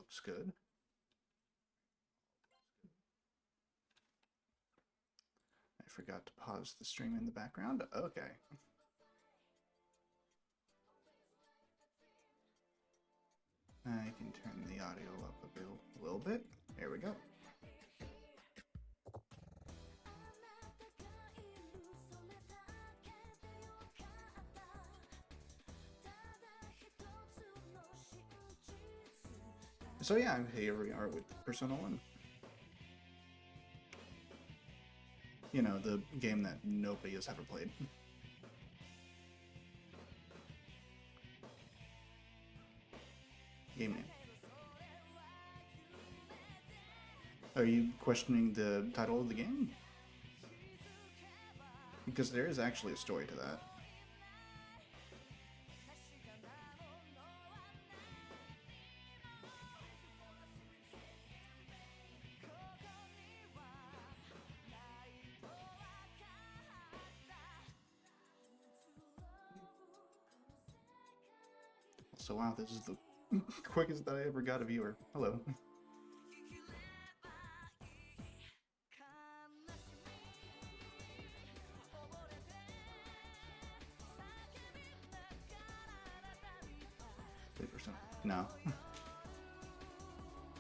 looks good. I forgot to pause the stream in the background. Okay. I can turn the audio up a little bit. There we go. So yeah, here we are with Persona 1. You know, the game that nobody has ever played. Game name. Are you questioning the title of the game? Because there is actually a story to that. So wow, this is the quickest that I ever got a viewer. Hello. 3%. No.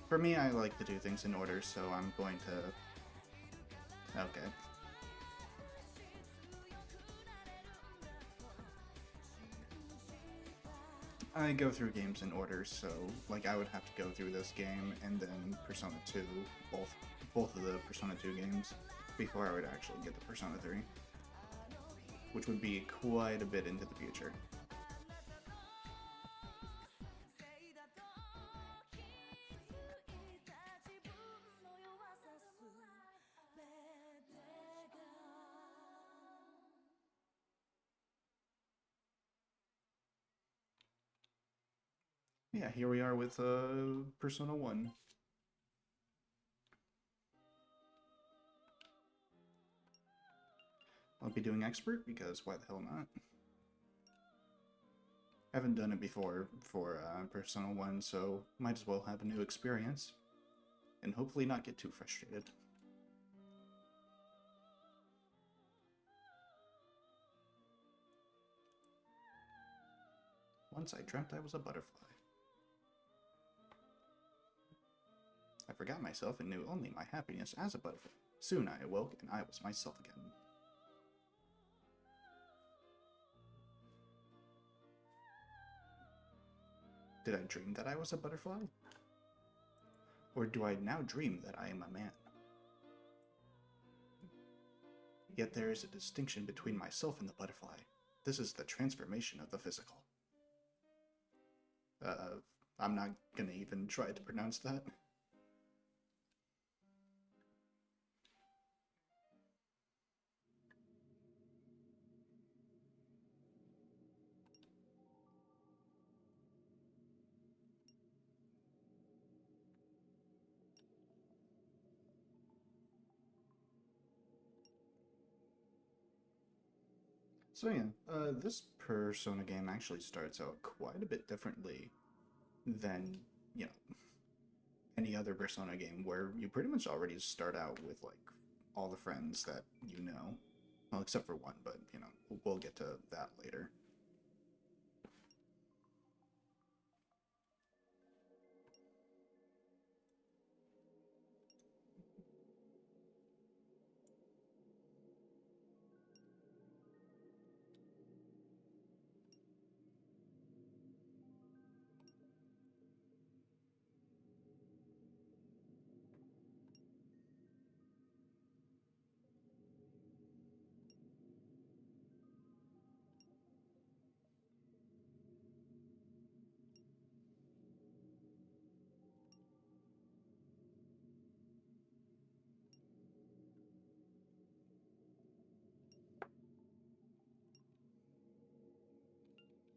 For me, I like to do things in order, so I'm going to... Okay. I go through games in order, so like I would have to go through this game and then Persona 2, both of the Persona 2 games, before I would actually get to Persona 3, which would be quite a bit into the future. Yeah, here we are with Persona 1. I'll be doing expert because why the hell not? I haven't done it before for Persona 1, so might as well have a new experience and hopefully not get too frustrated. Once I dreamt I was a butterfly. I forgot myself and knew only my happiness as a butterfly. Soon I awoke and I was myself again. Did I dream that I was a butterfly? Or do I now dream that I am a man? Yet there is a distinction between myself and the butterfly. This is the transformation of the physical. I'm not gonna even try to pronounce that. So yeah, this Persona game actually starts out quite a bit differently than, you know, any other Persona game where you pretty much already start out with, like, all the friends that you know. Well, except for one, but, you know, we'll get to that later.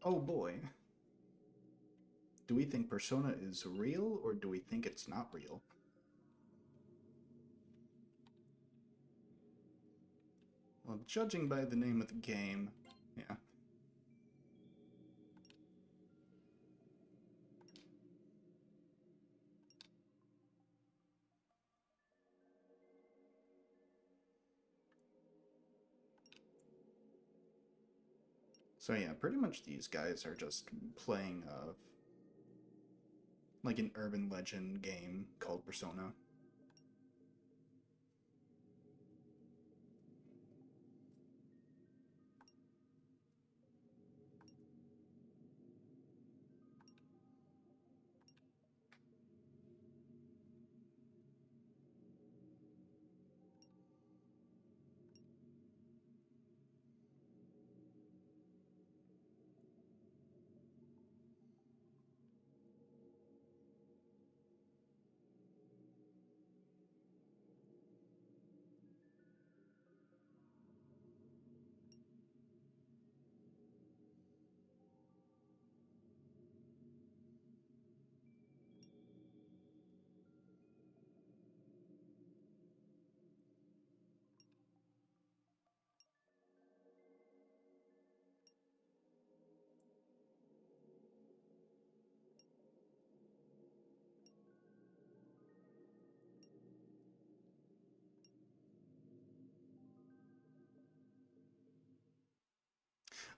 Oh boy. Do we think Persona is real, or do we think it's not real? Well, judging by the name of the game, yeah. So yeah, pretty much these guys are just playing like an urban legend game called Persona.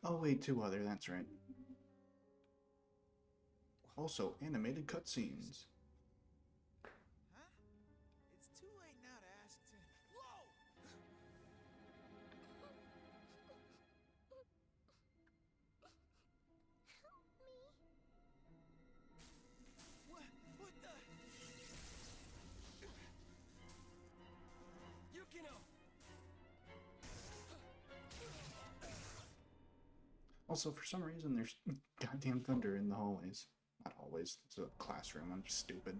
Oh wait, two other, that's right. Also, animated cutscenes. Huh? It's too late now to ask to. Whoa! Help me. What the? Yukino! Also, for some reason, there's goddamn thunder in the hallways. Not always. It's a classroom. I'm stupid.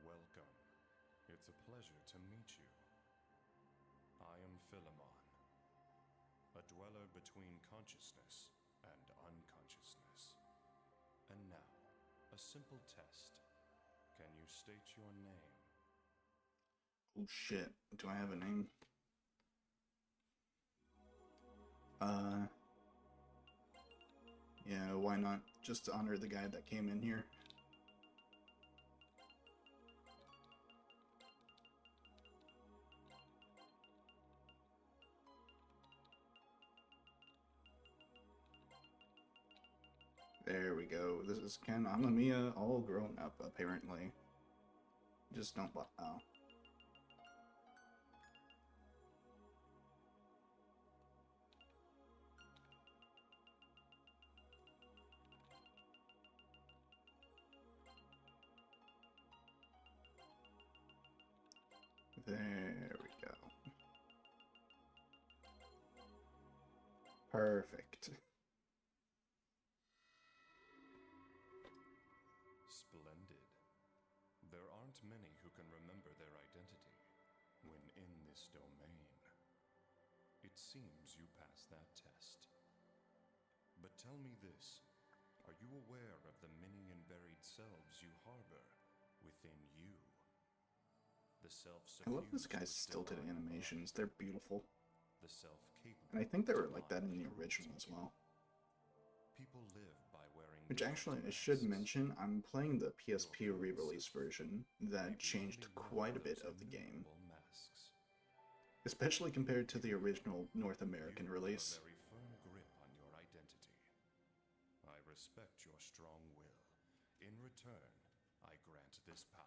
Welcome. It's a pleasure to meet you. I am Philemon, a dweller between consciousness and unconsciousness. And now, a simple test. Can you state your name? Oh shit. Do I have a name? Yeah, why not? Just to honor the guy that came in here. There we go. This is Ken Amamiya, all grown up, apparently. Just don't let. Oh. There we go. Perfect. Splendid. There aren't many who can remember their identity when in this domain. It seems you passed that test. But tell me this, are you aware of the many and buried selves you harbor within you? The self I love this guy's stilted animations. They're beautiful. The self capable. And I think they were like that in the original as well. People live by wearing. Which actually, I should mention, I'm playing the PSP re-release version that changed quite a bit of the game. Especially compared to the original North American release. A very firm grip on your identity. I respect your strong will. In return, I grant this power.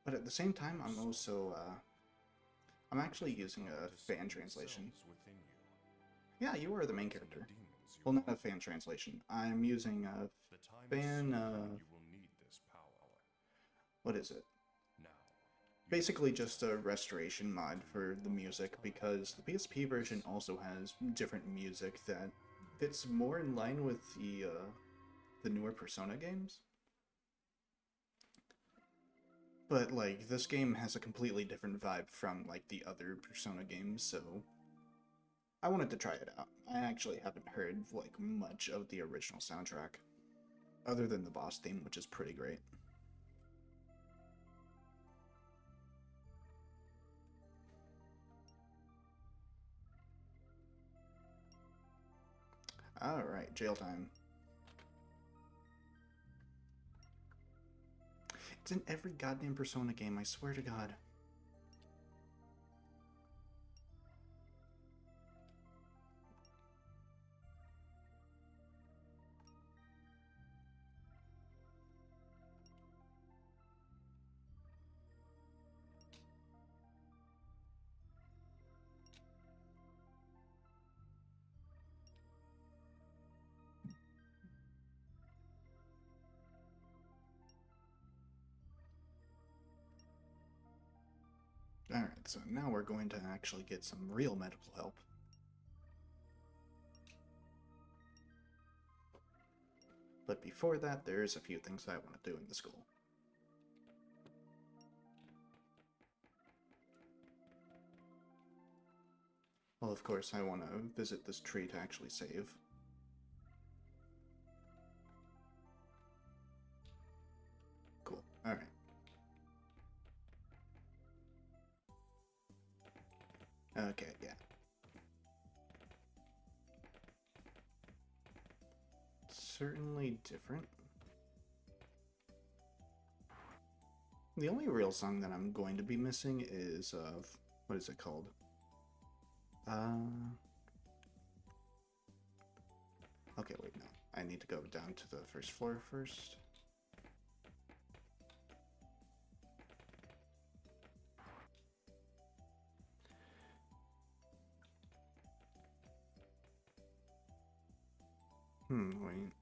But at the same time, I'm also, I'm actually using a fan translation. Yeah, you are the main character. Well, not a fan translation. I'm using a fan, what is it? Basically just a restoration mod for the music, because the PSP version also has different music that fits more in line with the newer Persona games. But, like, this game has a completely different vibe from, like, the other Persona games, so I wanted to try it out. I actually haven't heard, like, much of the original soundtrack, other than the boss theme, which is pretty great. Alright, jail time. It's in every goddamn Persona game, I swear to God. Alright, so now we're going to actually get some real medical help. But before that, there's a few things I want to do in the school. Well, of course, I want to visit this tree to actually save. Cool. Alright. Okay, yeah. Certainly different. The only real song that I'm going to be missing is, what is it called? Okay, wait, no. I need to go down to the first floor first. Wait.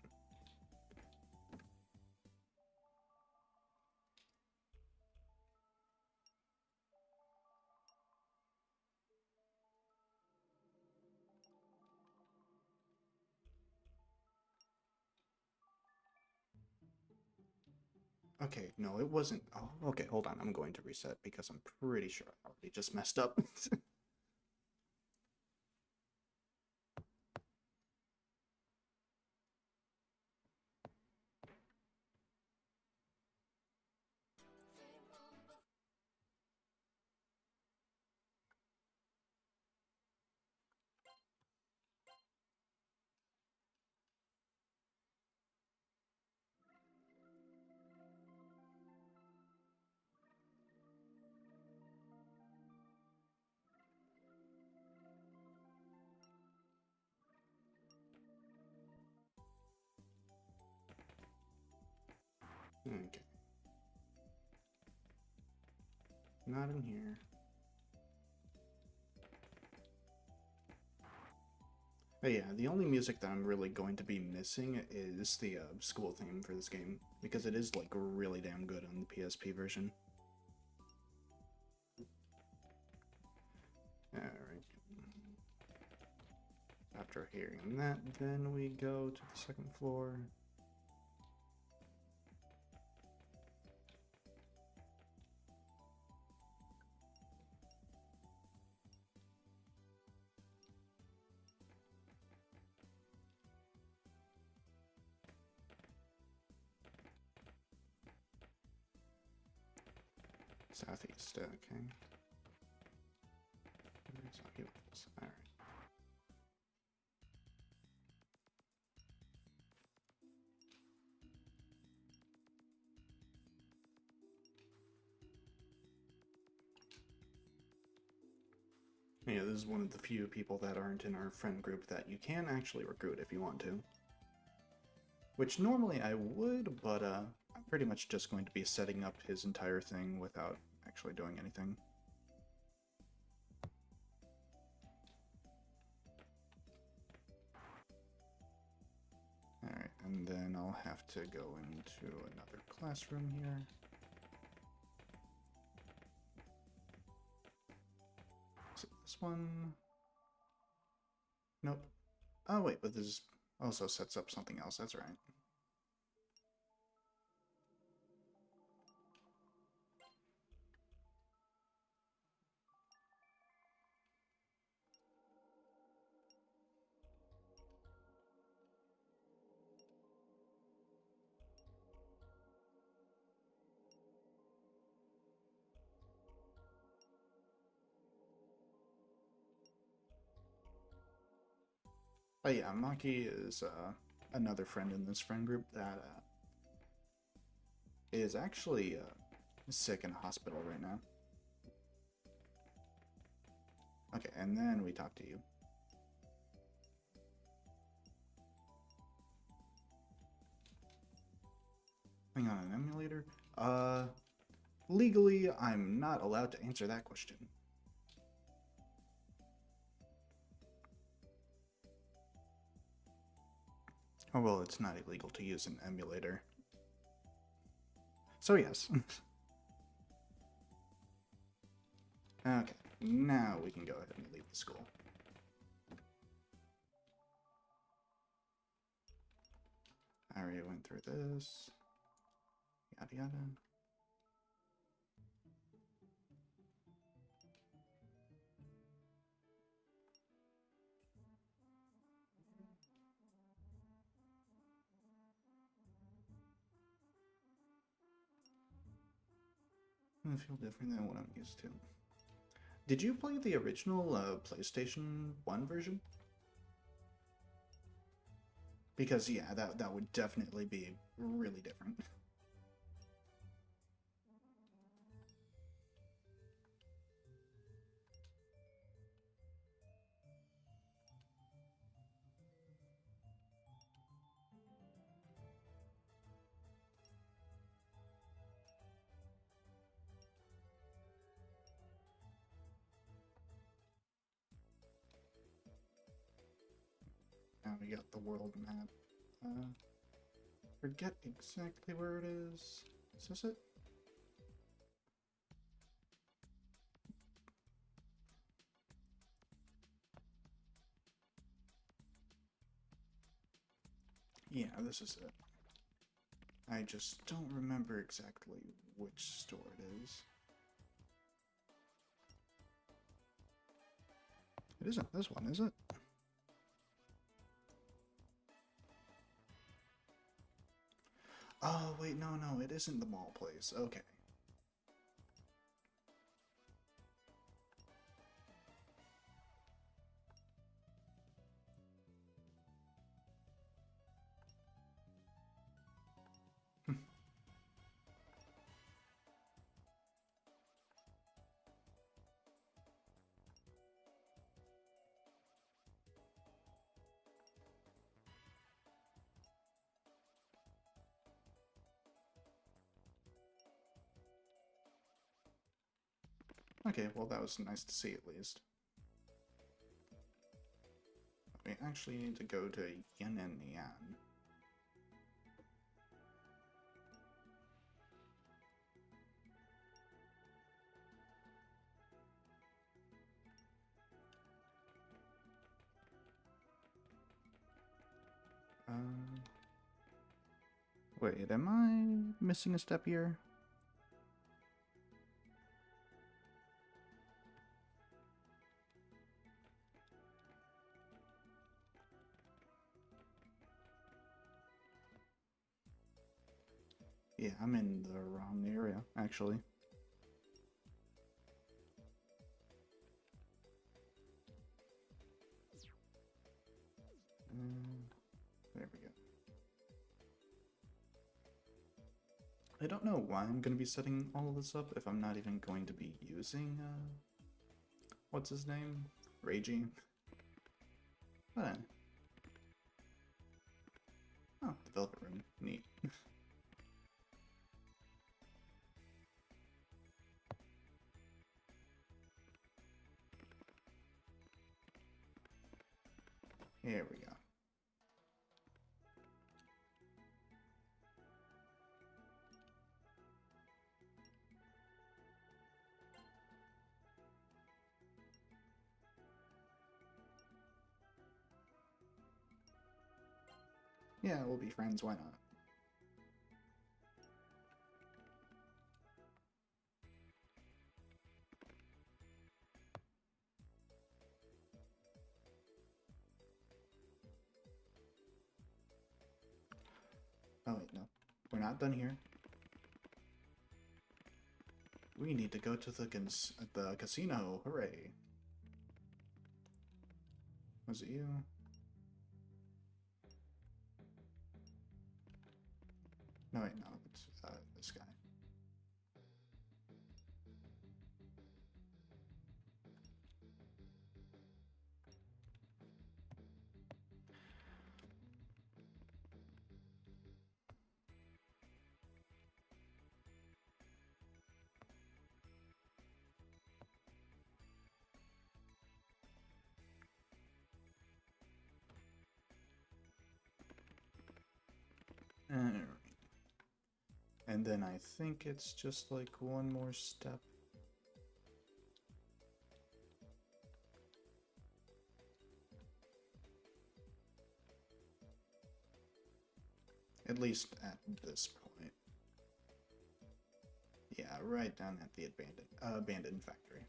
Okay, no, it wasn't. Oh, okay, hold on. I'm going to reset because I'm pretty sure I already just messed up. Okay. Not in here. But yeah, the only music that I'm really going to be missing is the school theme for this game, because it is, like, really damn good on the PSP version. Alright. After hearing that, then we go to the second floor. Southeast, okay. Alright. Yeah, this is one of the few people that aren't in our friend group that you can actually recruit if you want to. Which normally I would, but I'm pretty much just going to be setting up his entire thing without actually doing anything. Alright, and then I'll have to go into another classroom here. Is it this one? Nope. Oh wait, but this also sets up something else, that's right. Oh yeah, Maki is another friend in this friend group that is actually sick in a hospital right now. Okay, and then we talk to you. Hang on, an emulator? Legally, I'm not allowed to answer that question. Oh, well, it's not illegal to use an emulator. So, yes. Okay, now we can go ahead and leave the school. I already went through this. Yada yada. I feel different than what I'm used to. Did you play the original PlayStation 1 version? Because yeah, that would definitely be really different. Now we got the world map. Forget exactly where it is. Is this it? Yeah, this is it. I just don't remember exactly which store it is. It isn't this one, is it? Oh, wait, no, it isn't the mall place. Okay. Okay, well, that was nice to see at least. We actually need to go to Yin and Yan. Wait, am I missing a step here? Yeah, I'm in the wrong area, actually. And there we go. I don't know why I'm going to be setting all of this up if I'm not even going to be using, what's his name? Reiji? But, oh, the Velvet Room. Neat. Here we go. Yeah, we'll be friends, why not? Oh wait, no. We're not done here. We need to go to the casino, hooray. Was it you? No, wait, no, it's this guy. Alright. And then I think it's just like one more step. At least at this point. Yeah, right down at the abandoned factory.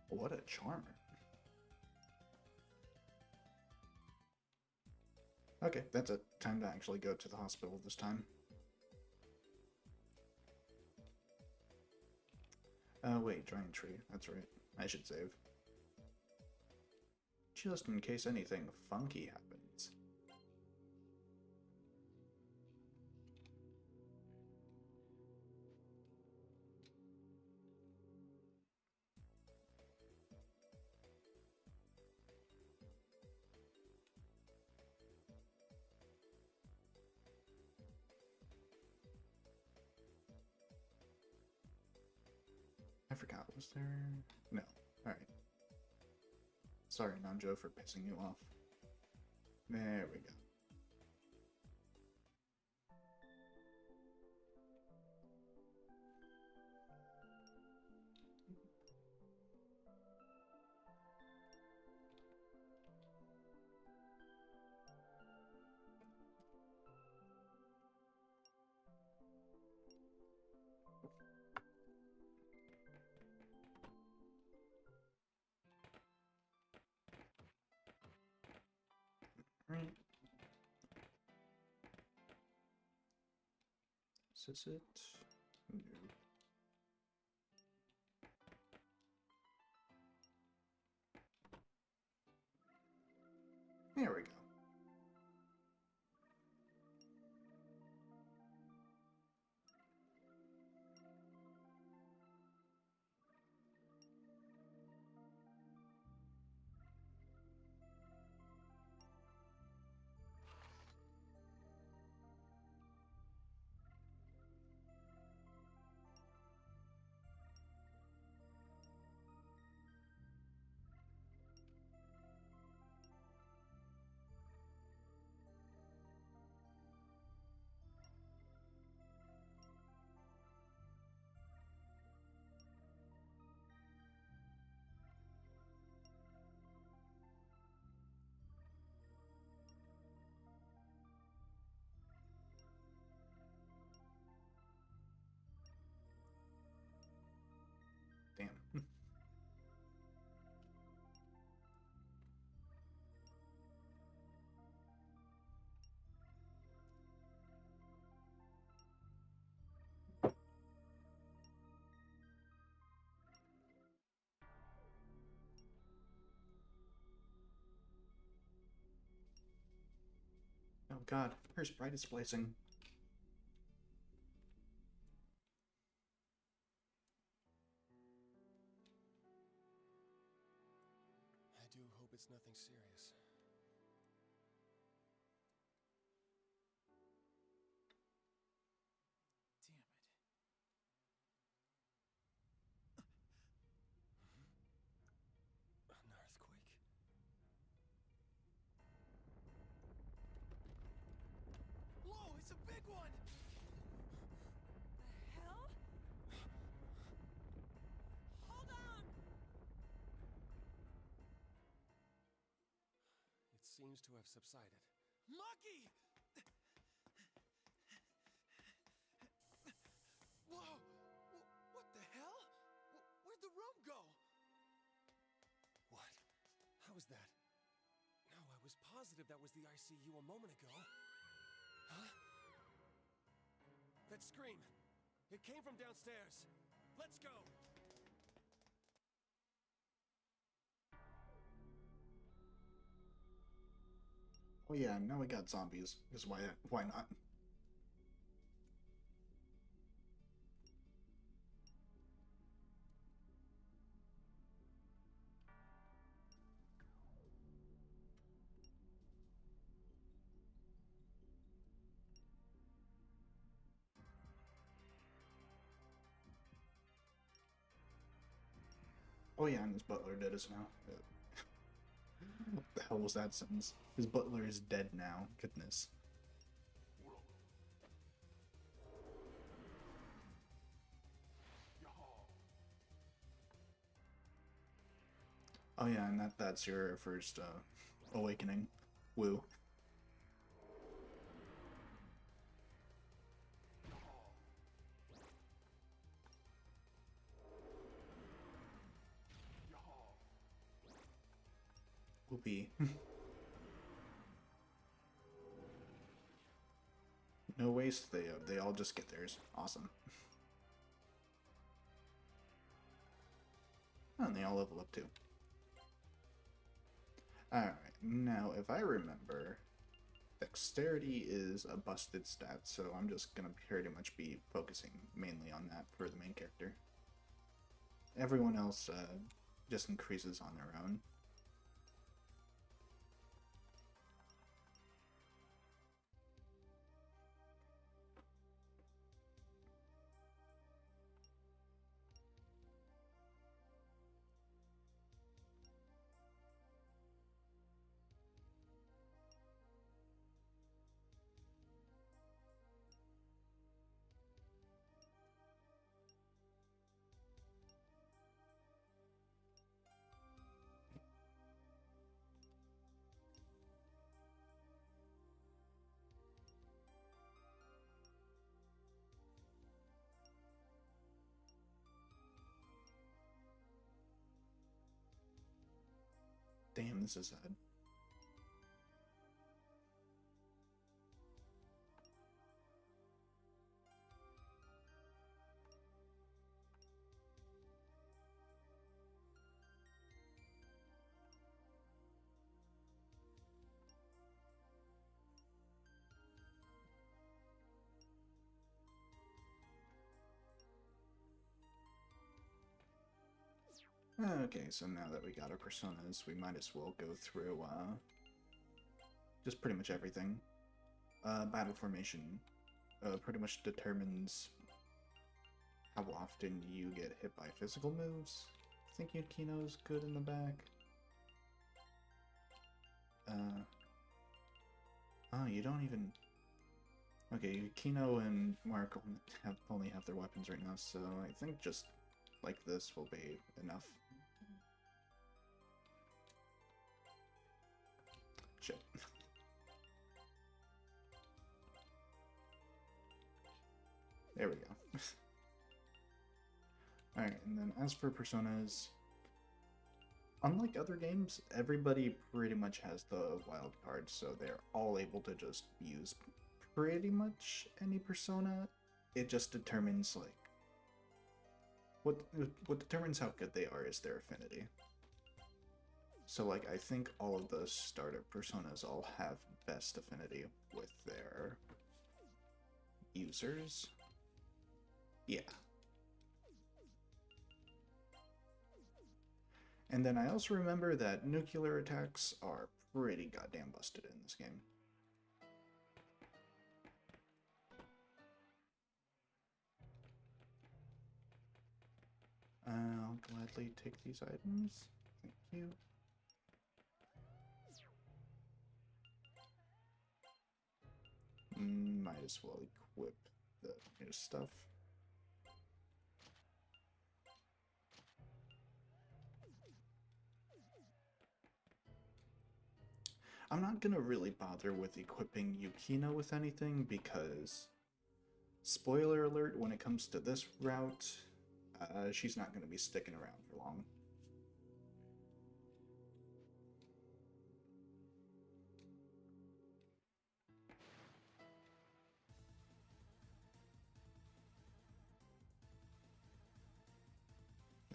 What a charmer. Okay, that's it. Time to actually go to the hospital this time. Wait, giant tree. That's right. I should save. Just in case anything funky happens. I forgot, was there? No. Alright. Sorry, Nanjo, for pissing you off. There we go. Right. Is this it? No. There we go. Damn. Oh god, her sprite is splicing. I do hope it's nothing serious. Damn it. An earthquake? Whoa, it's a big one! The hell? Hold on! It seems to have subsided. Maki! go! What? How was that? No, I was positive that was the ICU a moment ago. Huh? That scream! It came from downstairs! Let's go! Oh yeah, now we got zombies. Because why not? Oh yeah, and his butler dead as now. What the hell was that sentence? His butler is dead now. Goodness. Oh yeah, and that's your first awakening. Woo. Whoopee. No waste, they all just get theirs. Awesome. Oh, and they all level up too. Alright, now if I remember, dexterity is a busted stat, so I'm just gonna pretty much be focusing mainly on that for the main character. Everyone else just increases on their own. Damn, this is sad. Okay, so now that we got our personas, we might as well go through just pretty much everything. Battle formation pretty much determines how often you get hit by physical moves. I think Yukino's good in the back. Oh, you don't even... Okay, Yukino and Mark only have their weapons right now, so I think just like this will be enough. Shit. There we go. Alright, and then as for personas, unlike other games, everybody pretty much has the wild card, so they're all able to just use pretty much any persona. It just determines, like, what determines how good they are is their affinity. So, like, I think all of the starter personas all have best affinity with their users. Yeah. And then I also remember that nuclear attacks are pretty goddamn busted in this game. I'll gladly take these items. Thank you. Might as well equip the new stuff. I'm not gonna really bother with equipping Yukino with anything because, spoiler alert, when it comes to this route, she's not gonna be sticking around for long.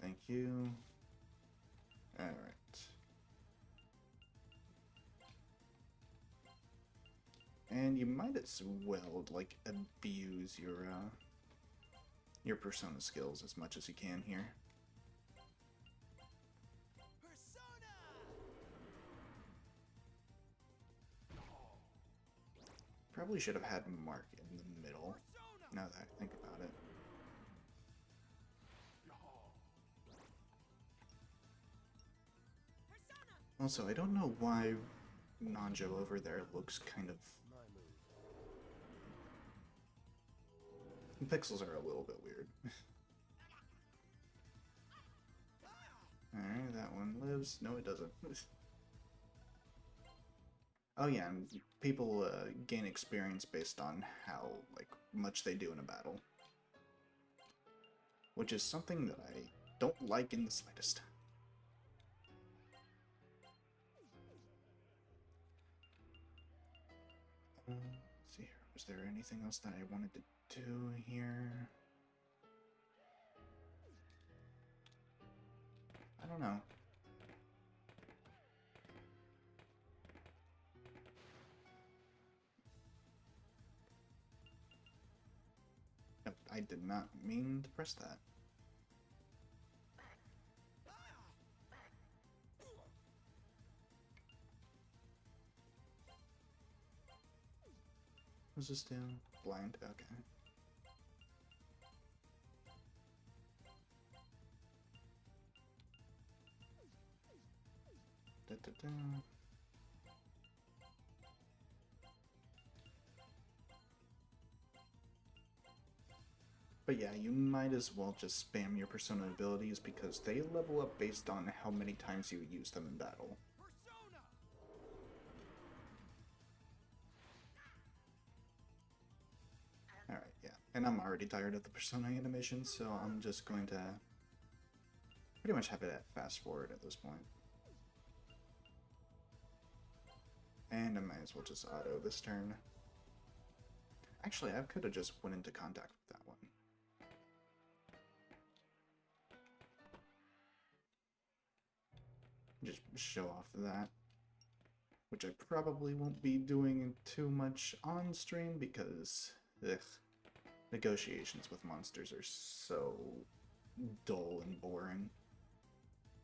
Thank you. Alright. And you might as well, like, abuse your persona skills as much as you can here. Persona! Probably should have had Mark in the middle, Persona! now that I think about it. Also, I don't know why Nanjo over there looks kind of... My move. The pixels are a little bit weird. Alright, that one lives. No, it doesn't. Oh yeah, and people gain experience based on how like much they do in a battle. Which is something that I don't like in the slightest. Let's see here. Was there anything else that I wanted to do here? I don't know. Nope, I did not mean to press that. What's this do? Blind? Okay. Da, da, da. But yeah, you might as well just spam your persona abilities because they level up based on how many times you use them in battle. Persona! Alright, yeah. And I'm already tired of the persona animation, so I'm just going to pretty much have it at fast forward at this point. And I might as well just auto this turn. Actually, I could have just went into contact with that one. Just show off that. Which I probably won't be doing too much on stream because, ugh, negotiations with monsters are so dull and boring.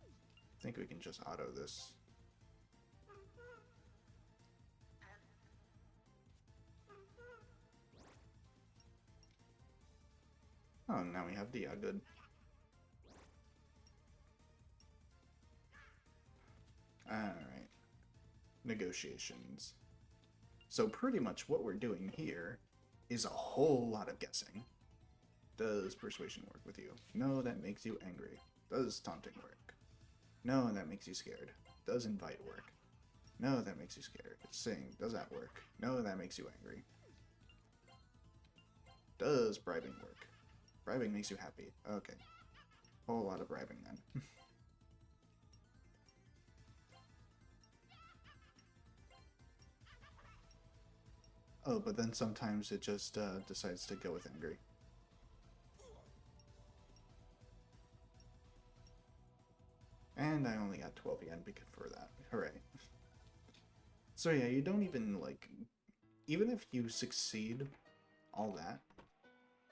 I think we can just auto this. Oh, now we have Dia, good. Alright. Negotiations. So pretty much what we're doing here is a whole lot of guessing. Does persuasion work with you? No, that makes you angry. Does taunting work? No, that makes you scared. Does invite work? No, that makes you scared. Sing, does that work? No, that makes you angry. Does bribing work? Bribing makes you happy. Okay. Whole lot of bribing then. Oh, but then sometimes it just decides to go with angry. And I only got 12 yen for that. Hooray. So yeah, you don't even, like... Even if you succeed all that,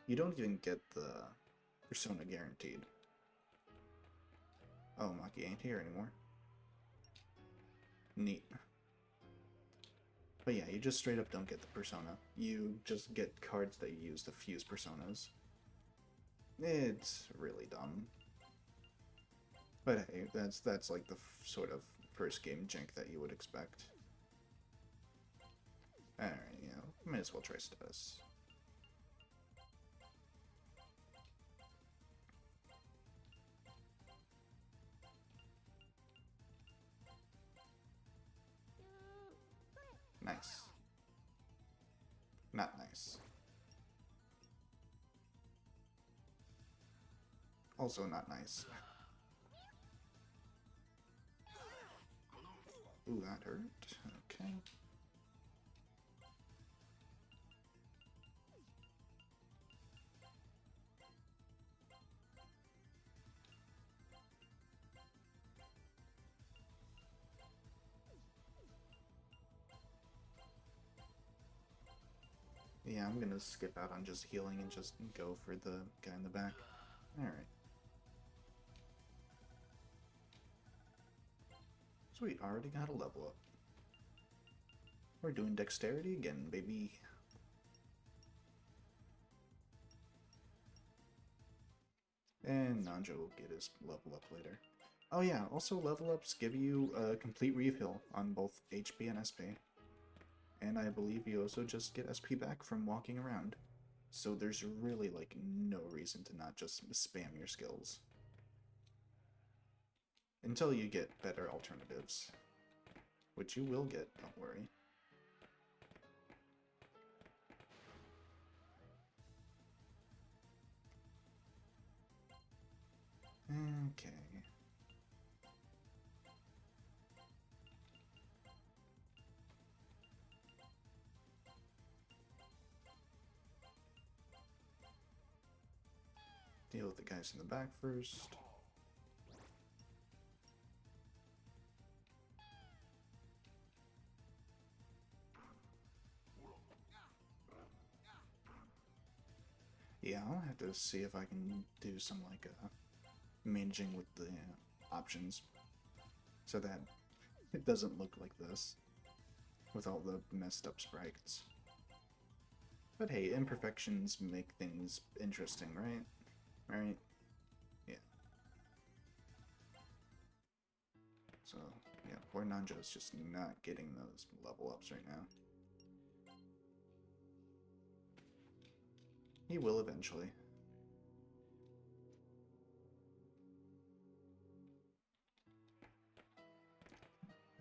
you don't even get the persona guaranteed. Oh, Maki ain't here anymore. Neat. But yeah, you just straight up don't get the persona. You just get cards that you use to fuse personas. It's really dumb. But hey, that's like the sort of first game jank that you would expect. Alright, you know, might as well try status. Nice. Not nice. Also not nice. Ooh, that hurt. Okay. Yeah, I'm gonna skip out on just healing and just go for the guy in the back. Alright. Sweet, already got a level up. We're doing dexterity again, baby. And Nanjo will get his level up later. Oh yeah, also level ups give you a complete refill on both HP and SP. And I believe you also just get SP back from walking around. So there's really like no reason to not just spam your skills. Until you get better alternatives. Which you will get, don't worry. Okay. Deal with the guys in the back first. Yeah, I'll have to see if I can do some like managing with the options so that it doesn't look like this with all the messed up sprites. But hey, imperfections make things interesting, right? Right? Yeah. So, yeah, poor Nanjo's just not getting those level ups right now. He will eventually.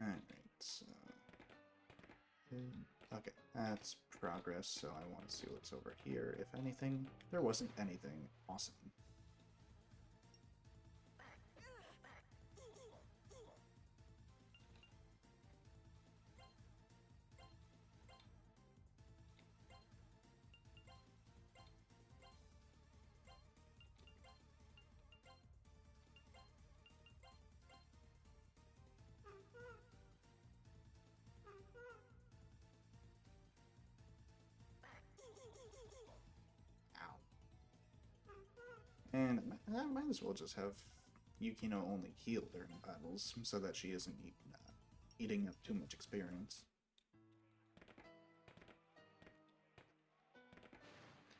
Alright, so... okay, that's progress, so I want to see what's over here. If anything, there wasn't anything awesome. And I might as well just have Yukino only heal during battles so that she isn't eating up too much experience.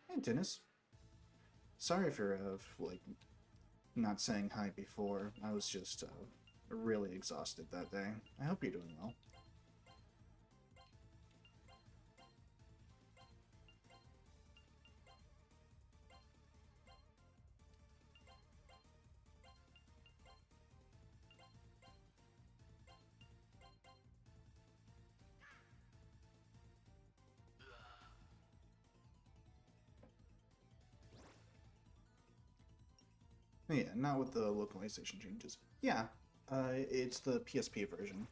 Hey, Dennis. Sorry for, like, not saying hi before. I was just, really exhausted that day. I hope you're doing well. Yeah, not with the localization changes. Yeah, it's the PSP version.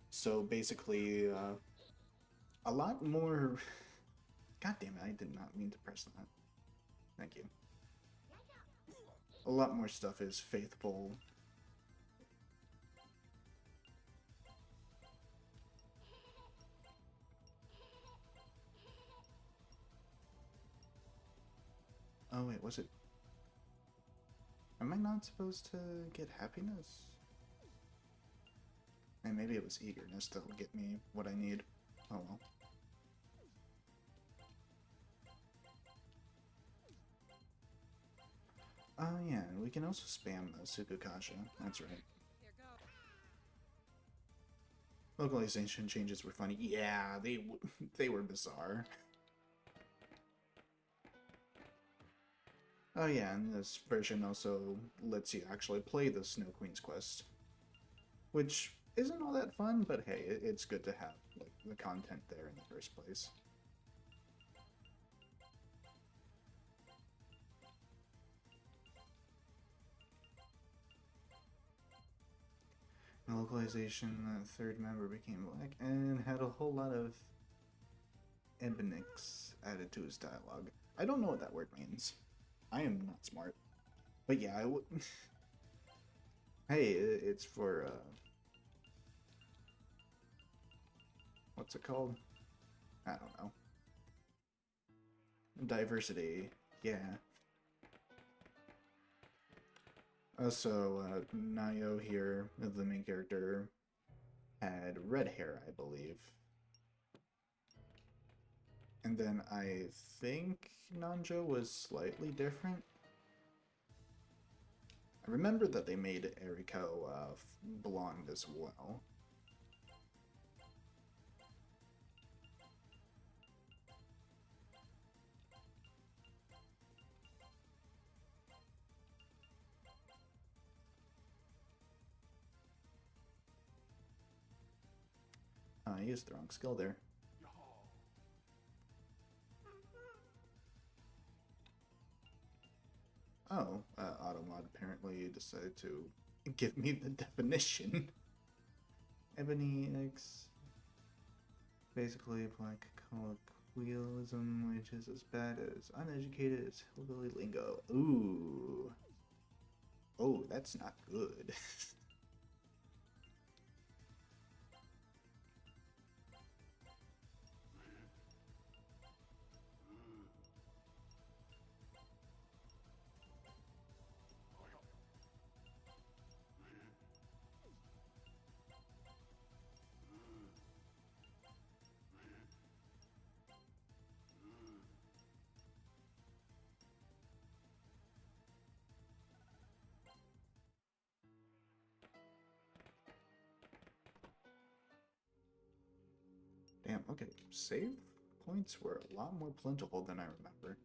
So basically, a lot more... God damn it, I did not mean to press that. Thank you. A lot more stuff is faithful. Oh wait, was it... Am I not supposed to get happiness? And maybe it was eagerness that'll get me what I need. Oh well. Oh yeah, we can also spam the Sukukasha. That's right. Localization changes were funny. Yeah, they were bizarre. Oh yeah, and this version also lets you actually play the Snow Queen's quest. Which isn't all that fun, but hey, it's good to have like the content there in the first place. The localization, the third member became black and had a whole lot of ebonics added to his dialogue. I don't know what that word means. I am not smart. But yeah, I would... Hey, it's for, what's it called? I don't know. Diversity, yeah. So, Nayo here, the main character, had red hair, I believe. And then I think Nanjo was slightly different. I remember that they made Eriko blonde as well. I used the wrong skill there. Oh, Automod apparently decided to give me the definition. Ebony X. Basically, black colloquialism, which is as bad as uneducated as hillbilly lingo. Ooh. Oh, that's not good. Damn, okay. Save points were a lot more plentiful than I remember.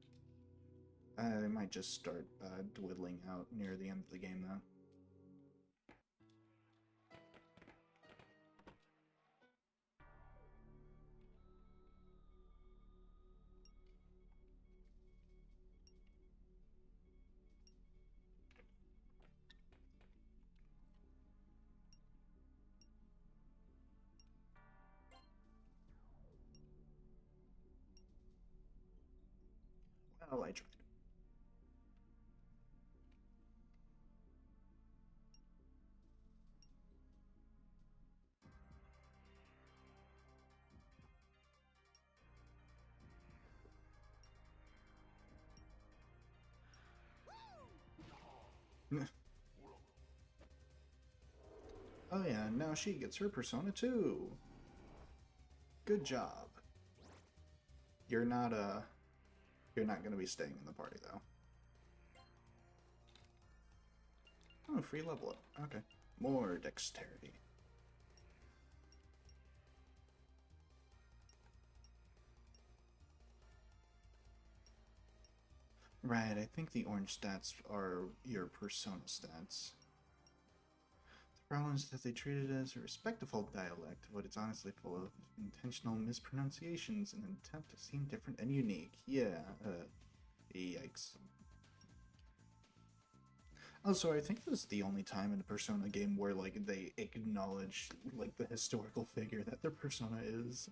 They might just start dwindling out near the end of the game, though. Well, I tried. Oh yeah, now she gets her persona too. Good job. You're not gonna be staying in the party though. Oh, free level up. Okay. More dexterity. Right, I think the orange stats are your persona stats. The problem is that they treat it as a respectful dialect, but it's honestly full of intentional mispronunciations in an attempt to seem different and unique. Yeah, yikes. Also, I think this is the only time in a Persona game where, like, they acknowledge, like, the historical figure that their persona is.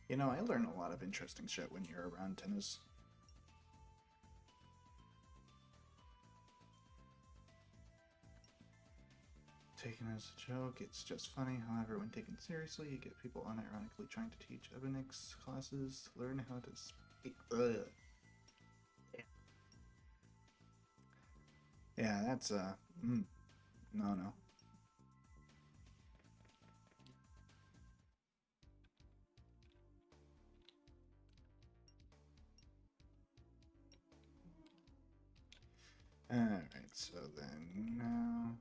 You know, I learn a lot of interesting shit when you're around tennis. Taken as a joke, it's just funny. However, when taken seriously, you get people unironically trying to teach Ebonix classes to learn how to speak. Ugh. Yeah, that's no, no. Alright, so then now...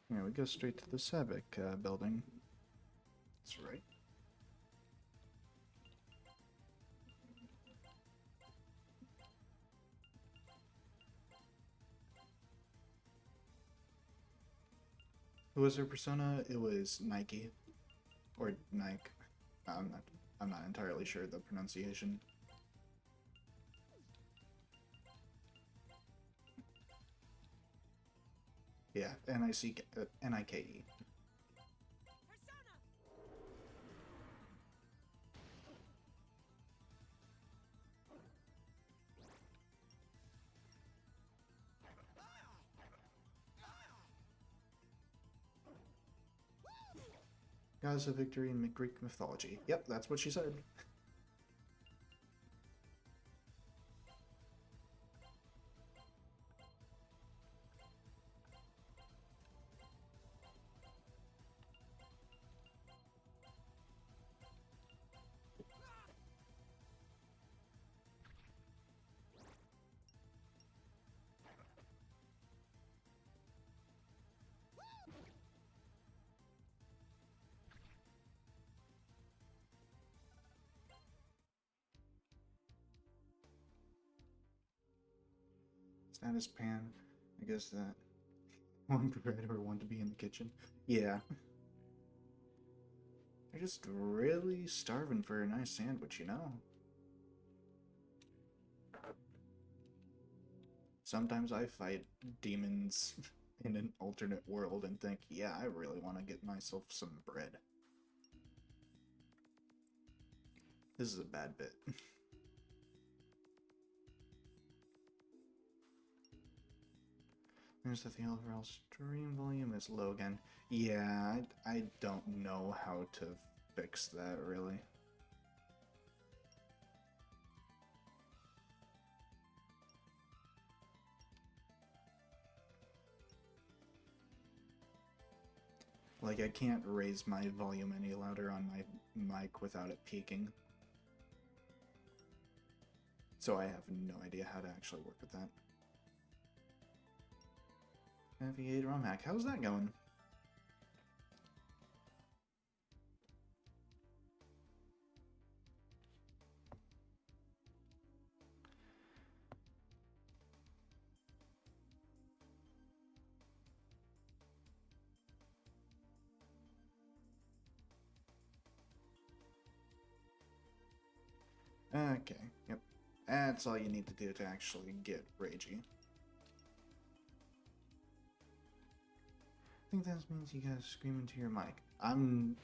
Yeah, we go straight to the Savick building. That's right. Who was her persona? It was Nike. Or Nike. I'm not entirely sure the pronunciation. Yeah, Nike. Goddess of victory in Greek mythology. Yep, that's what she said. Status pan. I guess that one bread or one to be in the kitchen. Yeah. They're just really starving for a nice sandwich, you know? Sometimes I fight demons in an alternate world and think, yeah, I really want to get myself some bread. This is a bad bit. There's that the overall stream volume is low again. Yeah, I don't know how to fix that, really. Like, I can't raise my volume any louder on my mic without it peaking. So I have no idea how to actually work with that. Navigate ROM hack. How's that going? Okay, yep. That's all you need to do to actually get ragey. I think that means you gotta scream into your mic. I'm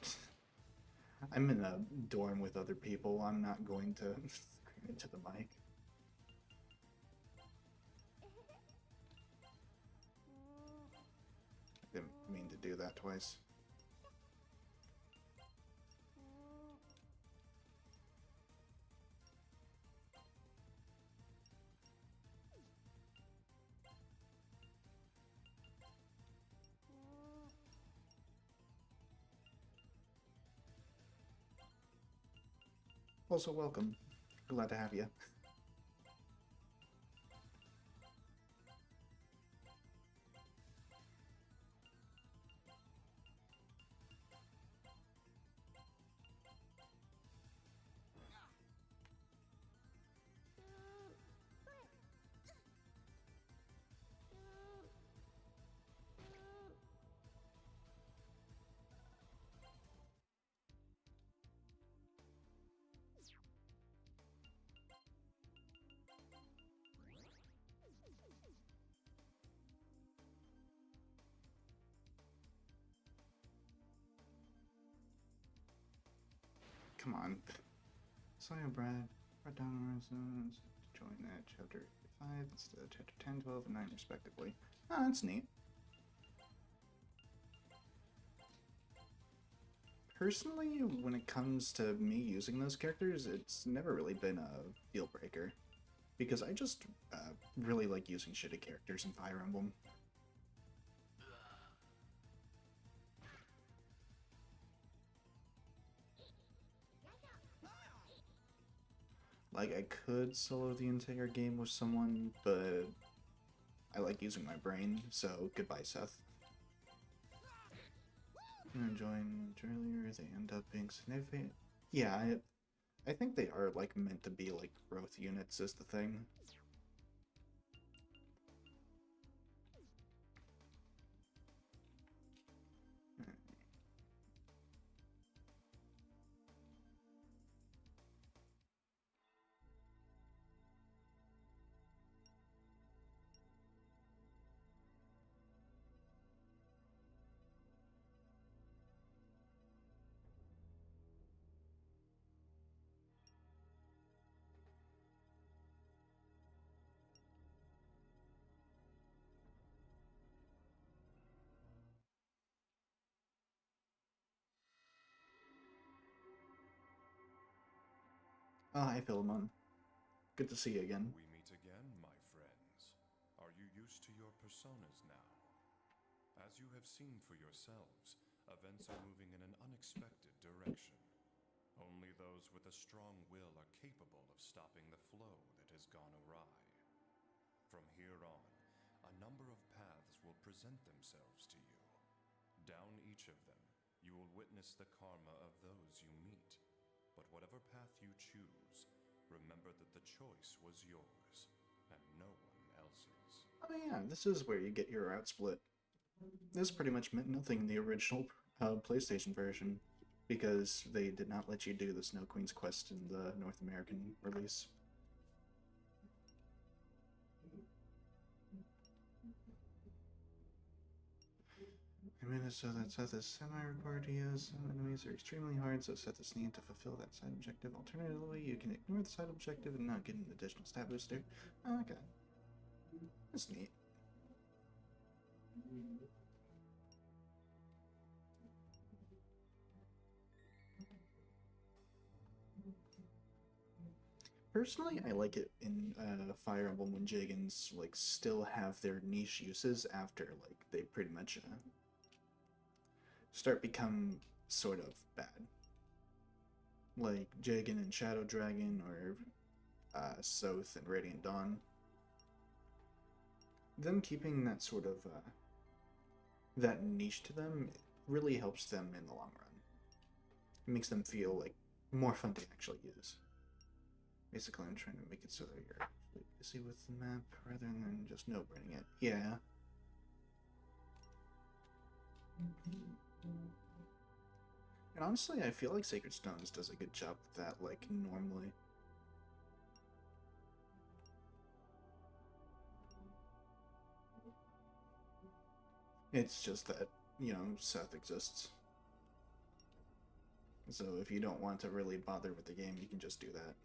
in a dorm with other people. I'm not going to scream into the mic. Didn't mean to do that twice. Also, welcome. Glad to have you. Come on. Sorry, Brad. Brought down the residents to join that chapter 5 instead of chapter 10, 12, and 9, respectively. Ah, that's neat. Personally, when it comes to me using those characters, it's never really been a deal breaker. Because I just really like using shitty characters in Fire Emblem. Like, I could solo the entire game with someone, but I like using my brain, so goodbye, Seth. I'm enjoying earlier, they end up being significant. Yeah, I think they are, like, meant to be, like, growth units is the thing. Oh, hi, Philemon. Good to see you again. We meet again, my friends. Are you used to your personas now? As you have seen for yourselves, events are moving in an unexpected direction. Only those with a strong will are capable of stopping the flow that has gone awry. From here on, a number of paths will present themselves to you. Down each of them, you will witness the karma of those you meet. But whatever path you choose, remember that the choice was yours, and no one else's. Oh yeah, this is where you get your route split. This pretty much meant nothing in the original PlayStation version, because they did not let you do the Snow Queen's quest in the North American release. I made it so that Seth is semi-required to use. Some enemies are extremely hard, so Seth is needed to fulfill that side objective. Alternatively, you can ignore the side objective and not get an additional stat booster. Okay. That's neat. Personally, I like it in Fire Emblem when Jagans like still have their niche uses after like they pretty much start become sort of bad. Like Jagan and Shadow Dragon, or Soth and Radiant Dawn. Them keeping that sort of that niche to them really helps them in the long run. It makes them feel like more fun to actually use. Basically, I'm trying to make it so that you're actually busy with the map rather than just no-braining it. Yeah. And honestly, I feel like Sacred Stones does a good job with that, like, normally. It's just that, you know, Seth exists. So if you don't want to really bother with the game, you can just do that.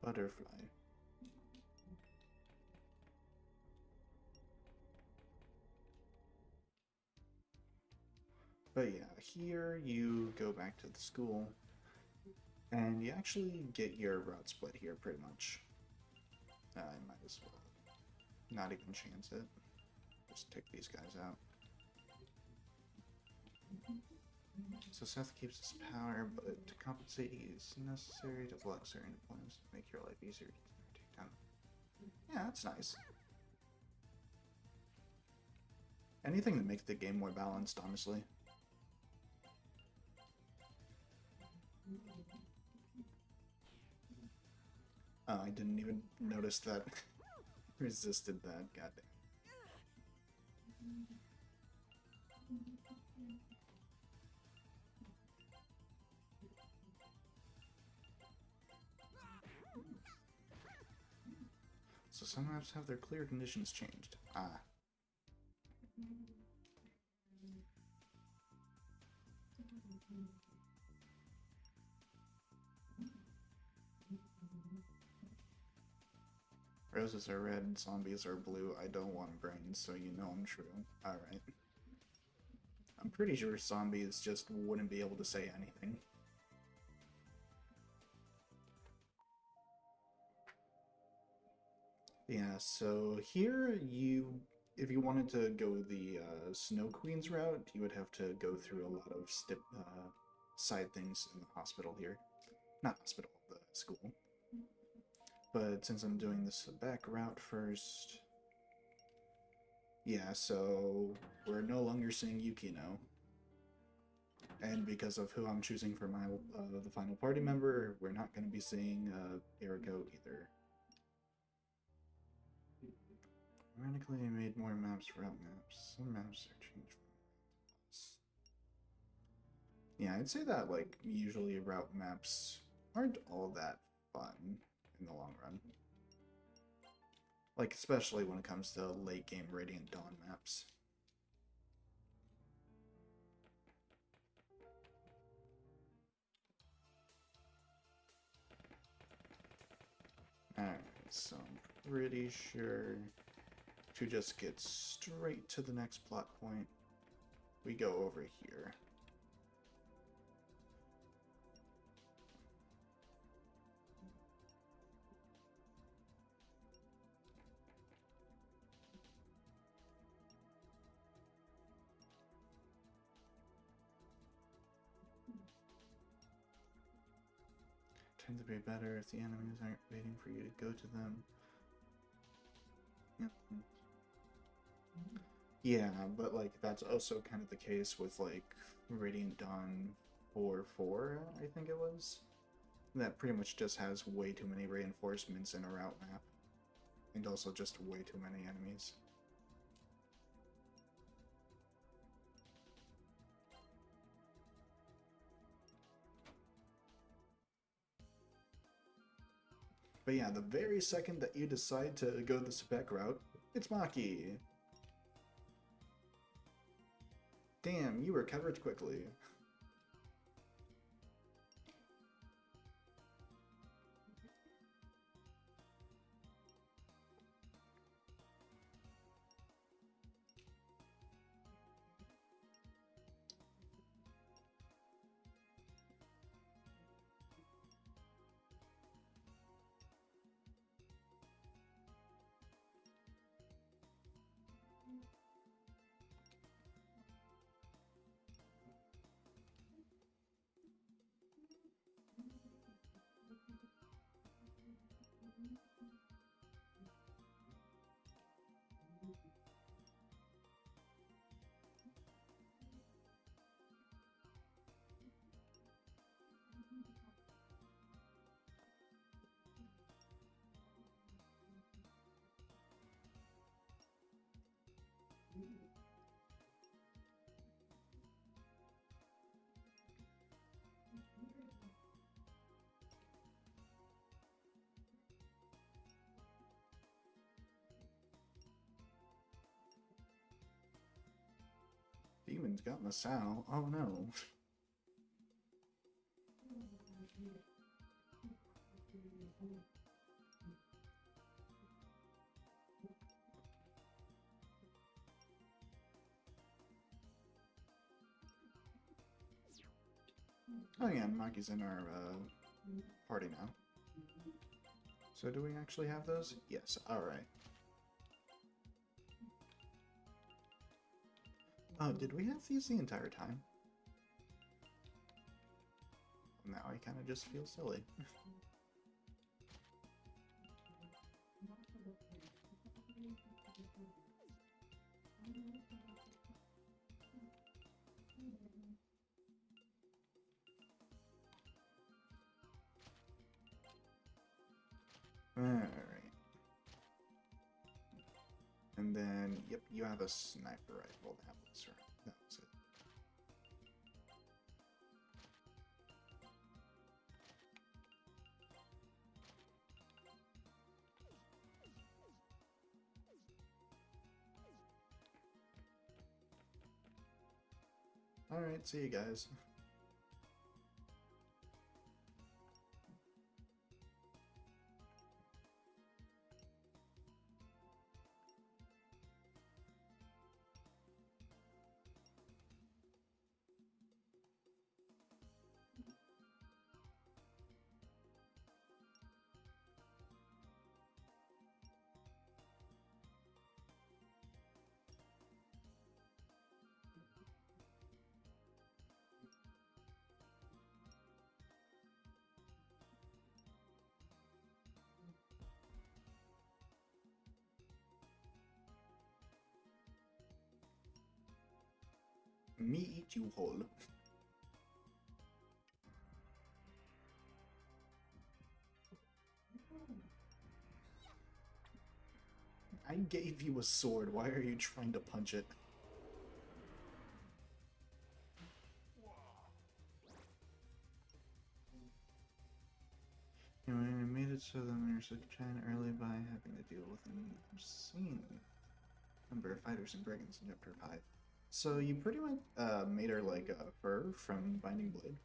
Butterfly. But yeah, here you go back to the school, and you actually get your route split here pretty much. I might as well not even chance it. Just take these guys out. So Seth keeps his power, but to compensate, he is necessary to block certain opponents to make your life easier to take down. Yeah, that's nice. Anything to make the game more balanced, honestly. Oh, I didn't even notice that. Resisted that, goddamn. So some maps have their clear conditions changed. Ah. Roses are red, zombies are blue. I don't want brains, so you know I'm true. Alright. I'm pretty sure zombies just wouldn't be able to say anything. Yeah, so here if you wanted to go the Snow Queen's route, you would have to go through a lot of side things in the hospital here. Not hospital, the school. But since I'm doing this back route first... Yeah, so we're no longer seeing Yukino. And because of who I'm choosing for my the final party member, we're not going to be seeing Eriko either. Radically made more maps for route maps. Some maps are changed from maps. Yeah, I'd say that like usually route maps aren't all that fun in the long run. Like especially when it comes to late game Radiant Dawn maps. Alright, so I'm pretty sure to just get straight to the next plot point, we go over here. Tend to be better if the enemies aren't waiting for you to go to them. Yep. Yeah, but like that's also kind of the case with like Radiant Dawn 4-4, I think it was. That pretty much just has way too many reinforcements in a route map. And also just way too many enemies. But yeah, the very second that you decide to go the spec route, it's Maki. Damn, you recovered quickly. Demon's got Masao. Oh no. Oh yeah, Maki's in our party now. So do we actually have those? Yes, alright. Oh, did we have these the entire time? Now I kind of just feel silly. Alright. And then, yep, you have a sniper rifle. That was right. That was it. Alright, see you guys. Me eat you whole. I gave you a sword. Why are you trying to punch it? You know, I made it so that we were China early by having to deal with an obscene number of fighters and brigands in Chapter 5. So you pretty much made her like a fur from Binding Blade.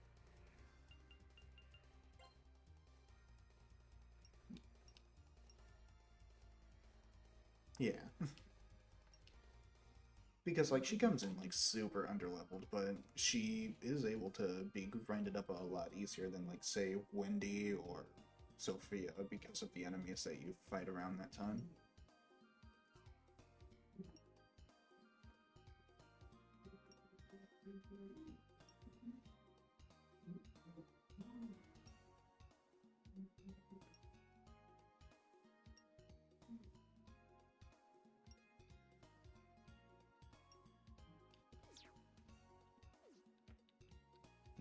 Yeah. Because, like, she comes in, like, super underleveled, but she is able to be grinded up a lot easier than, like, say, Wendy or Sophia because of the enemies that you fight around that time.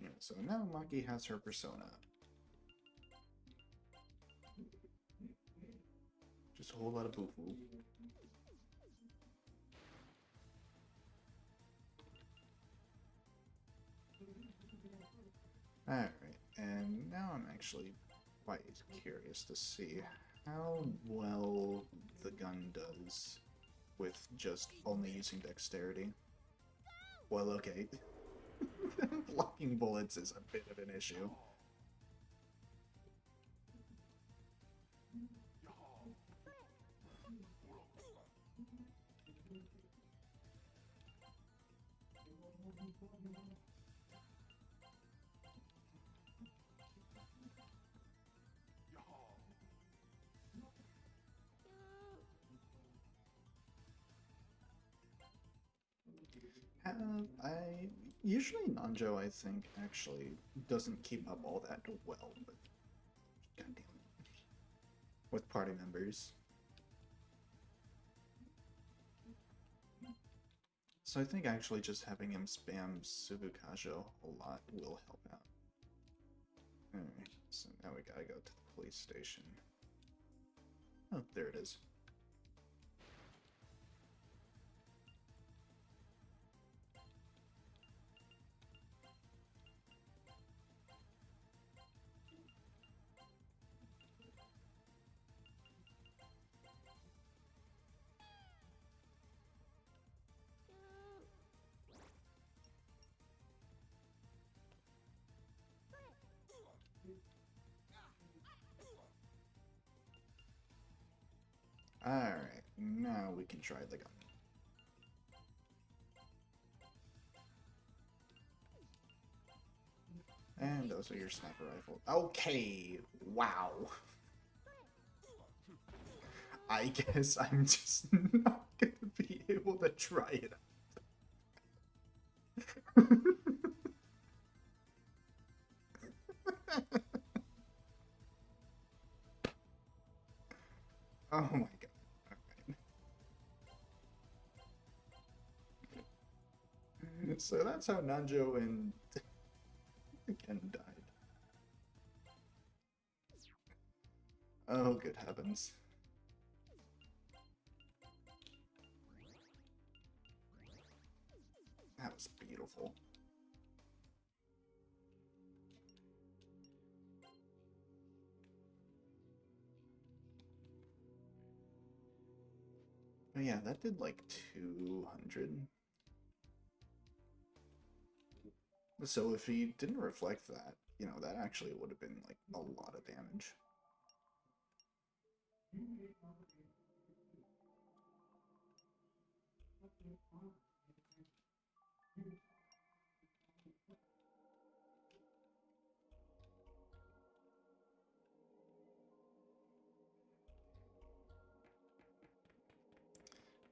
Yeah, so now Maki has her persona. Just a whole lot of boo-foo. Alright, and now I'm actually quite curious to see how well the gun does with just only using dexterity. Well, okay. Blocking bullets is a bit of an issue. I usually Nanjo, I think, actually doesn't keep up all that well, but goddamn it, with party members. So I think actually just having him spam Subukajo a lot will help out. Alright, so now we gotta go to the police station. Oh, there it is. Alright, now we can try the gun. And those are your sniper rifle. Okay, wow. I guess I'm just not gonna be able to try it out. Oh my god. Alright. So that's how Nanjo and Ken died. Oh, good heavens. That was beautiful. Oh yeah, that did like 200. So if he didn't reflect that, you know, that actually would have been like a lot of damage.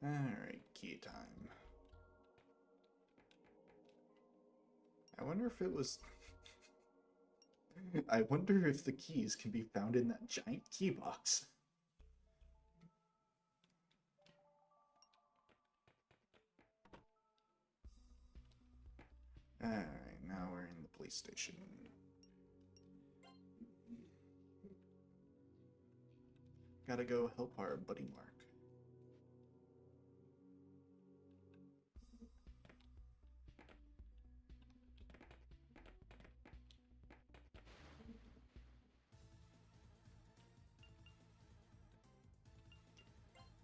Alright, key time. I wonder if it was... I wonder if the keys can be found in that giant key box. Alright, now we're in the police station. Gotta go help our buddy Mark.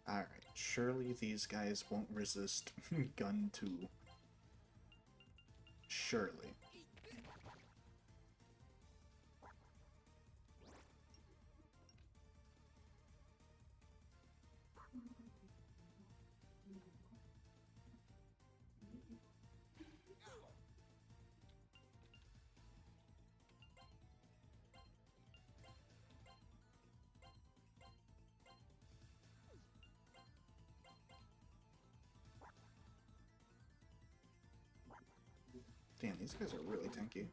Alright, surely these guys won't resist gun 2. Surely. Damn, these guys are really tanky.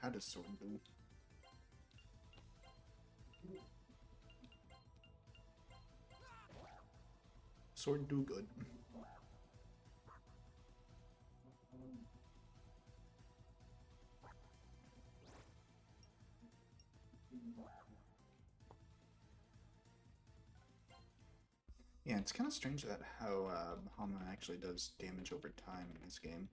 How does sword do? Sword do good. Yeah, it's kind of strange that how Hama actually does damage over time in this game.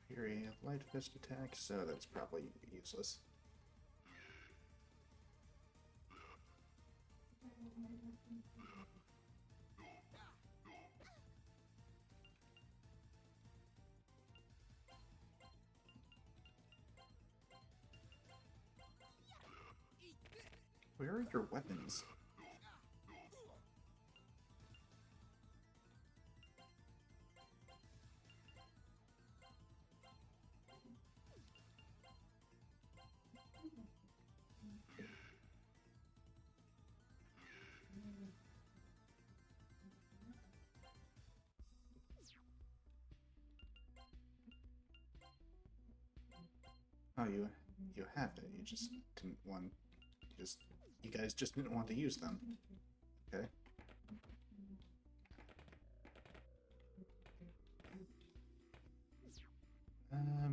Fury light fist attack, so that's probably useless. Where are your weapons? Oh, you have it. You just didn't want. You guys just didn't want to use them. Okay.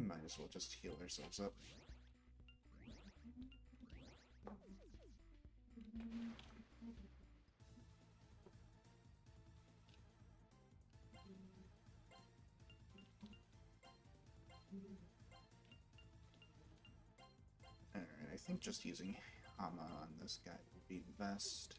Might as well just heal ourselves up. Alright, I think just using Hama on this guy would be best.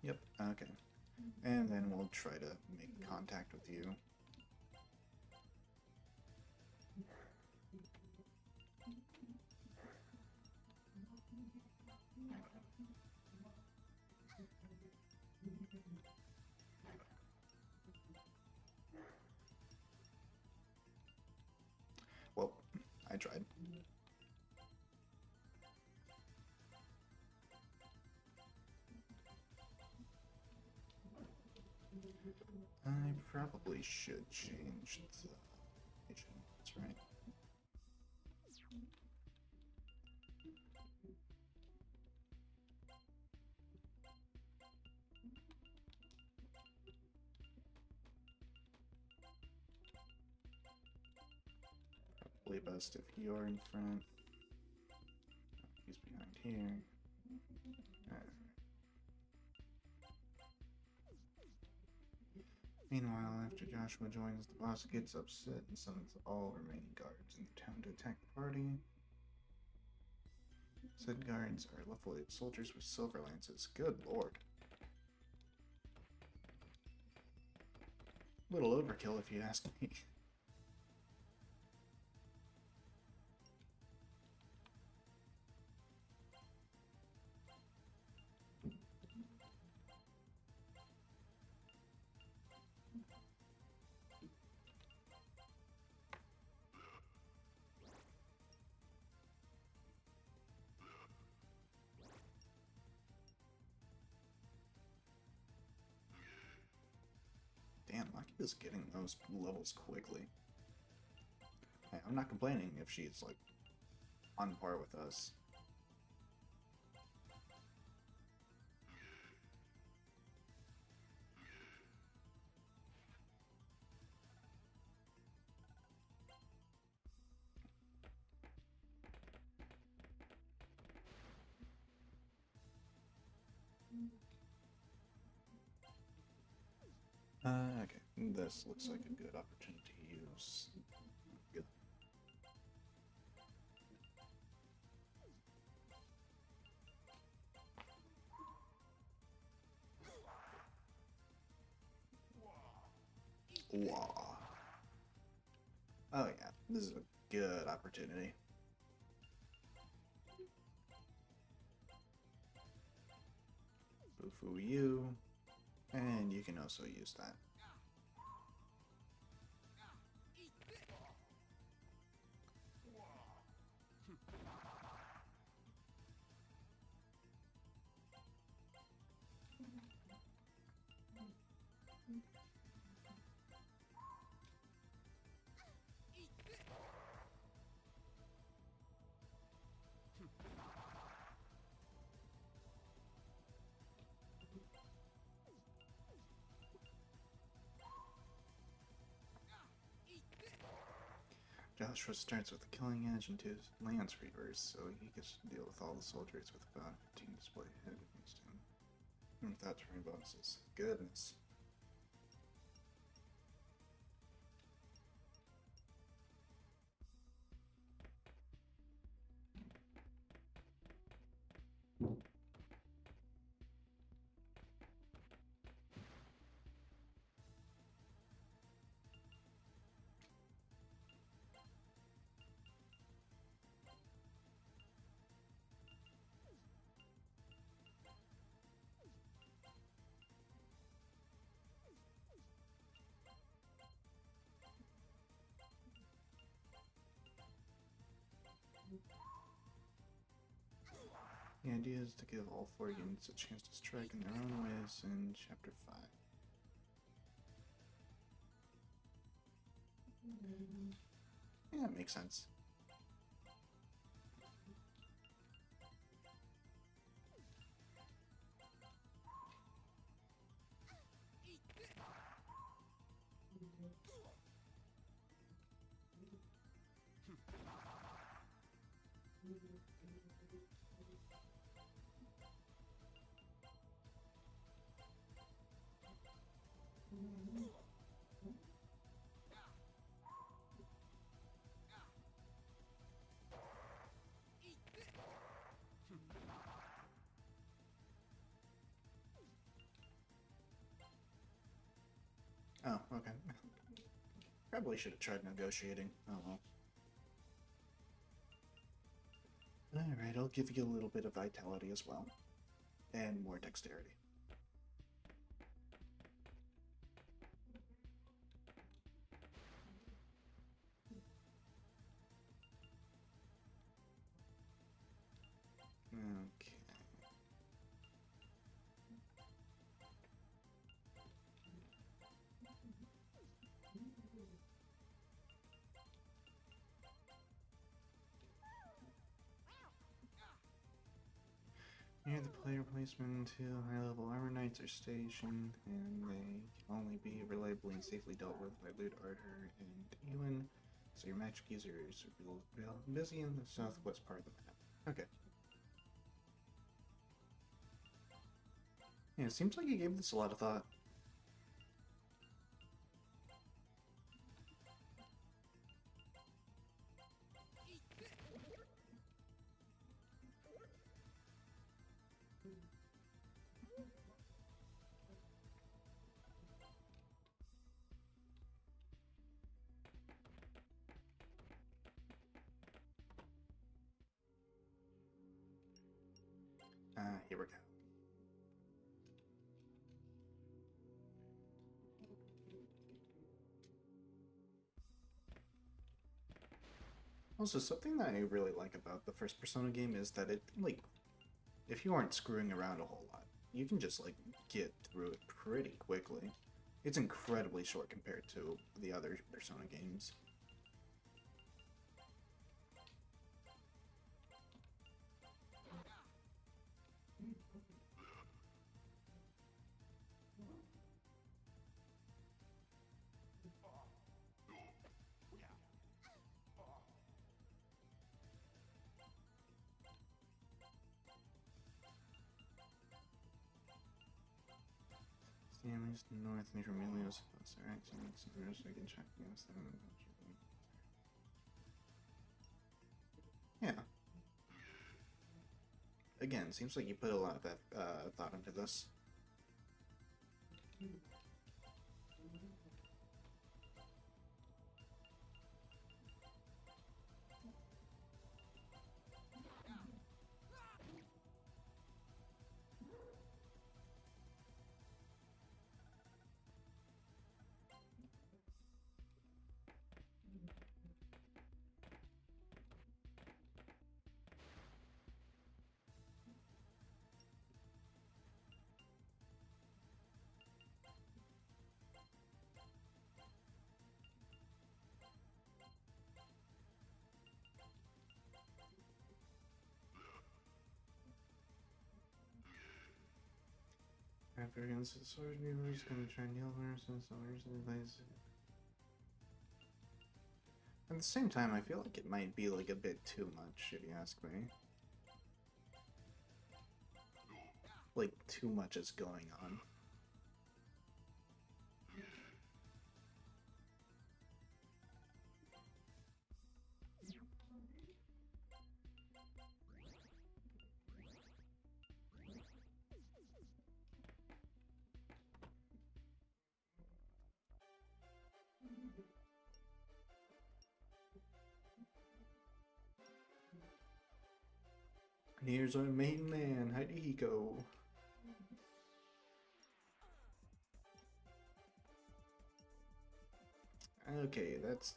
Yep, okay. And then we'll try to make contact with you. Well, I tried. I probably should change the agent. That's right. Probably best if you're in front. He's behind here. Meanwhile, after Joshua joins, the boss gets upset and summons all remaining guards in the town to attack the party. Said guards are level-8 soldiers with silver lances. Good lord. Little overkill if you ask me. Damn, Maki is getting those levels quickly. Hey, I'm not complaining if she's, like, on par with us. Okay, this looks like a good opportunity to use. Good. Wah. Oh yeah, this is a good opportunity. Boo-foo you. And you can also use that. Joshua starts with the killing edge into his Lance Reavers, so he gets to deal with all the soldiers with about 15 display hit against him. And without turn bonuses. Goodness. The idea is to give all 4 units a chance to strike in their own ways in Chapter 5. Yeah, it makes sense. Oh, okay. Probably should have tried negotiating. Oh well. Alright, I'll give you a little bit of vitality as well. And more dexterity. Okay. Near the player placement, 2 high-level armor knights are stationed, and they can only be reliably and safely dealt with by Lute Arter and Ewan, so your magic users will be busy in the southwest part of the map. Okay. Yeah, it seems like you gave this a lot of thought. Here we go. Also, something that I really like about the first Persona game is that it, like, if you aren't screwing around a whole lot, you can just, like, get through it pretty quickly. It's incredibly short compared to the other Persona games. Stanley's north near Emilio's house. Alright, so I can check against them. Yeah. Again, seems like you put a lot of thought into this. Rapper against the sword, he's gonna try and heal her since the reason plays. At the same time, I feel like it might be like a bit too much, if you ask me. Like, too much is going on. And here's our main man, Hidehiko. Okay, that's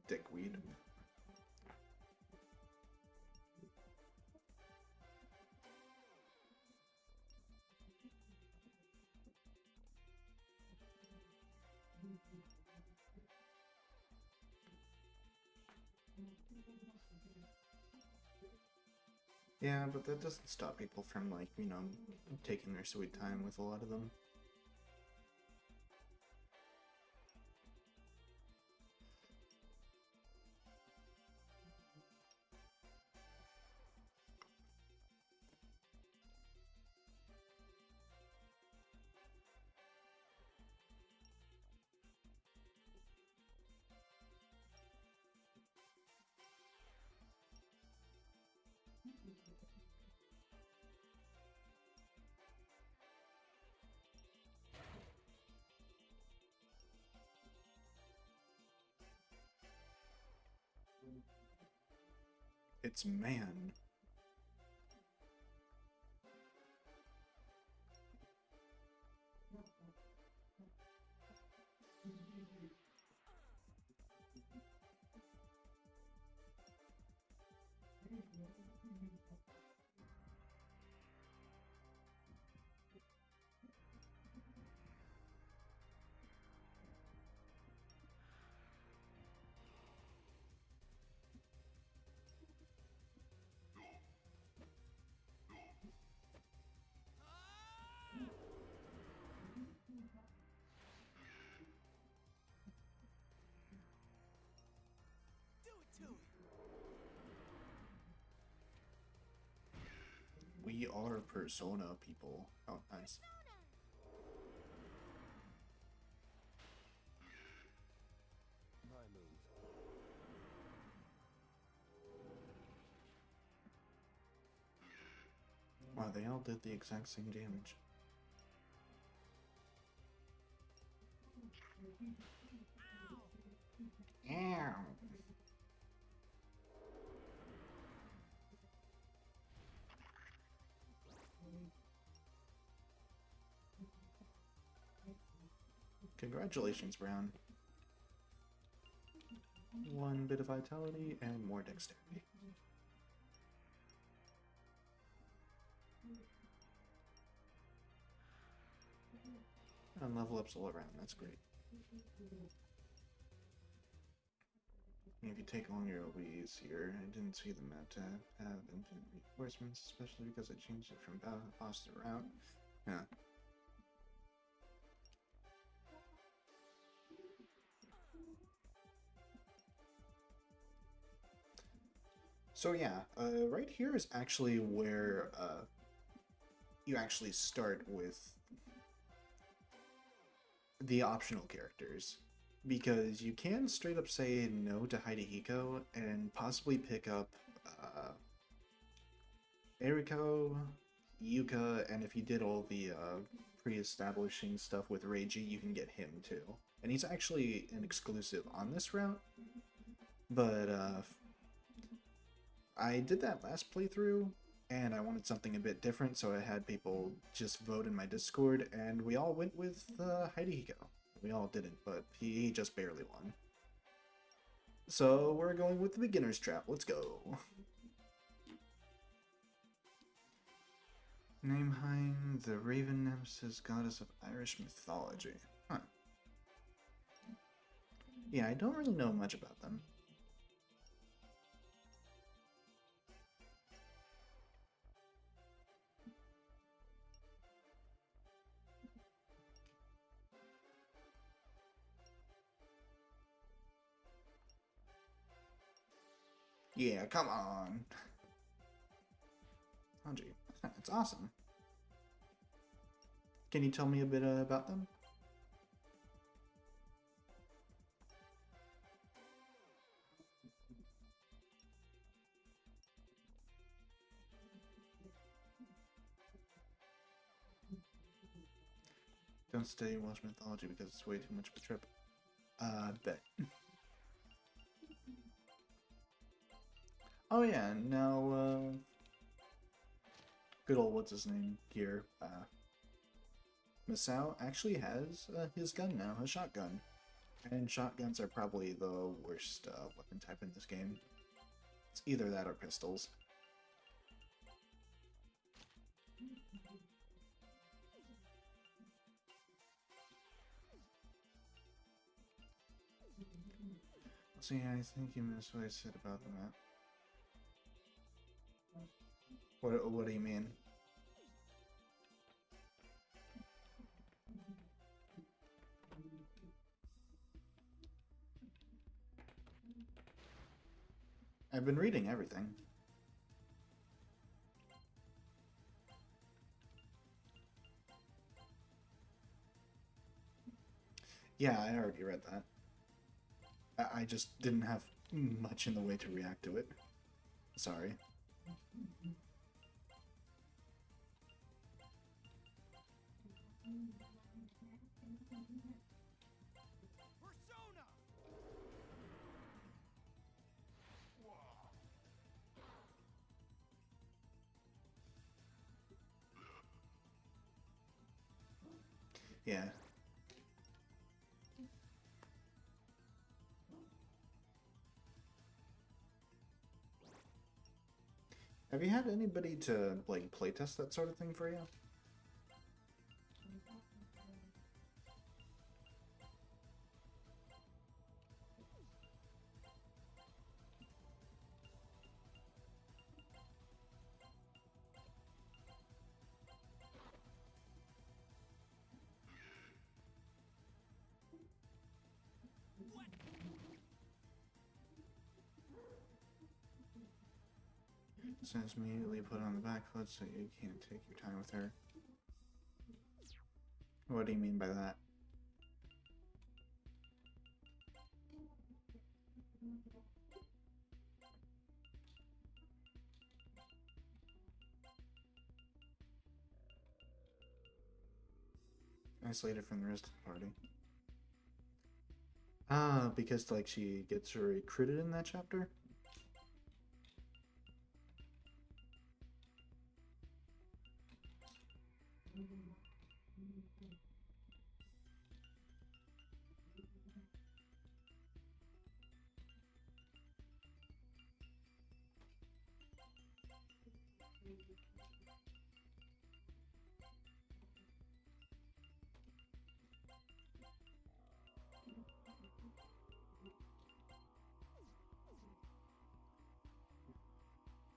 dickweed. Yeah, but that doesn't stop people from, like, you know, taking their sweet time with a lot of them. It's man. Do it to him. We are Persona people. Oh, nice. My move. Wow, they all did the exact same damage. Ow. Congratulations, Brown. One bit of vitality and more dexterity. And level ups all around, that's great. If you take all your OBs here, I didn't see the map tab have infinite reinforcements, especially because I changed it from boss to route. Yeah. So yeah, right here is actually where you actually start with the optional characters. Because you can straight up say no to Hidehiko and possibly pick up Eriko, Yuka, and if you did all the pre-establishing stuff with Reiji, you can get him too. And he's actually an exclusive on this route, but I did that last playthrough, and I wanted something a bit different, so I had people just vote in my Discord, and we all went with Hidehiko. We all didn't, but he just barely won. So we're going with the beginner's trap. Let's go. Nameheim, the Raven Nemesis, goddess of Irish mythology. Huh. Yeah, I don't really know much about them. Yeah, come on. Hanji. It's awesome. Can you tell me a bit about them? Don't study Welsh mythology because it's way too much of a trip. Bet. Oh yeah, now, good old what's his name here, Masao actually has his gun now, a shotgun. And shotguns are probably the worst weapon type in this game. It's either that or pistols. So yeah, I think you missed what I said about the map. What do you mean? I've been reading everything. Yeah, I already read that. I just didn't have much in the way to react to it. Sorry. Persona! Yeah. Have you had anybody to, like, playtest that sort of thing for you? Says immediately put on the back foot so you can't take your time with her. What do you mean by that? Isolated from the rest of the party. Ah, because like she gets recruited in that chapter?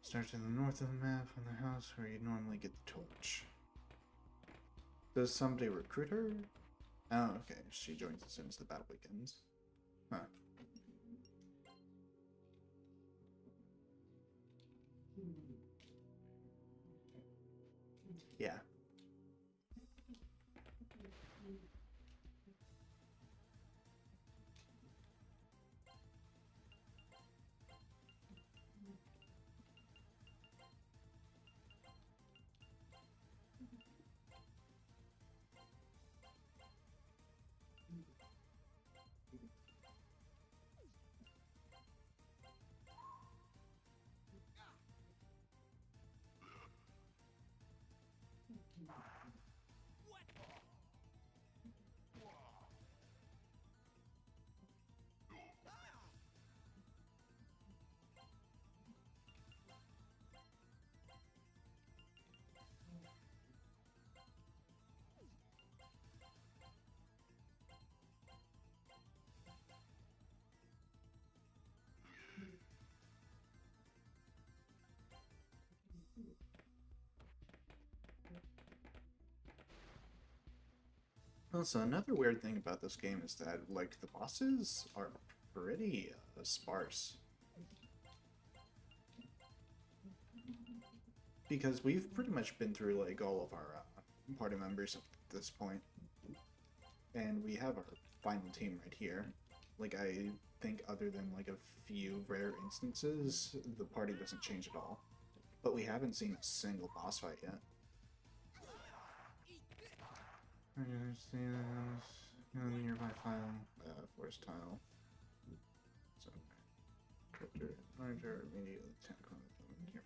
Starts in the north of the map on the house where you normally get the torch. Does somebody recruit her? Oh, okay. She joins as soon as the battle begins. Huh. Yeah. Also, another weird thing about this game is that, like, the bosses are pretty sparse. because we've pretty much been through like all of our party members at this point, and we have our final team right here. Like, I think other than like a few rare instances, the party doesn't change at all. But we haven't seen a single boss fight yet. I understand in the nearby file, forest tile. So, larger, immediately attack on the nearby.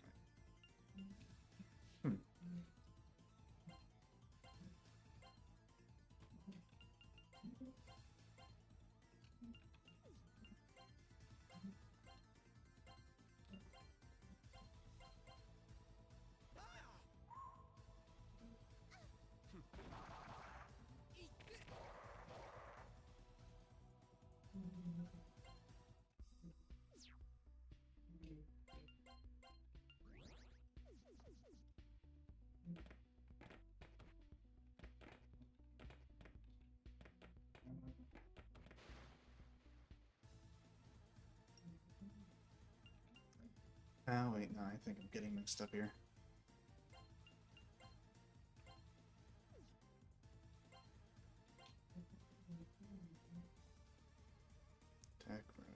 Oh wait, no, I think I'm getting mixed up here. Attack rush.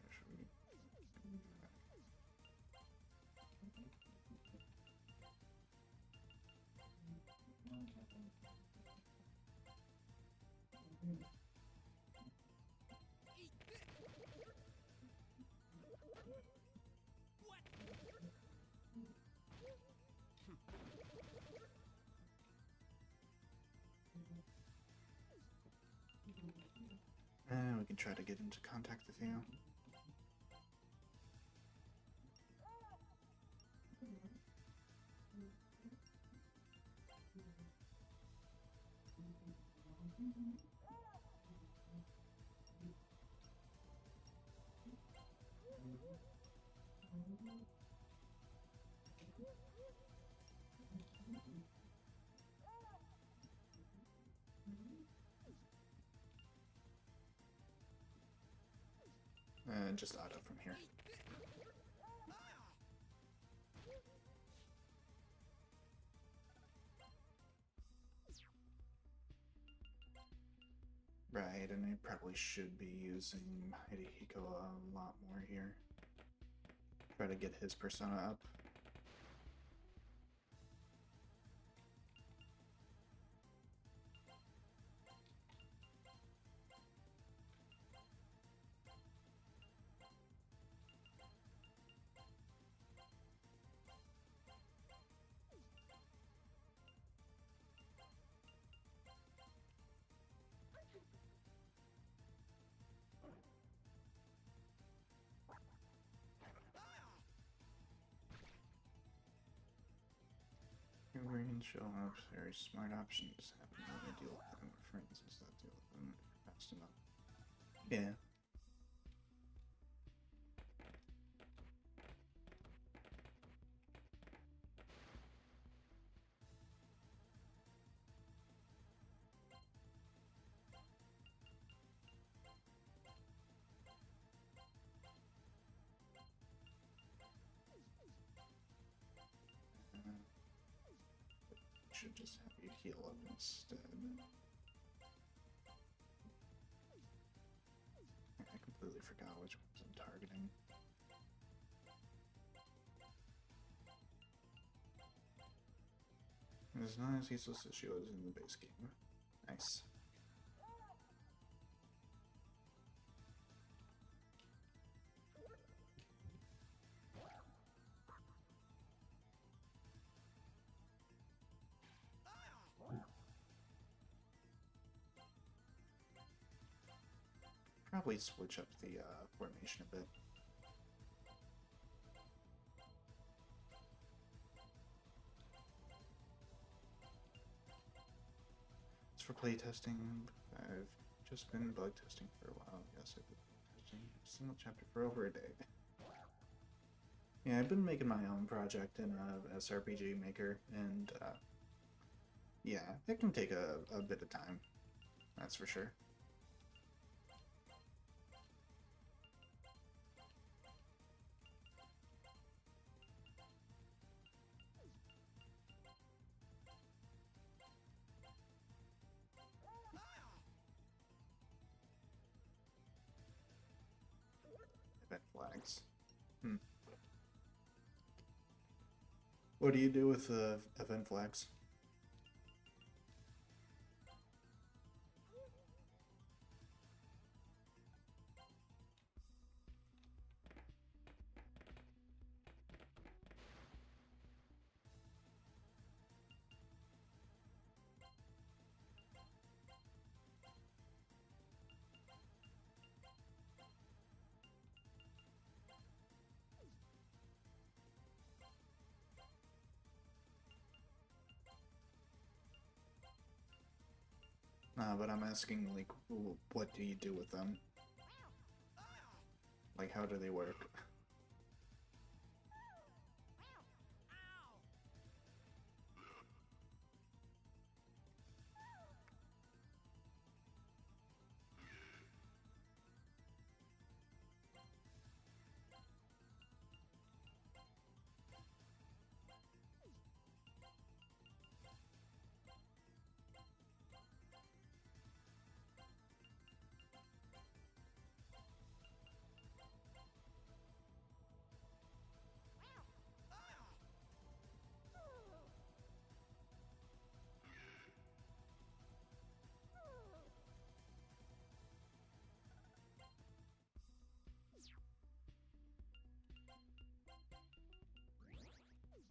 And we can try to get him to contact with you. And just auto from here. Right, and I probably should be using Hidehiko a lot more here. Try to get his persona up. Green show up very smart options. Happen to deal with them with friends instead of deal with them fast enough. Yeah. Should just have you heal up instead. I completely forgot which ones I'm targeting. It's not as useless as she was in the base game. Nice. Probably switch up the formation a bit. As for playtesting, I've just been bug testing for a while. Yes, I've been testing a single chapter for over a day. Yeah, I've been making my own project in SRPG Maker, and yeah, it can take a bit of time. That's for sure. Hmm. What do you do with event flags? But I'm asking, like, what do you do with them? Like, how do they work?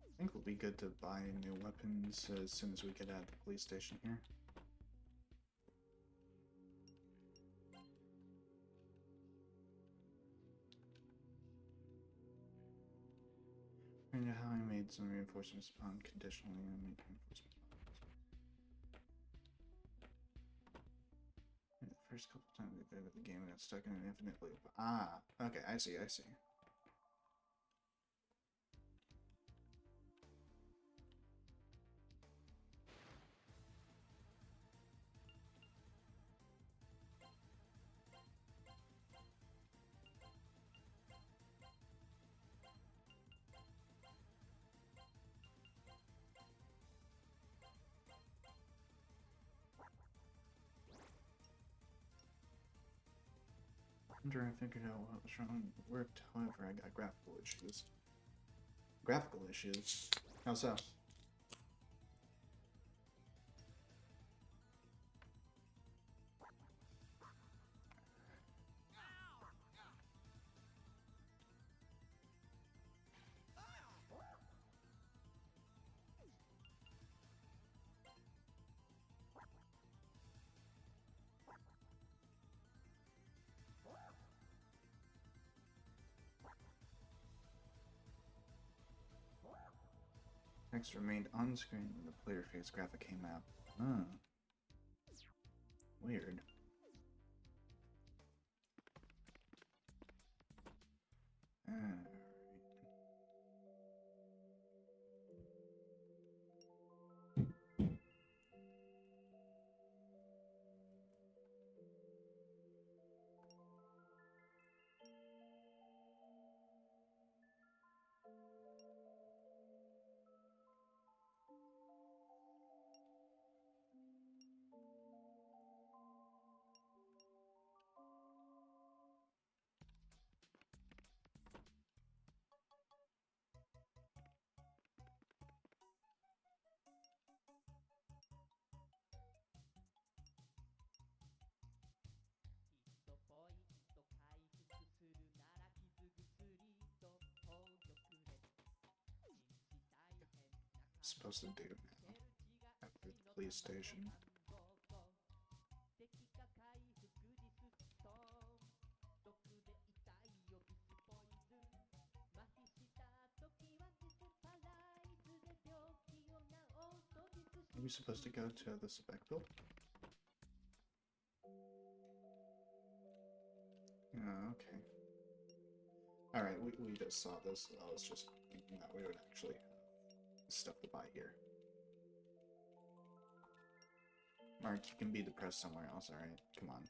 I think it'll be good to buy new weapons as soon as we get out of the police station here. And how I made some reinforcements upon conditionally and made reinforcements. The first couple times we played with the game, I got stuck in an infinite loop. Ah, okay, I see, I see. After I figured out what was wrong, it worked. However, I got graphical issues. Graphical issues? How so? Text remained on screen when the player face graphic came out. Huh. Weird. Alright. Supposed to do now at the police station. Are we supposed to go to the spec build? Oh, okay. Alright, we just saw this. I was just thinking that we would actually have stuff to buy here. Mark, you can be depressed somewhere else, alright? Come on.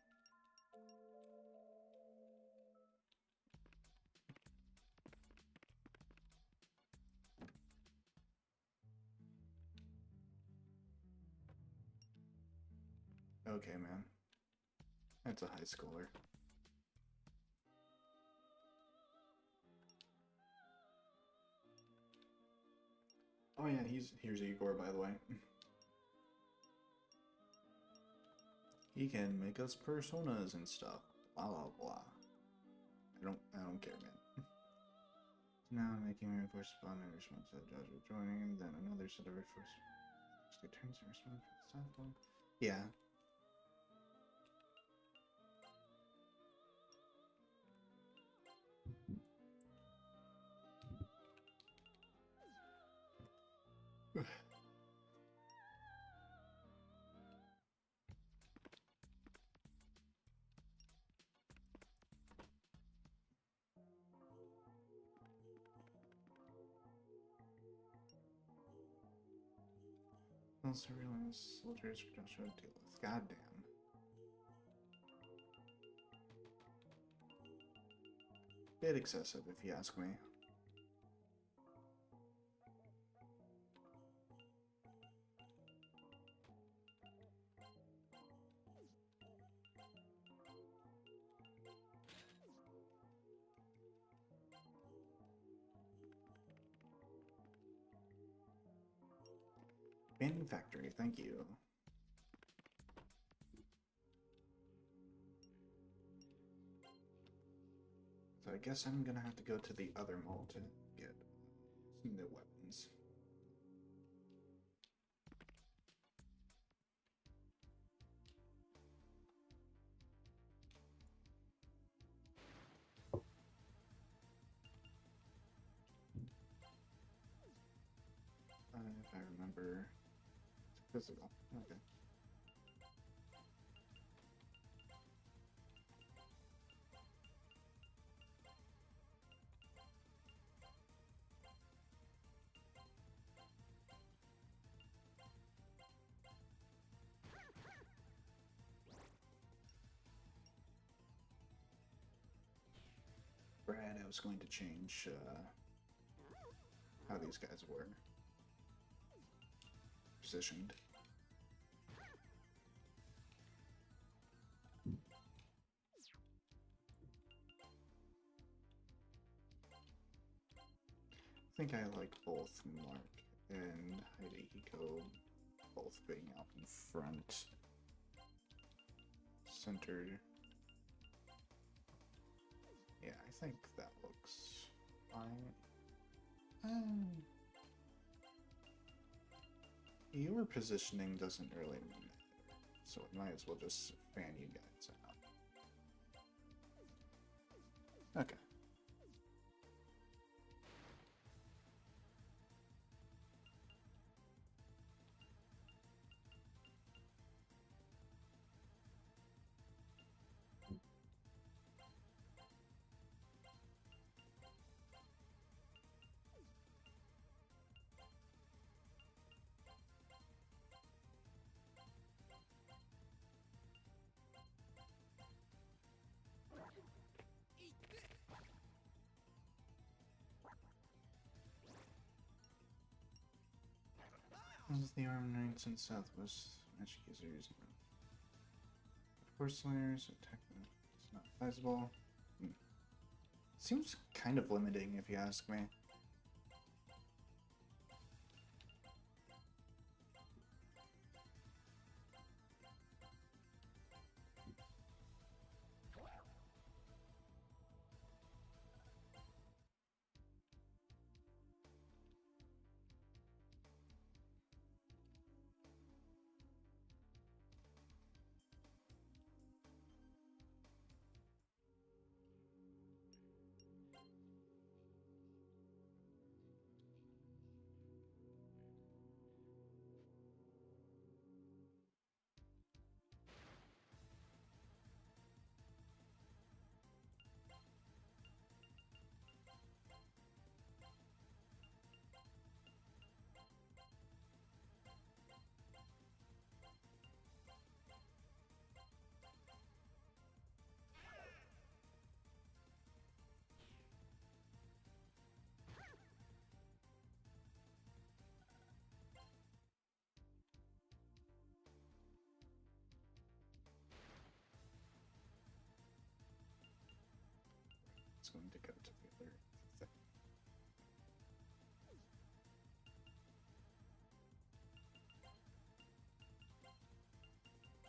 Okay, man. That's a high schooler. Oh yeah, here's Igor, by the way. He can make us personas and stuff. Blah blah blah. I don't care, man. Now I'm making a corresponding response to Joshua joining, then another set of turns to respond for the cell phone. Yeah. Also realize soldiers for Joshua to deal with. Goddamn. Bit excessive, if you ask me. Abandoned factory, thank you. So I guess I'm gonna have to go to the other mall to get some new weapons. If I remember, it's physical. Okay. Brad, I was going to change how these guys were positioned. I think I like both Mark and Hidehiko both being out in front. Centered. Yeah, I think that looks fine. Your positioning doesn't really matter, so it might as well just fan you guys out. Okay. As the armed knights in Southwest magic users, force layers attack them. It's not feasible. Seems kind of limiting, if you ask me.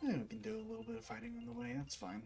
Yeah, we can do a little bit of fighting on the way, that's fine.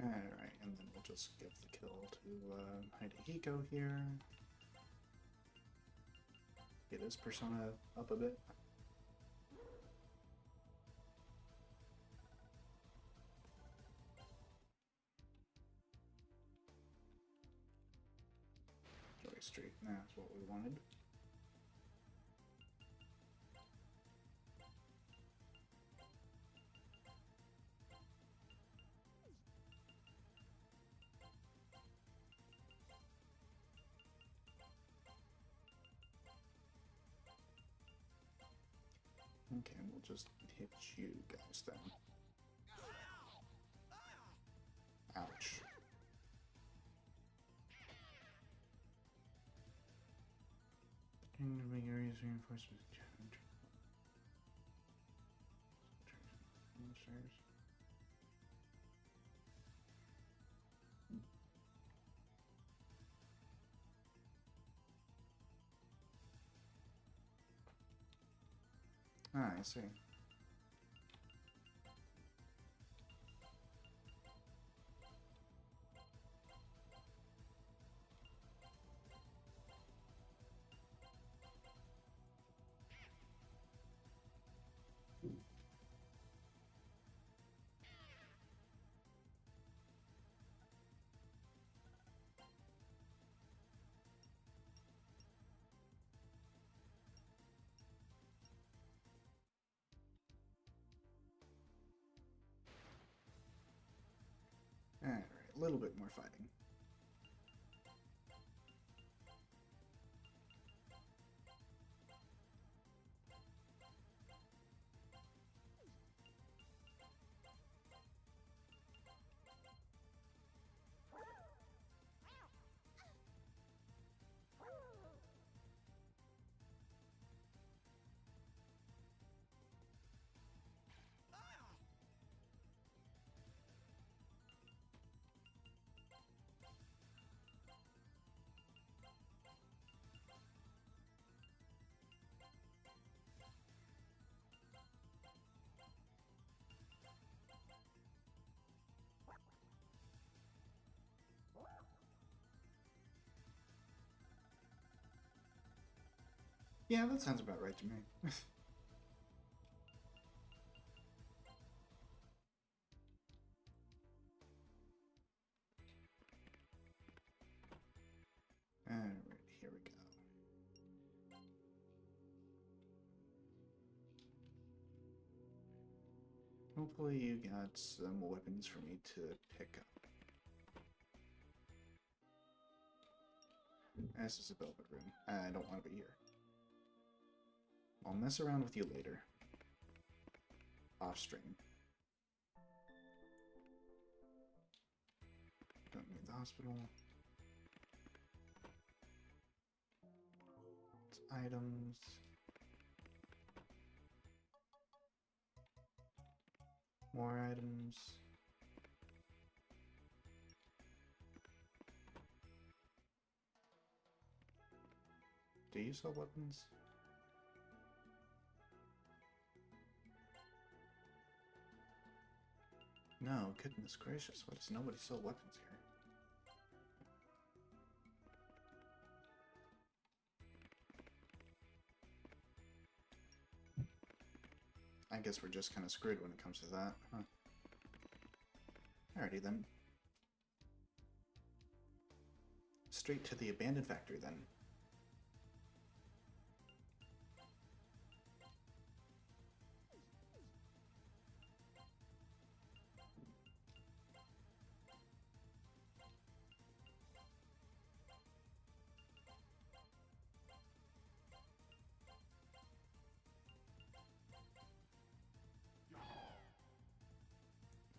Alright, and then we'll just give the kill to Hidehiko here. Get his persona up a bit. Joy Street, that's what we wanted. Okay, we'll just hit you guys then. Ouch. Make areas reinforcements. Ah, I see. Alright, a little bit more fighting. Yeah, that sounds about right to me. Alright, here we go. Hopefully you got some weapons for me to pick up. This is a velvet room. I don't want to be here. I'll mess around with you later. Off stream. Don't need the hospital. It's items. More items. Do you sell weapons? No, goodness gracious, why does nobody sell weapons here? I guess we're just kind of screwed when it comes to that, huh? Alrighty then. straight to the abandoned factory then.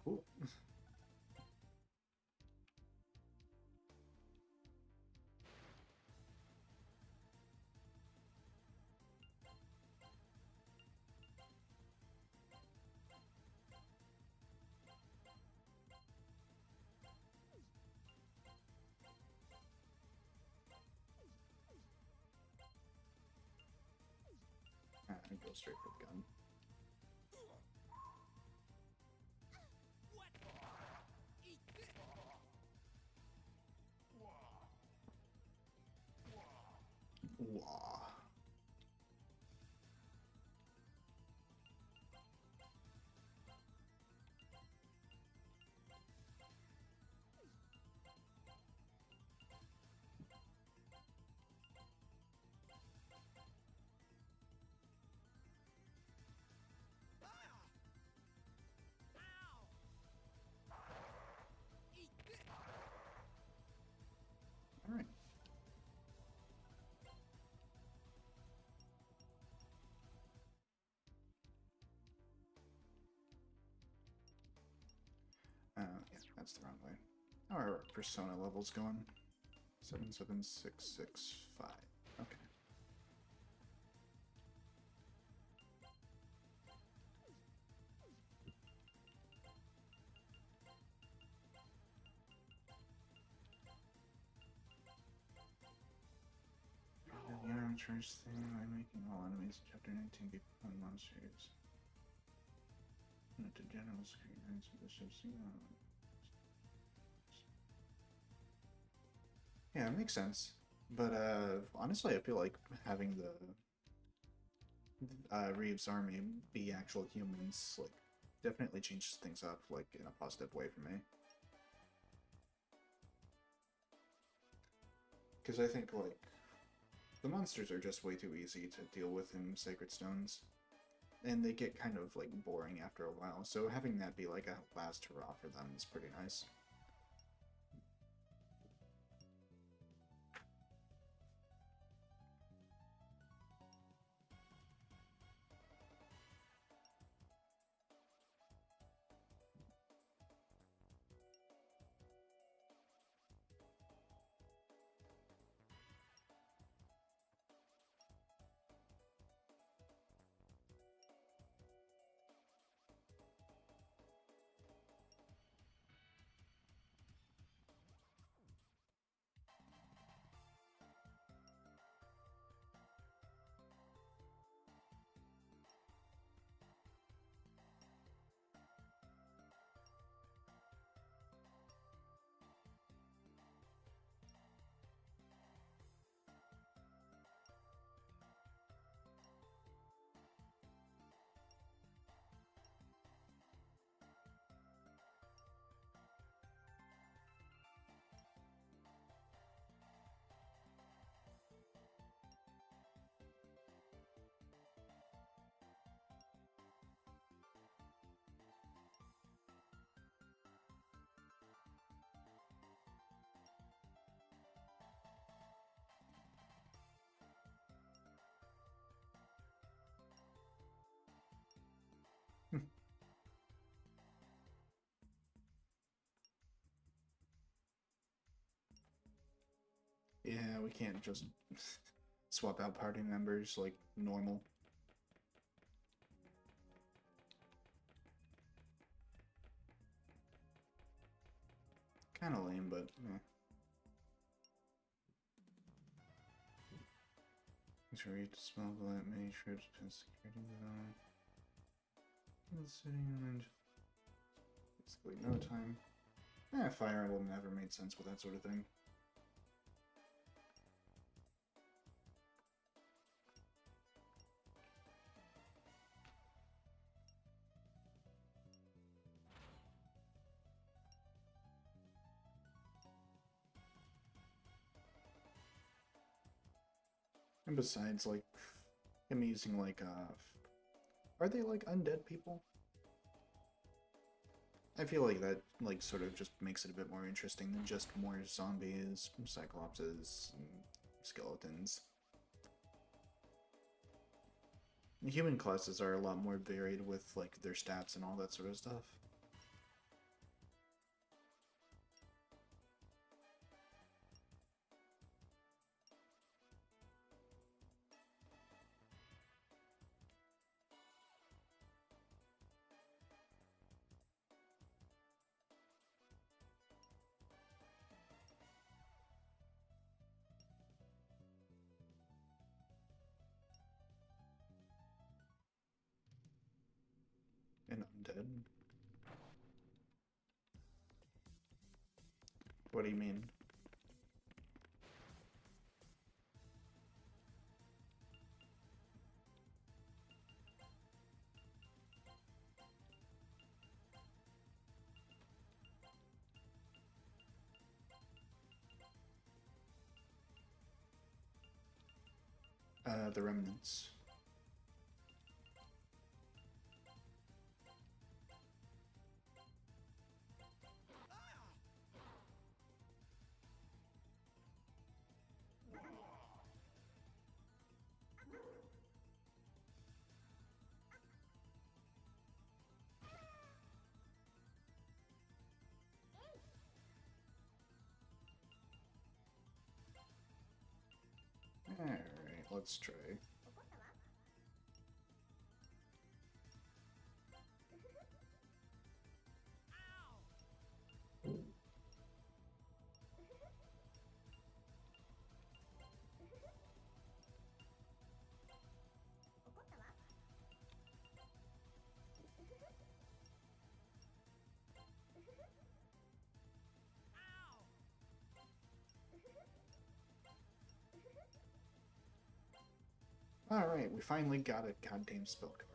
Cool. I go straight for the gun. What? Eat this! Wah. Eat this! All right. Yeah, that's the wrong way. How are our persona levels going? 77665. Okay. The arm charge thing by making all enemies in chapter 19 become monsters. To general screen of the ship's yeah, it makes sense. But honestly, I feel like having the Reeves army be actual humans like definitely changes things up like in a positive way for me. Because I think like the monsters are just way too easy to deal with in Sacred Stones. And they get kind of like boring after a while, so having that be like a last hurrah for them is pretty nice. Yeah, we can't just swap out party members like normal. Kind of lame, but eh. Make sure you smell that many trips past security zone. Kill the city and then basically no time. Fire Emblem never made sense with that sort of thing. And besides, like, him using, like, are they, like, undead people? I feel like that, like, sort of just makes it a bit more interesting than just more zombies, cyclopses, and skeletons. The human classes are a lot more varied with, like, their stats and all that sort of stuff. And undead? What do you mean? The remnants. Alright, let's try. Alright, we finally got a goddamn spell card.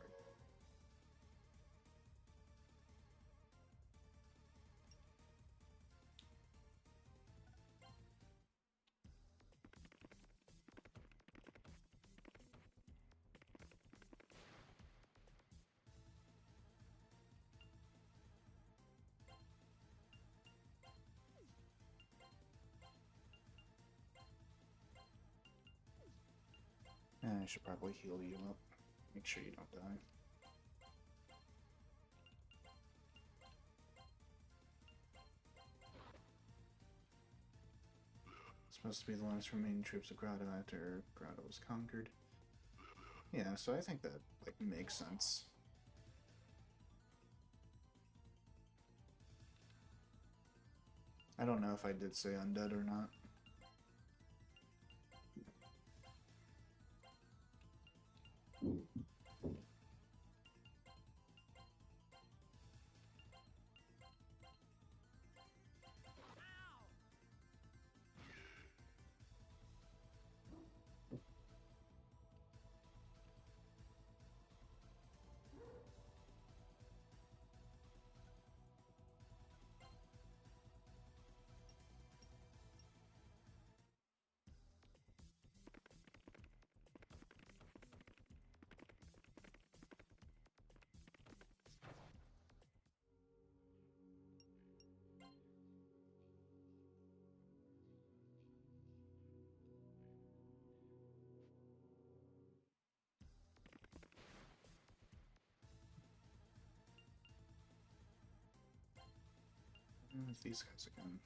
I should probably heal you up. Make sure you don't die. Supposed to be the last remaining troops of Grotto after Grotto was conquered. Yeah, so I think that, like, makes sense. I don't know if I did say undead or not. These guys again.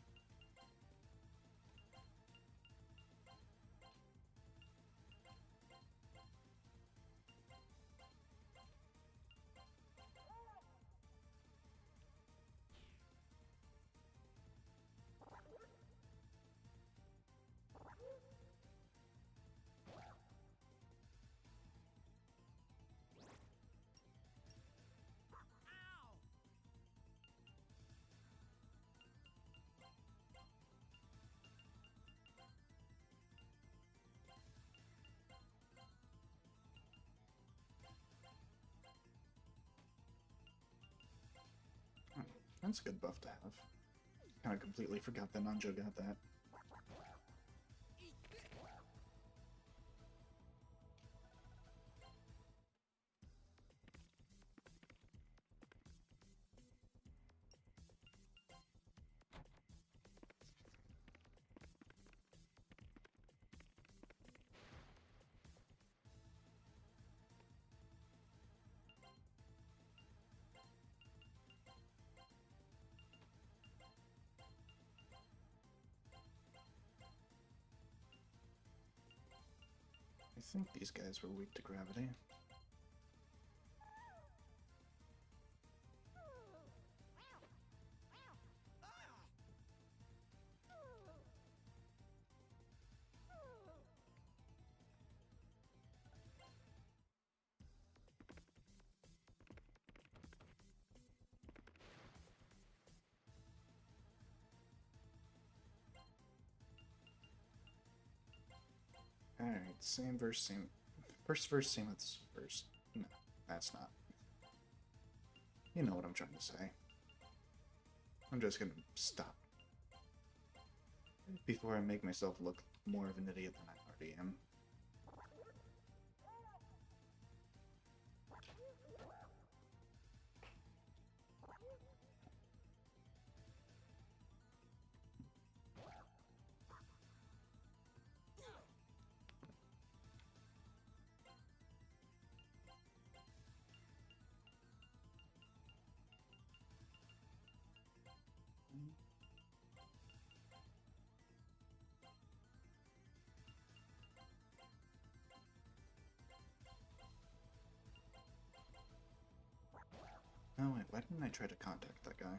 That's a good buff to have. Kinda completely forgot that Nanjo got that. I think these guys were weak to gravity. Alright, same verse, same. First verse, same as first. No, that's not. You know what I'm trying to say. I'm just gonna stop. Before I make myself look more of an idiot than I already am. Oh wait, why didn't I try to contact that guy?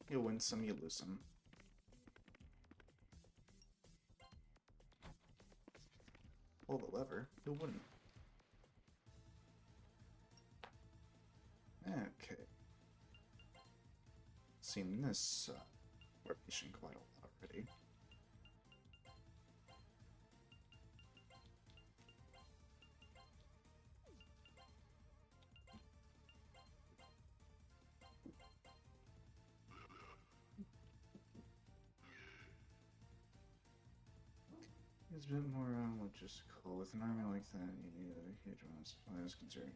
You win some, you lose some. Pull the lever, who wouldn't? Okay. Seen this formation quite a lot already. It's a bit more logistical. With an army like that, you need a huge amount of supplies considering.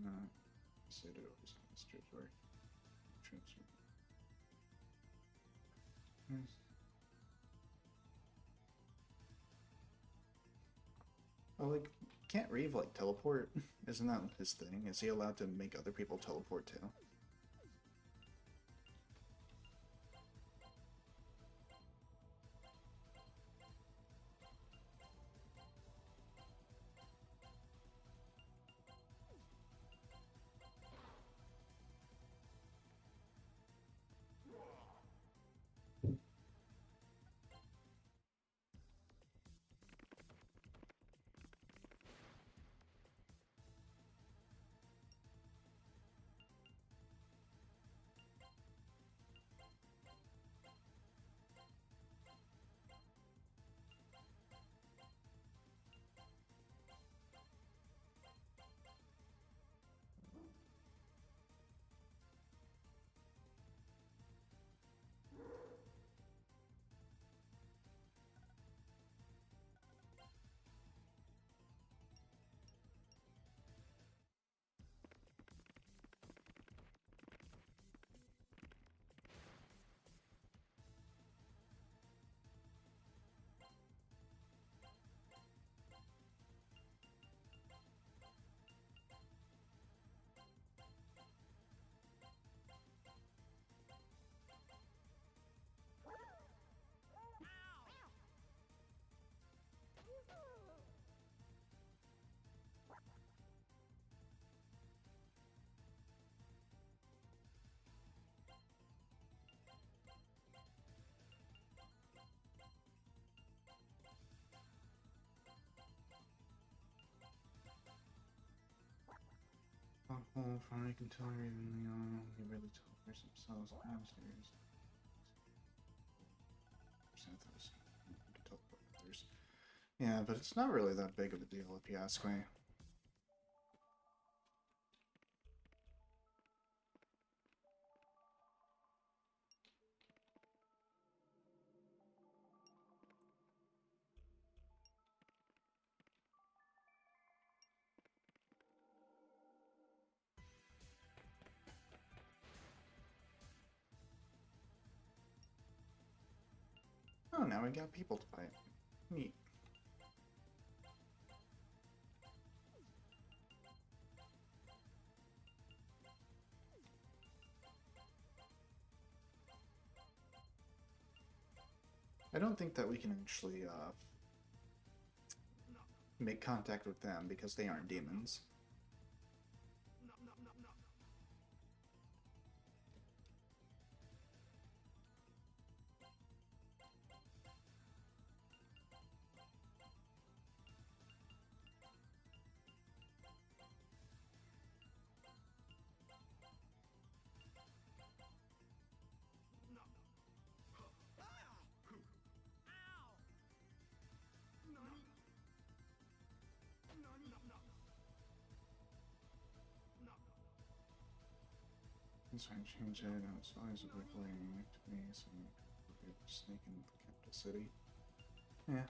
Not decided over some of this territory. Transfer. Yes. Oh, like, can't Reeve, like, teleport? Isn't that his thing? Is he allowed to make other people teleport too? Oh, I can tell her even they really told themselves downstairs. Can teleport others. Yeah, but it's not really that big of a deal if you ask me. Oh, now we got people to fight. Neat. I don't think that we can actually make contact with them because they aren't demons. So I changed it, I was always avoiding activities and snake in the capital city. Yeah.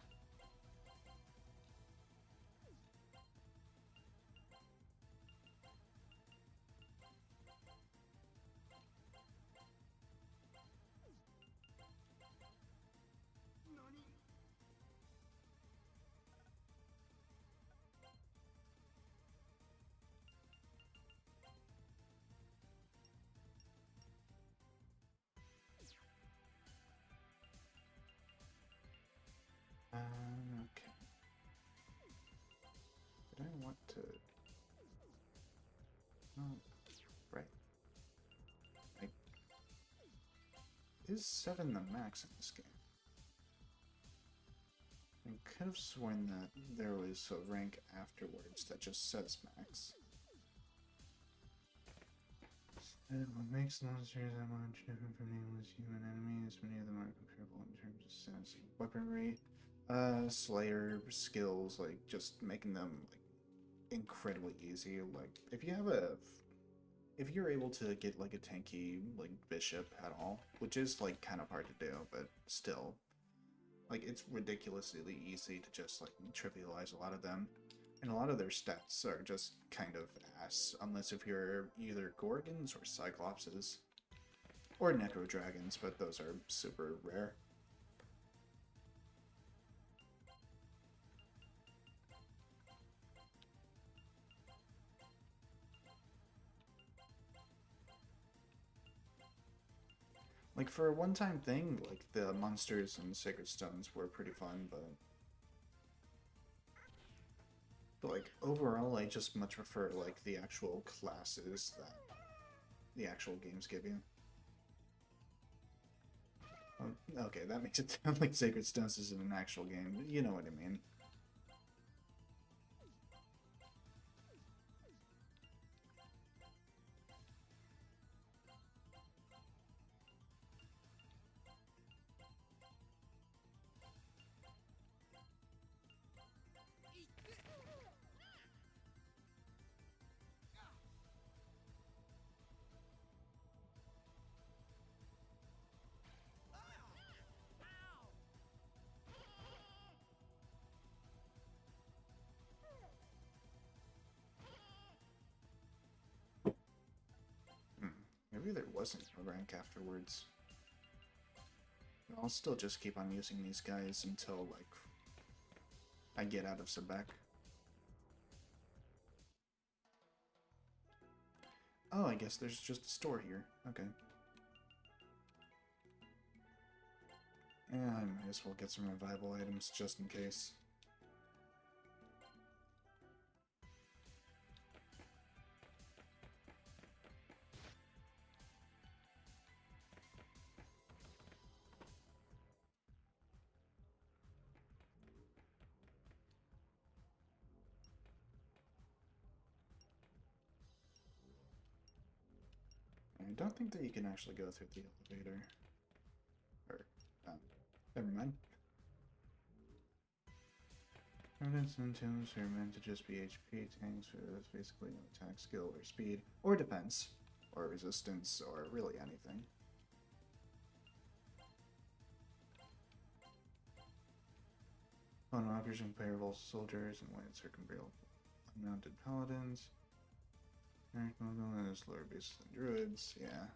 Okay. Did I want to? Oh, right. Like, is 7 the max in this game? I could have sworn that there was a rank afterwards that just says max. And what makes monsters that much different from nameless human enemies? Many of them are comparable in terms of sense, weaponry, slayer skills, like just making them like incredibly easy. Like if you're able to get like a tanky like bishop at all, which is like kind of hard to do, but still, like it's ridiculously easy to just like trivialize a lot of them. And a lot of their stats are just kind of ass, unless if you're either Gorgons or Cyclopses. Or Necro Dragons, but those are super rare. Like for a one-time thing, like the monsters and Sacred Stones were pretty fun, but like overall, I just much prefer like the actual classes that the actual games give you. Oh, okay, that makes it sound like Sacred Stones isn't an actual game, but you know what I mean. Maybe there wasn't a rank afterwards. I'll still just keep on using these guys until, like, I get out of Sebek. Oh, I guess there's just a store here. Okay. Yeah, I might as well get some revival items just in case. I don't think that you can actually go through the elevator. Or, never mind. Rodents and tombs are meant to just be HP tanks with basically no attack skill or speed, or defense, or resistance, or really anything. Unlockers and playable soldiers and white circumambulal unmounted paladins. Eric Mogul is lower bases than druids, yeah.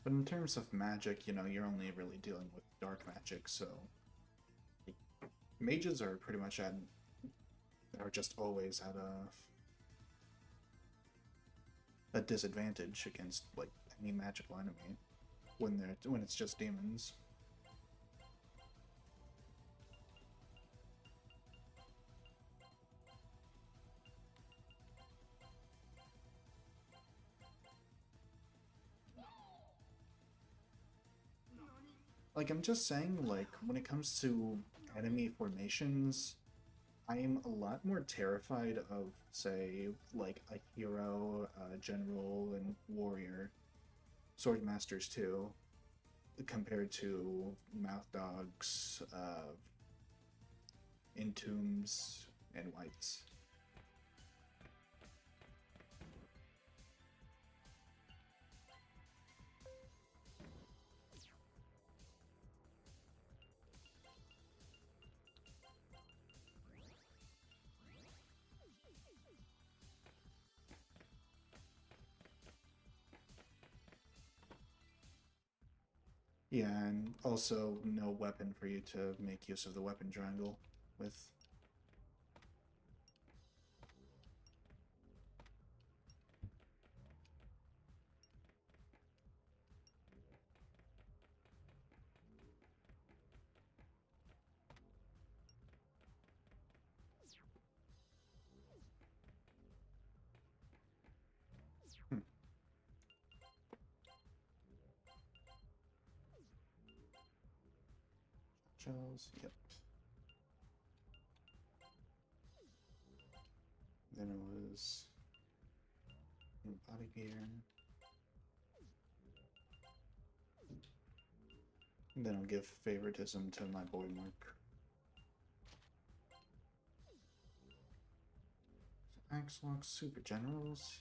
But in terms of magic, you know, you're only really dealing with dark magic, so like, mages are pretty much are just always at a disadvantage against like any magical enemy when it's just demons. Like, I'm just saying, like, when it comes to enemy formations, I am a lot more terrified of, say, like, a hero, a general, and warrior, sword masters too, compared to mouth dogs, entombs, and whites. Yeah, and also no weapon for you to make use of the weapon triangle with. Hmm. Shells, yep. Then it was body gear. And then I'll give favoritism to my boy Mark. Axlock Super Generals.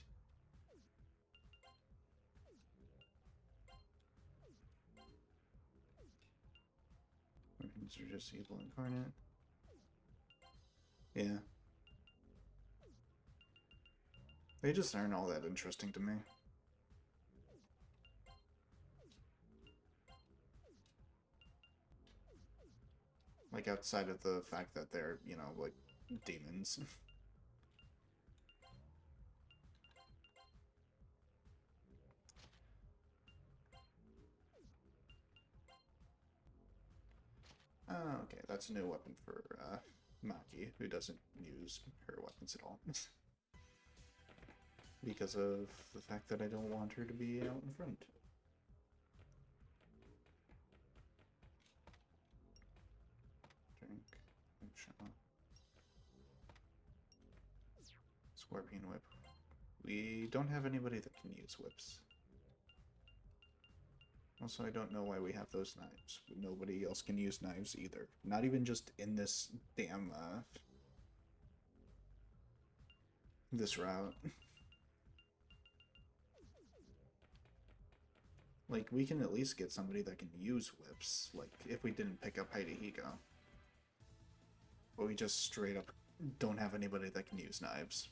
Weapons are just evil incarnate. Yeah. They just aren't all that interesting to me. Like, outside of the fact that they're, you know, like, demons. Okay, that's a new weapon for, Maki, who doesn't use her weapons at all. Because of the fact that I don't want her to be out in front. Drink, shot. Scorpion whip. We don't have anybody that can use whips. Also, I don't know why we have those knives. Nobody else can use knives either. Not even just in this damn, this route. Like, we can at least get somebody that can use whips, like, if we didn't pick up Hidehiko. But we just straight up don't have anybody that can use knives.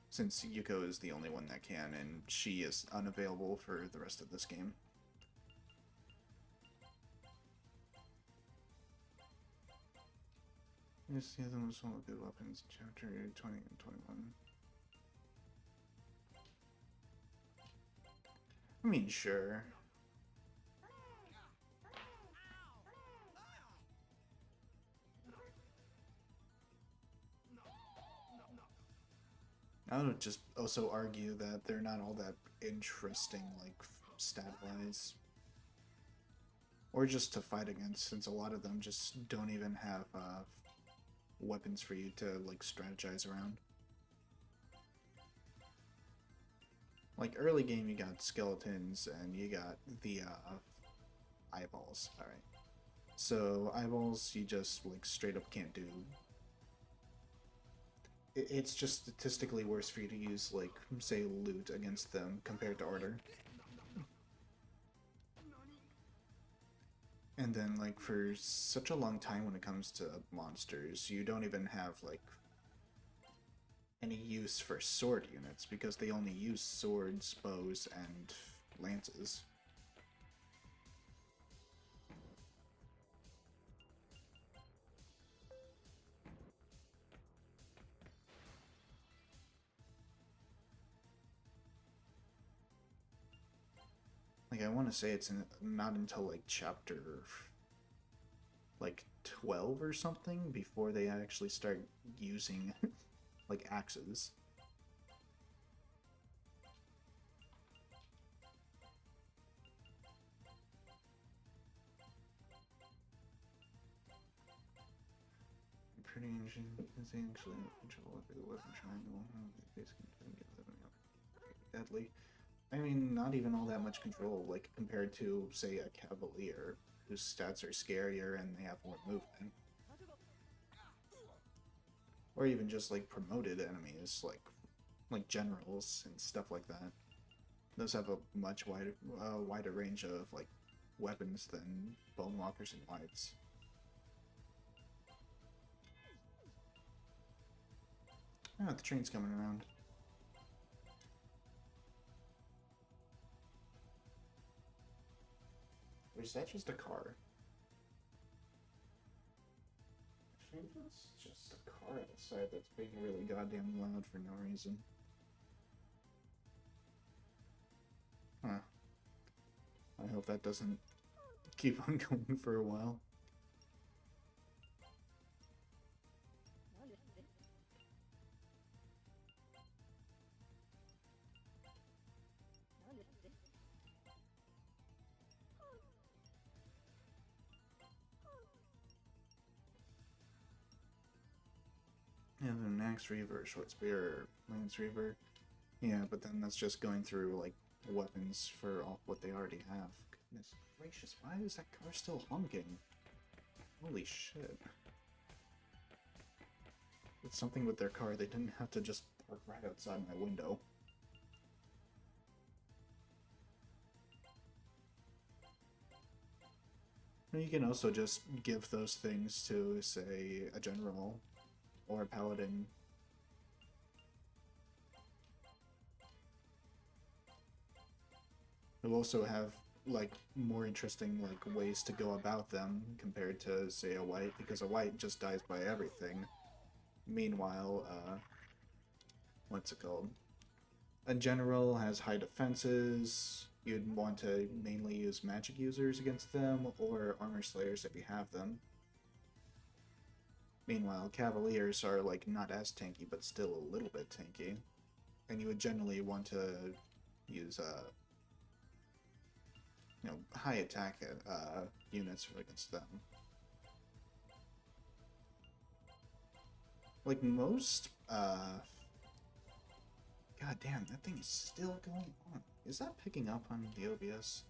Since Yuko is the only one that can, and she is unavailable for the rest of this game. You see them with some of the weapons, chapter 20 and 21. I mean, sure. I would just also argue that they're not all that interesting, like, stat-wise. Or just to fight against, since a lot of them just don't even have, weapons for you to, like, strategize around. Like, early game you got skeletons, and you got the, eyeballs. Alright. So, eyeballs you just, like, straight up can't do. It's just statistically worse for you to use, like, say, loot against them compared to order. And then, like, for such a long time when it comes to monsters, you don't even have, like, any use for sword units, because they only use swords, bows, and lances. Like, I want to say it's not until like chapter like 12 or something before they actually start using like axes. Pretty ancient, because they actually have control over the weapon triangle. Basically, deadly. I mean, not even all that much control, like compared to, say, a Cavalier, whose stats are scarier and they have more movement. Or even just like promoted enemies, like generals and stuff like that. Those have a much wider range of like weapons than Bonewalkers and Whites. Ah, the train's coming around. Or is that just a car? Actually, that's just a car outside that's being really goddamn loud for no reason. Huh. I hope that doesn't keep on going for a while. Yeah, an Axe Reaver, Short Spear, or Lance Reaver. Yeah, but then that's just going through, like, weapons for all what they already have. Goodness gracious, why is that car still honking? Holy shit. It's something with their car, they didn't have to just park right outside my window. You can also just give those things to, say, a general or a paladin. Who also have like more interesting like ways to go about them compared to say a white, because a white just dies by everything. Meanwhile, what's it called? A general has high defenses. You'd want to mainly use magic users against them or armor slayers if you have them. Meanwhile, cavaliers are like not as tanky but still a little bit tanky. And you would generally want to use high attack units against them. Like most, God damn, that thing is still going on. Is that picking up on the OBS?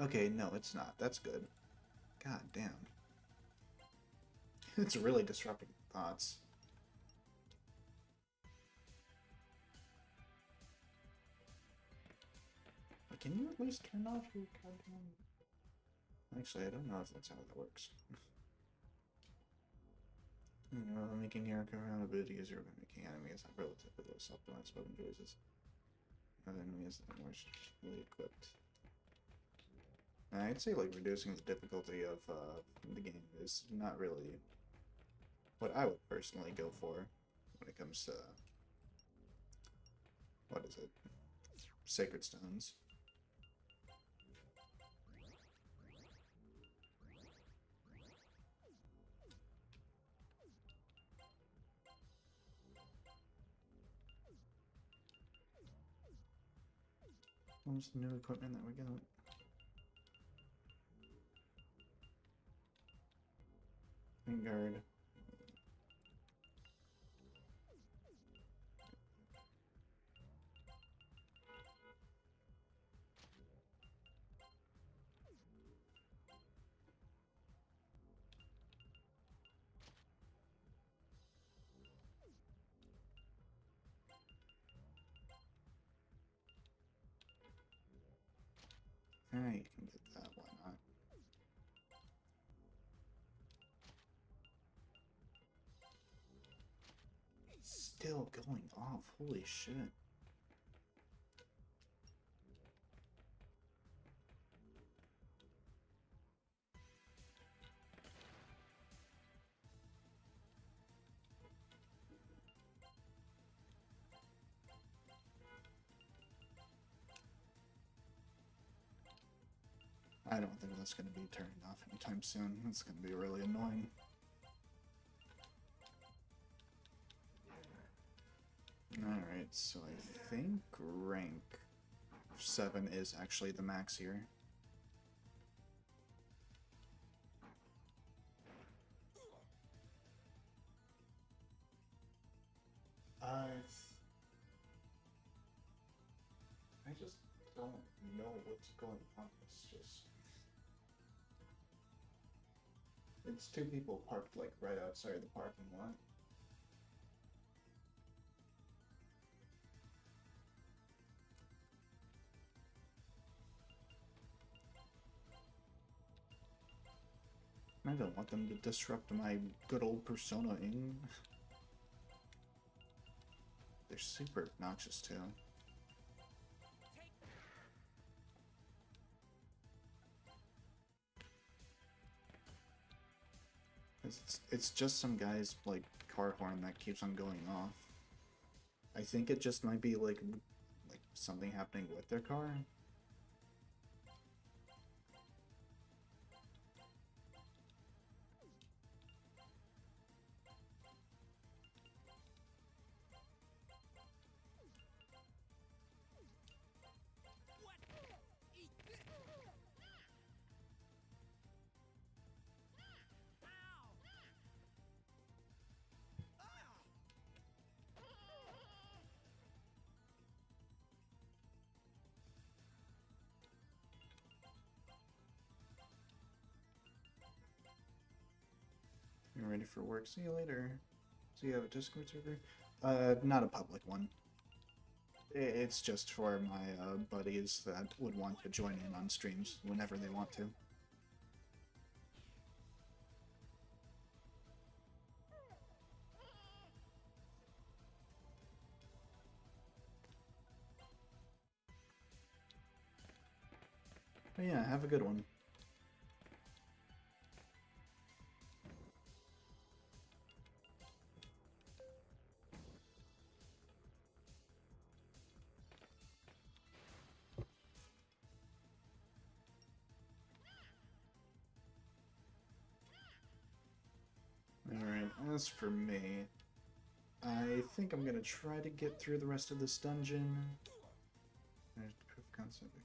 Okay, no, it's not. That's good. God damn. It's really disrupting thoughts. Can you at least turn off your goddamn... Actually, I don't know if that's how that works. Making Erica around a bit easier by making enemies have relatively low self-reliance weapon choices. Other enemies that are more strategically equipped. I'd say like reducing the difficulty of the game is not really what I would personally go for when it comes to what is it? Sacred Stones. What's the new equipment that we got? Vanguard. Alright, you can get that, why not? It's still going off, holy shit. I don't think that's going to be turning off anytime soon. It's going to be really annoying. Alright, so I think rank 7 is actually the max here. I just don't know what's going on. It's two people parked like right outside the parking lot. I don't want them to disrupt my good old Persona Inn. They're super obnoxious too. It's just some guy's like car horn that keeps on going off. I think it just might be like something happening with their car. You're ready for work. See you later. So you have a Discord server? Not a public one. It's just for my buddies that would want to join in on streams whenever they want to. But yeah, have a good one. Alright, as for me, I think I'm gonna try to get through the rest of this dungeon. There's the proof of concept.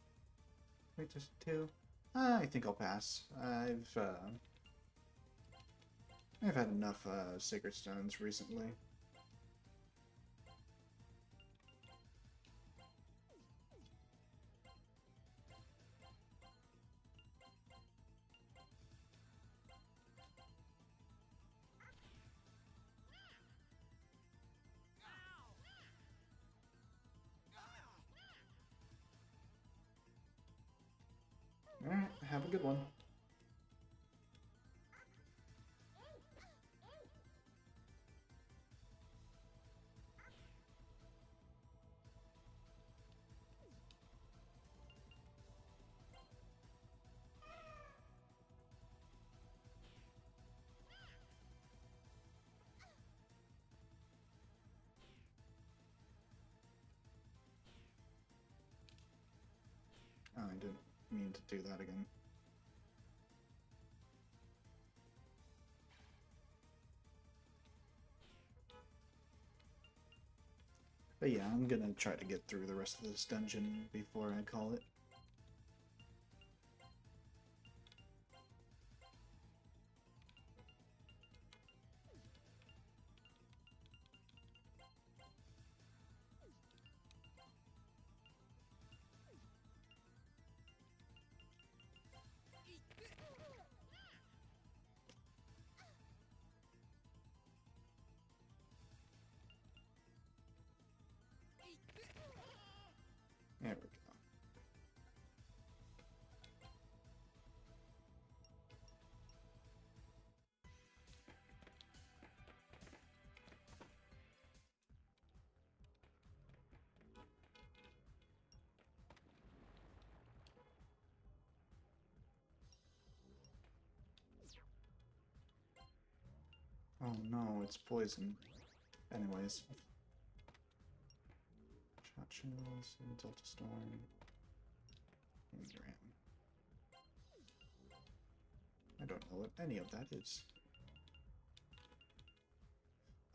Wait, just 2. I think I'll pass. I've had enough Sacred Stones recently. Alright, have a good one. Oh, I didn't mean to do that again. But yeah, I'm gonna try to get through the rest of this dungeon before I call it. There we go. Oh no, it's poison. Anyways. Shot chills, Delta Storm, Engram. I don't know what any of that is.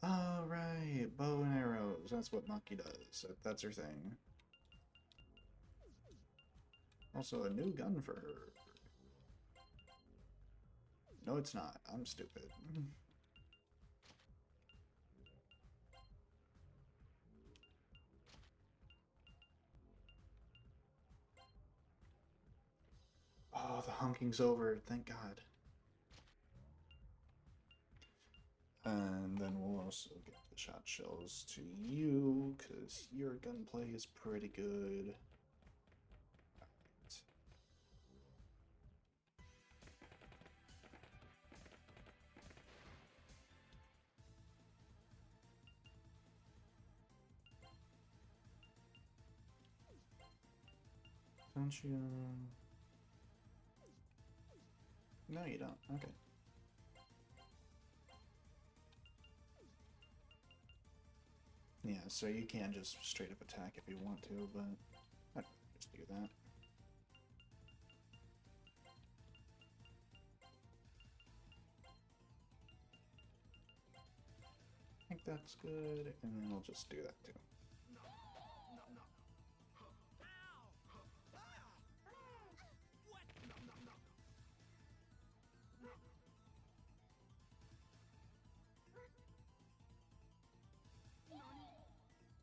Oh, right. Bow and arrows. That's what Maki does. That's her thing. Also, a new gun for her. No, it's not. I'm stupid. Oh, the honking's over. Thank God. And then we'll also get the shot shells to you, because your gunplay is pretty good. Alright. Don't you? No, you don't. Okay. Yeah, so you can just straight up attack if you want to, but I'd just do that. I think that's good, and then I'll just do that too.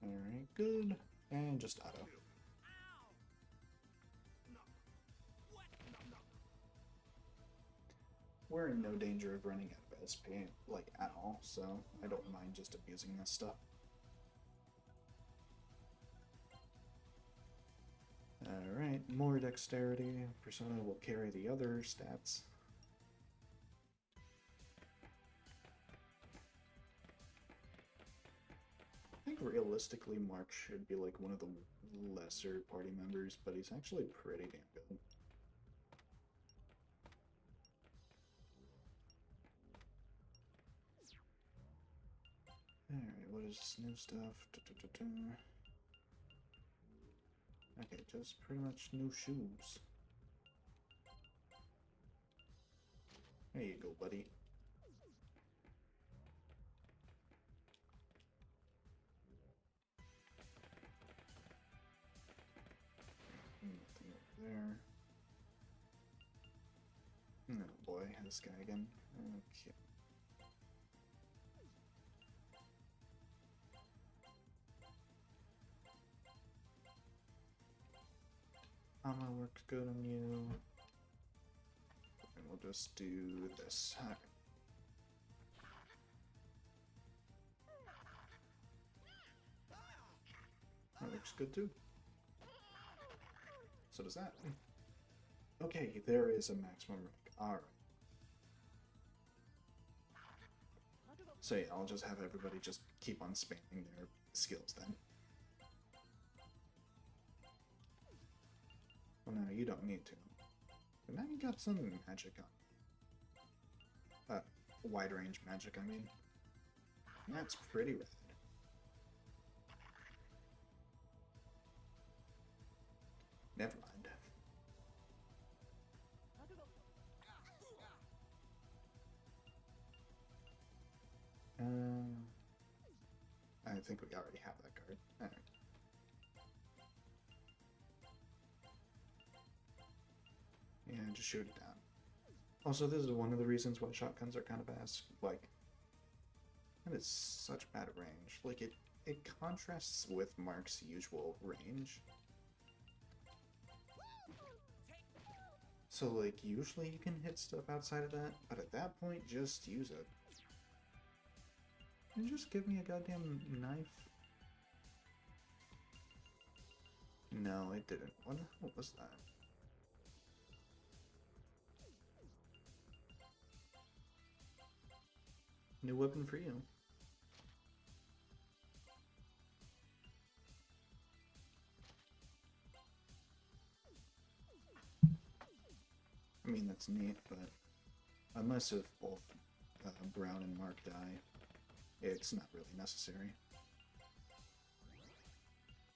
Alright, good. And just auto. We're in no danger of running out of SP, like, at all, so I don't mind just abusing this stuff. Alright, more dexterity. Persona will carry the other stats. I think realistically Mark should be like one of the lesser party members, but he's actually pretty damn good. Alright, what is this new stuff? Okay, just pretty much new shoes. There you go, buddy. Nothing over there. Oh boy, this guy again. Okay. Armor works good on you. And we'll just do this. That looks good too. So does that. Okay, there is a maximum rank. Alright. So yeah, I'll just have everybody just keep on spamming their skills then. Well, no, you don't need to. But now you got some magic on. Wide range magic, I mean. That's pretty rad. Never mind. I think we already have that card. Alright. Yeah, just shoot it down. Also, this is one of the reasons why shotguns are kind of ass. Like, that is such bad range. Like, it contrasts with Mark's usual range. So, like, usually you can hit stuff outside of that, but at that point, just use it. And just give me a goddamn knife. No, it didn't. What the hell was that? New weapon for you. I mean, that's neat, but unless if both Brown and Mark die, it's not really necessary.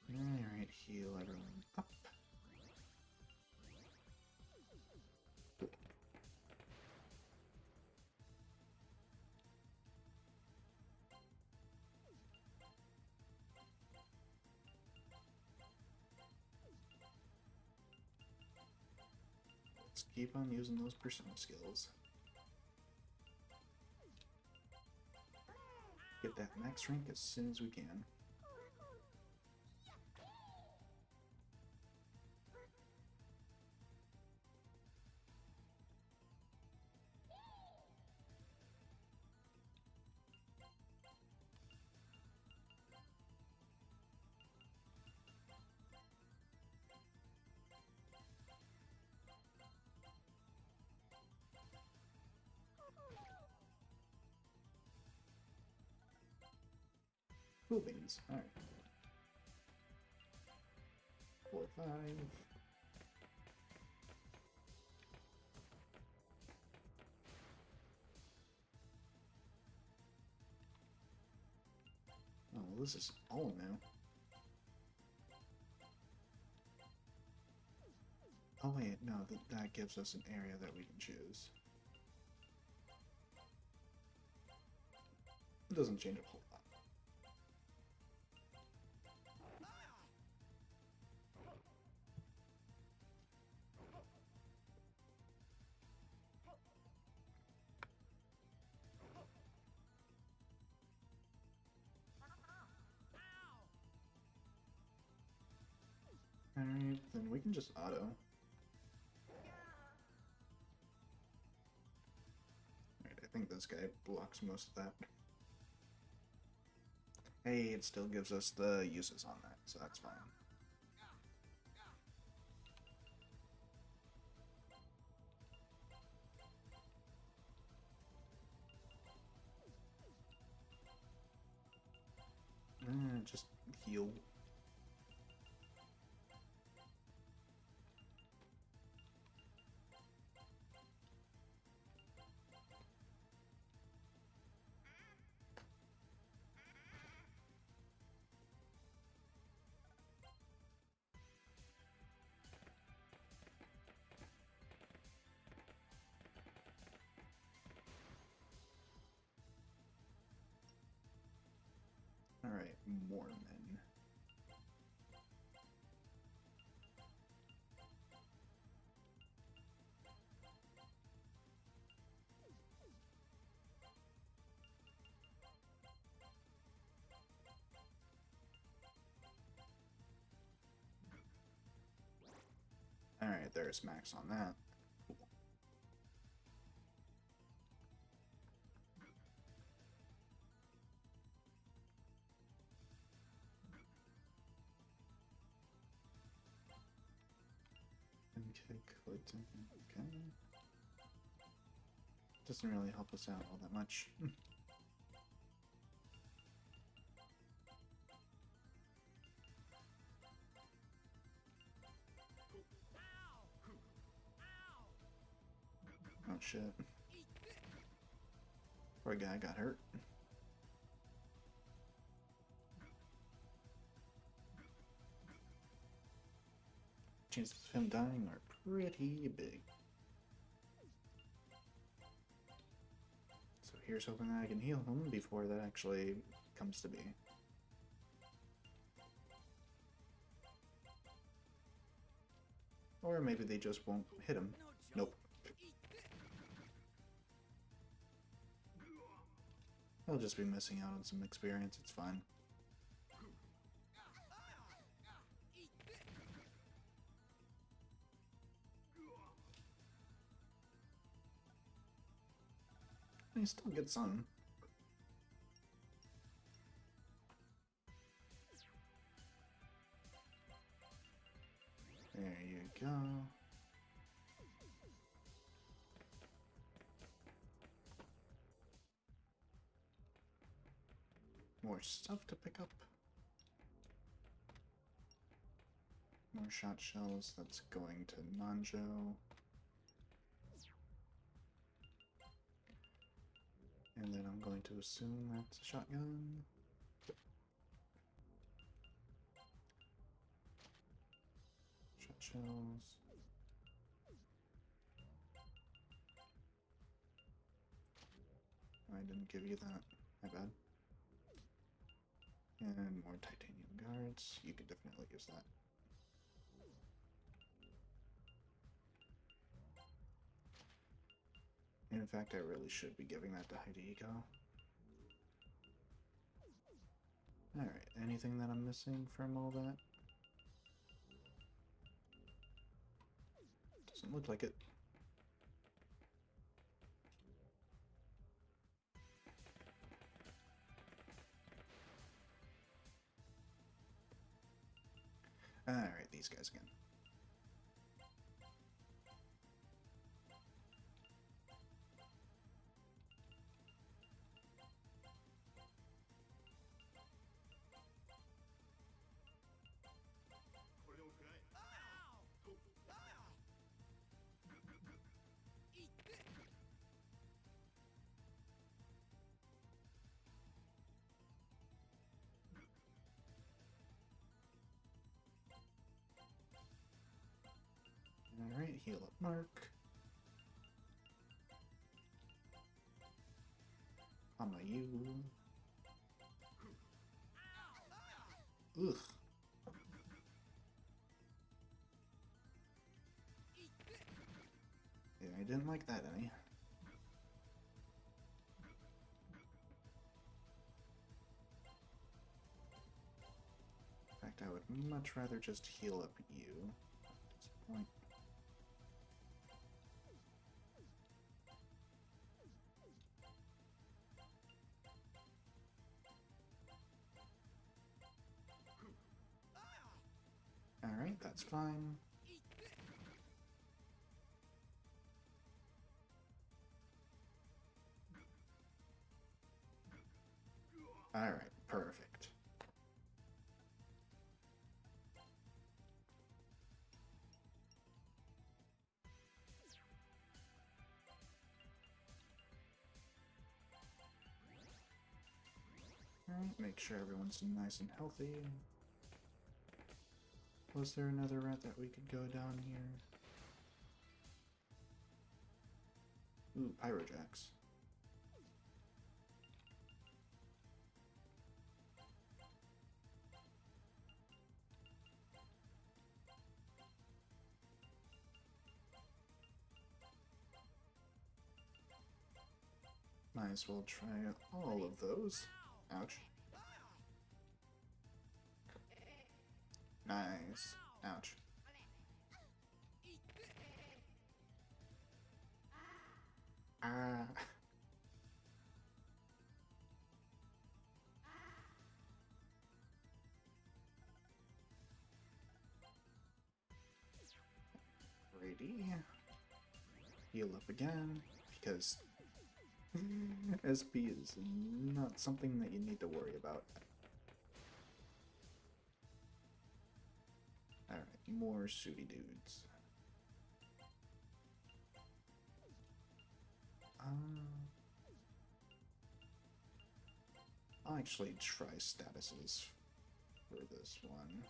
Alright, heal everyone up. Let's keep on using those persona skills. Get that max rank as soon as we can. Cool beans. Alright. 4, 5. Oh, well, this is all new. Oh wait, no, that gives us an area that we can choose. It doesn't change a whole lot. Alright, then we can just auto. Alright, I think this guy blocks most of that. Hey, it still gives us the uses on that, so that's fine. Just heal. Alright, more men. Alright, there's max on that. Cool. Okay, Clayton. Okay. Doesn't really help us out all that much. Oh shit. Poor guy got hurt. Chances of him dying are pretty big. So here's hoping that I can heal him before that actually comes to be. Or maybe they just won't hit him. Nope. I'll just be missing out on some experience, it's fine. He still gets some. There you go. More stuff to pick up. More shot shells, that's going to Nanjo. And then I'm going to assume that's a shotgun. Shot shells. I didn't give you that. My bad. And more titanium guards. You could definitely use that. In fact, I really should be giving that to Hideko. Alright, anything that I'm missing from all that? Doesn't look like it. Alright, these guys again. Alright, heal up Mark. Hama you. Ugh. Yeah, I didn't like that any. In fact, I would much rather just heal up you at this point. Alright, that's fine. Alright, perfect. Alright, make sure everyone's nice and healthy. Was there another route that we could go down here? Ooh, Pyrojacks. Might as well try all of those. Ouch. Nice. Ouch. Ah. Ready. Heal up again, because SP is not something that you need to worry about. Alright, more sooty dudes. I'll actually try statuses for this one.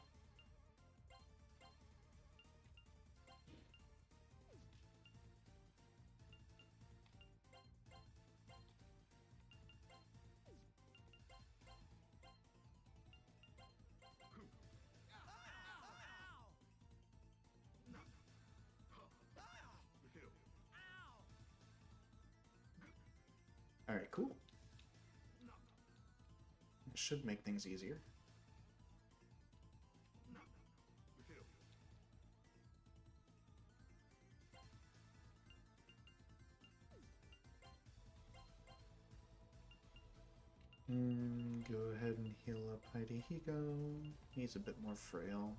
Alright, cool. It should make things easier. Go ahead and heal up Hideko. He's a bit more frail.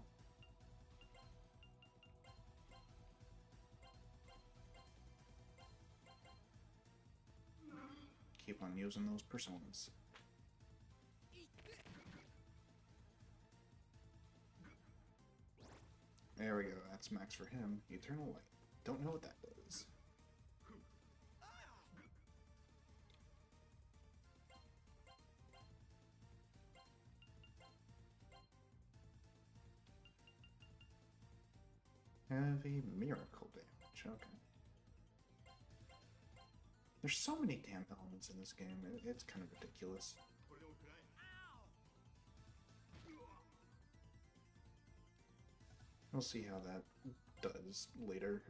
Keep on using those personas. There we go, that's max for him. Eternal Light. Don't know what that does. Heavy miracle damage, okay. There's so many damn elements in this game, it's kind of ridiculous. We'll see how that does later.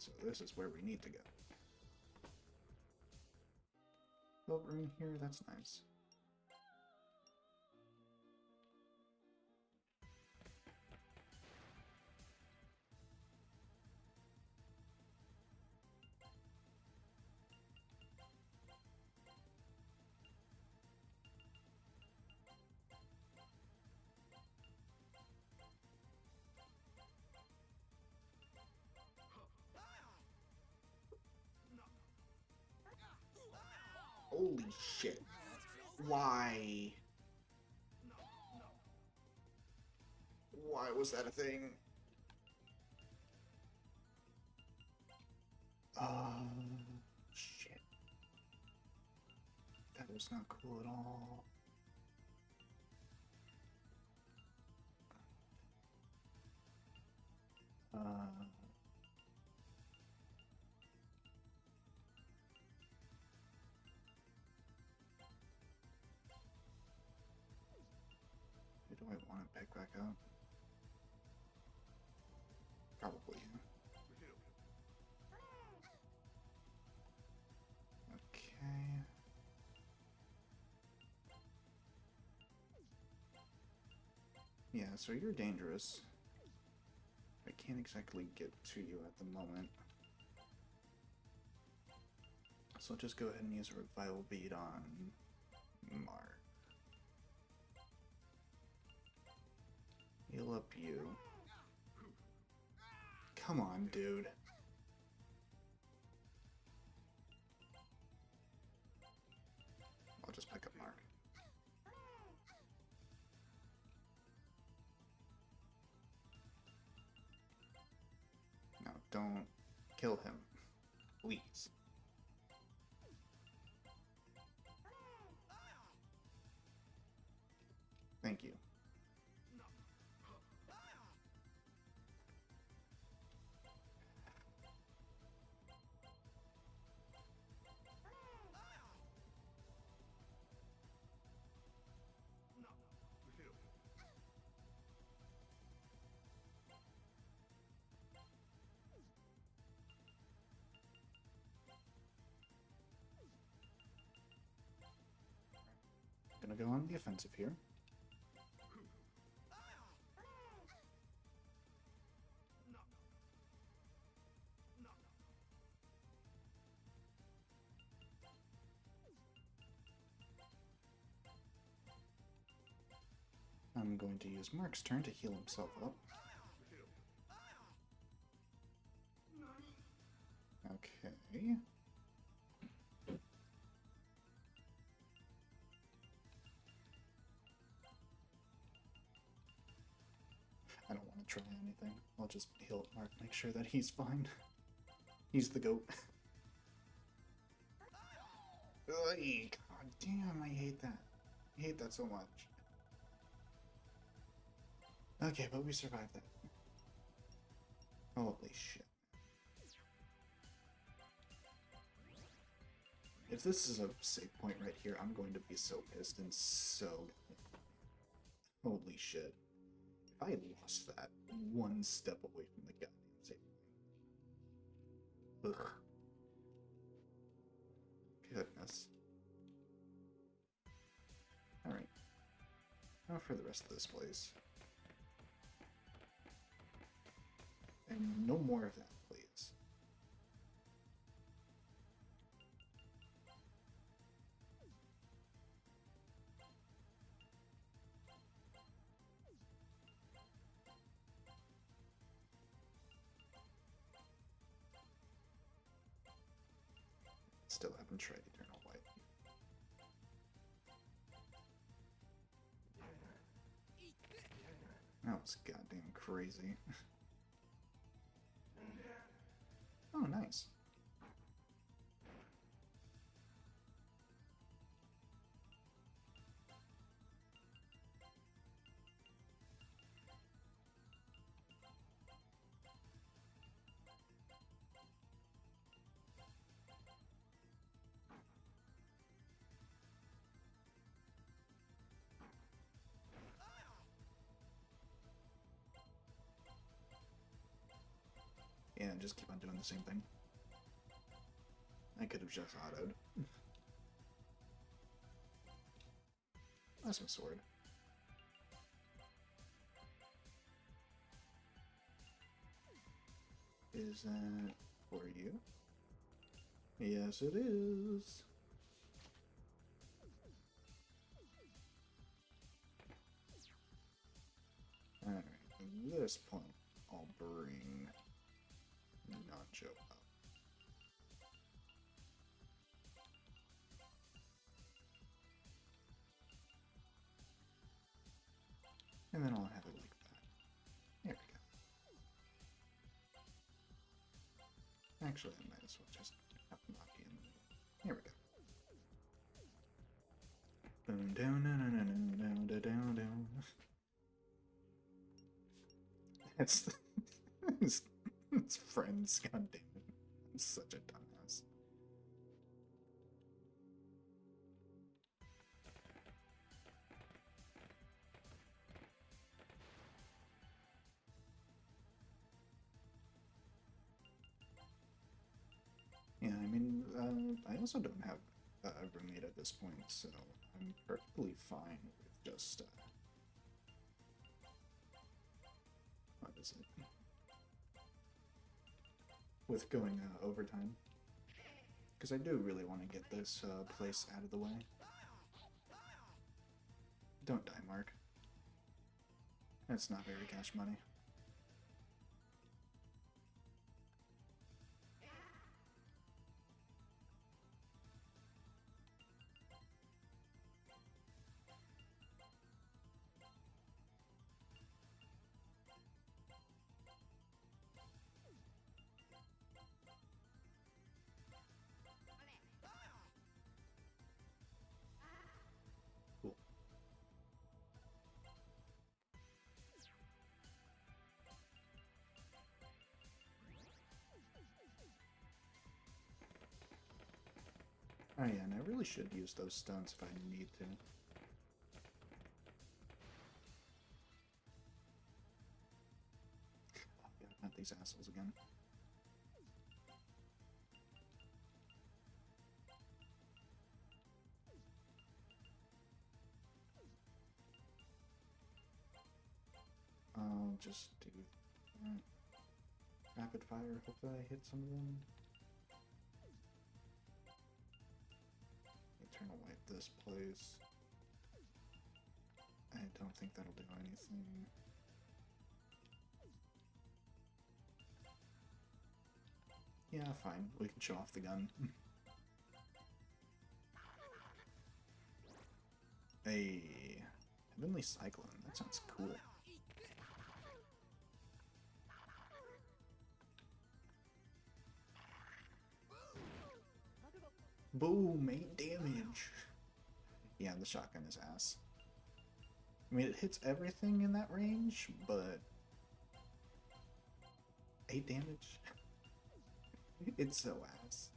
So this is where we need to go. Over in here, that's nice. Holy shit. Why? Why was that a thing? Shit. That was not cool at all. Who do I want to pick back up? Probably you. Okay. Yeah, so you're dangerous. I can't exactly get to you at the moment. So I'll just go ahead and use a revival bead on Mark. Heal up you. Come on, dude. I'll just pick up Mark. No, don't kill him. Please. Thank you. Gonna go on the offensive here. I'm going to use Mark's turn to heal himself up. Okay. I don't want to try anything. I'll just heal Mark, make sure that he's fine. He's the goat. Ugh, God damn, I hate that. I hate that so much. Okay, but we survived that. Holy shit. If this is a save point right here, I'm going to be so pissed and so... Holy shit. If I had lost that one step away from the goddamn save point. Ugh. Goodness. Alright. Now for the rest of this place. And no more of that, please. Still haven't tried Eternal White. That was goddamn crazy. Oh, nice. Yeah, just keep on doing the same thing. I could have just autoed. That's my sword. Is that for you? Yes, it is. Alright, at this point, I'll bring Nacho up. And then I'll have it like that. There we go. Actually, I might as well just have Maki in the middle. Here we go. Boom, down, down, down, down, down, down, down. It's it's friends. God damn it! I'm such a dumbass. Yeah, I mean, I also don't have a roommate at this point, so I'm perfectly fine with just what is it? With going overtime. Because I do really want to get this place out of the way. Don't die, Mark. That's not very cash money. Cool. Oh yeah, and I really should use those stones if I need to. Oh yeah, not these assholes again. I'll just do that. Rapid fire, hope that I hit some of them. Eternal wipe this place. I don't think that'll do anything. Yeah, fine. We can show off the gun. A Heavenly Cyclone. That sounds cool. Boom! 8 damage! Yeah, the shotgun is ass. I mean, it hits everything in that range, but 8 damage? It's so ass.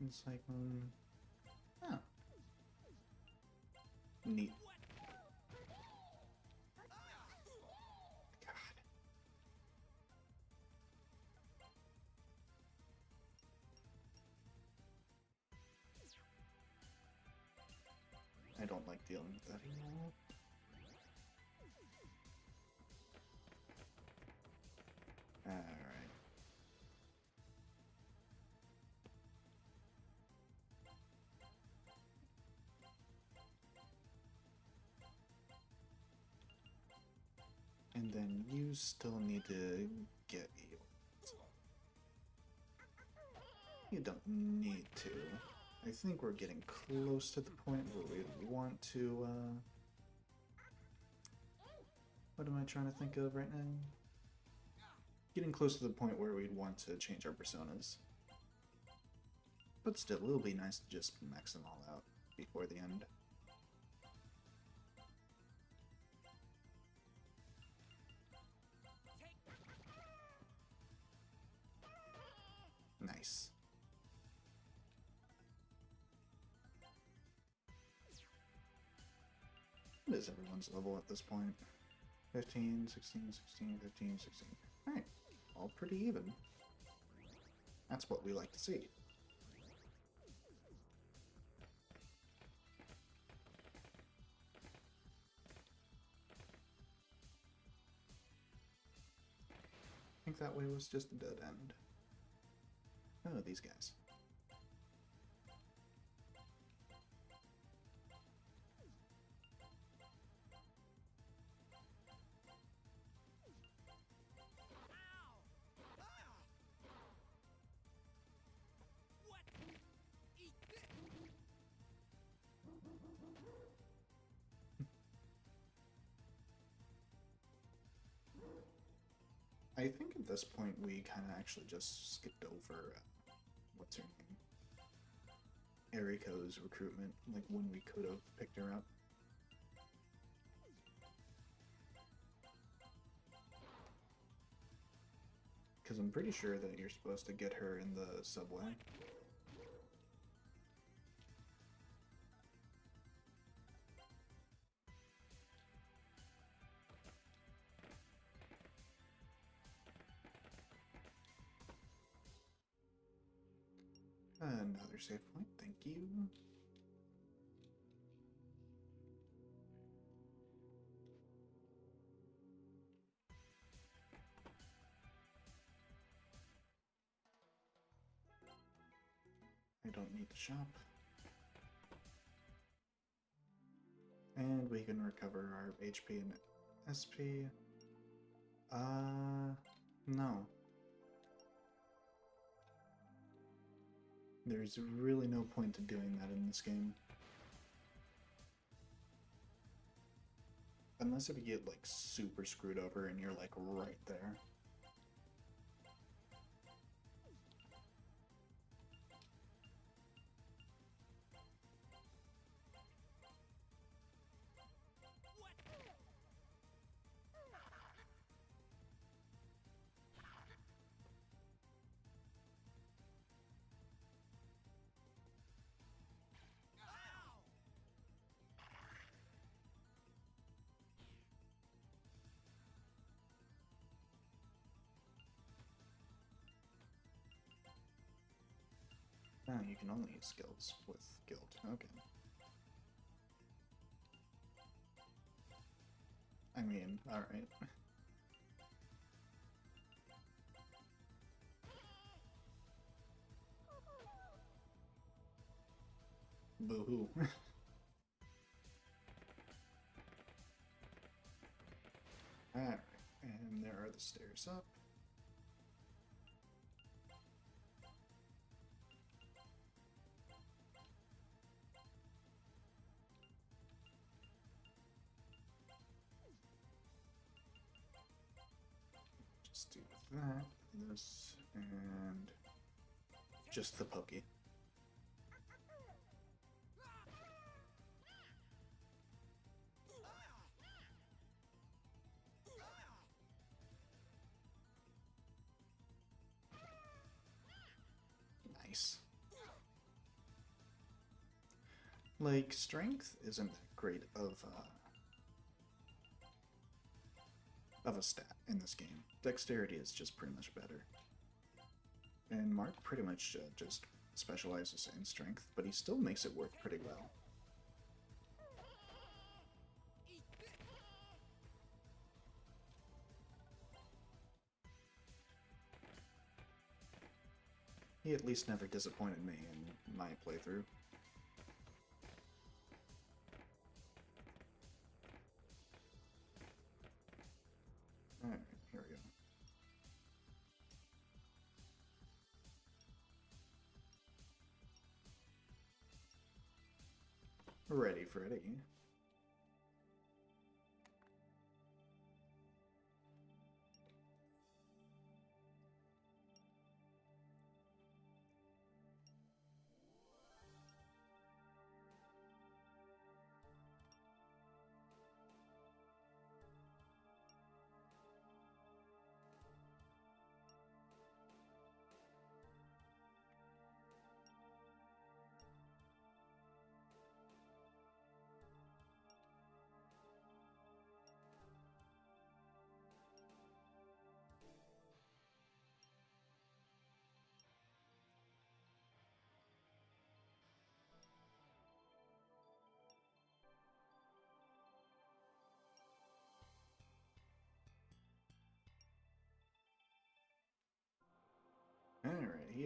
It's like, oh. Neat. God. I don't like dealing with that anymore. Alright. And then you still need to get healed. You don't need to. I think we're getting close to the point where we want to, what am I trying to think of right now? Getting close to the point where we'd want to change our personas. But still, it'll be nice to just max them all out before the end. Nice. What is everyone's level at this point? 15, 16, 16, 15, 16. Alright, all pretty even. That's what we like to see. I think that way was just a dead end. Oh, these guys. I think at this point we kind of actually just skipped over what's her name? Eriko's recruitment, like when we could have picked her up. Because I'm pretty sure that you're supposed to get her in the subway. Another save point, thank you. I don't need to shop. And we can recover our HP and SP. No. There's really no point to doing that in this game. Unless if you get like super screwed over and you're like right there. Oh, you can only use skills with guild. Okay. I mean, alright. Boo-hoo. Alright, and there are the stairs up. Just do that, this, and just the pokey. Nice. Like, strength isn't great of a stat in this game. Dexterity is just pretty much better. And Mark pretty much just specializes in strength, but he still makes it work pretty well. He at least never disappointed me in my playthrough. Alright, here we go. Ready, Freddy.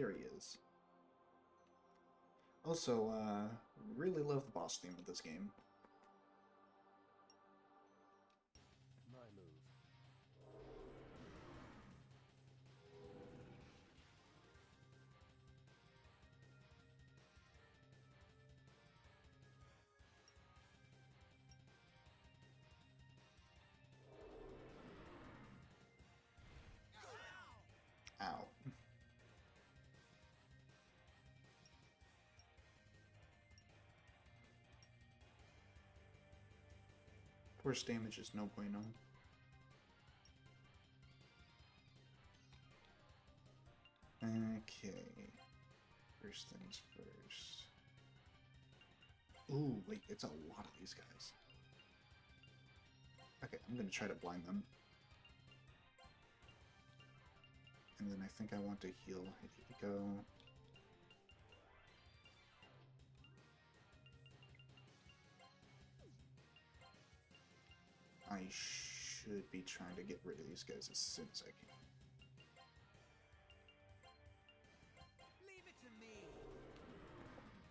there he is. Also, really love the boss theme of this game. My move. Ow. Force damage is no bueno. Okay. First things first. Ooh, wait, it's a lot of these guys. Okay, I'm gonna try to blind them. And then I think I want to heal Hideko. I should be trying to get rid of these guys as soon as I can. Leave it to me.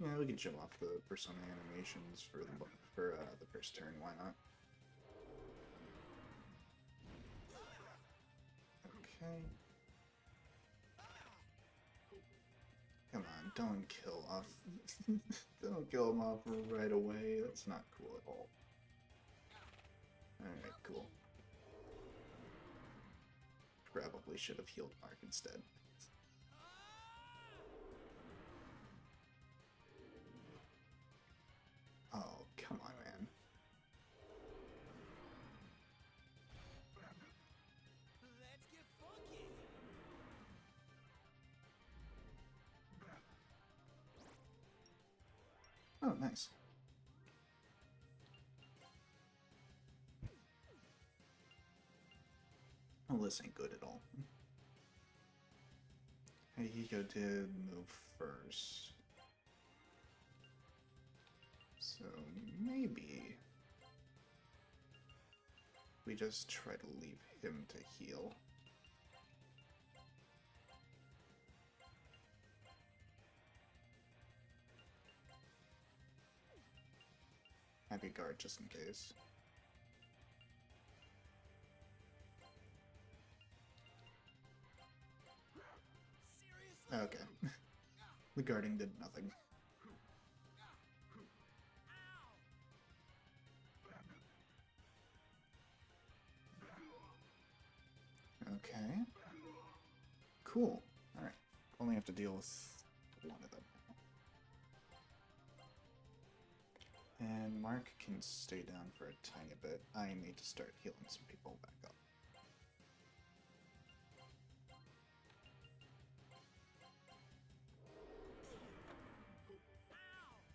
Yeah, we can show off the persona animations for the first turn. Why not? Okay. Come on, don't kill off. Don't kill him off right away. That's not cool at all. Alright, cool. Probably should have healed Mark instead. Oh, come on, man. Let's get funky. Oh, nice. Oh, this ain't good at all. Hihiko did move first. So maybe we just try to leave him to heal. Happy guard just in case. Seriously? Okay. The guarding did nothing. Okay. Cool. Alright. Only have to deal with one of them now. And Mark can stay down for a tiny bit. I need to start healing some people back up.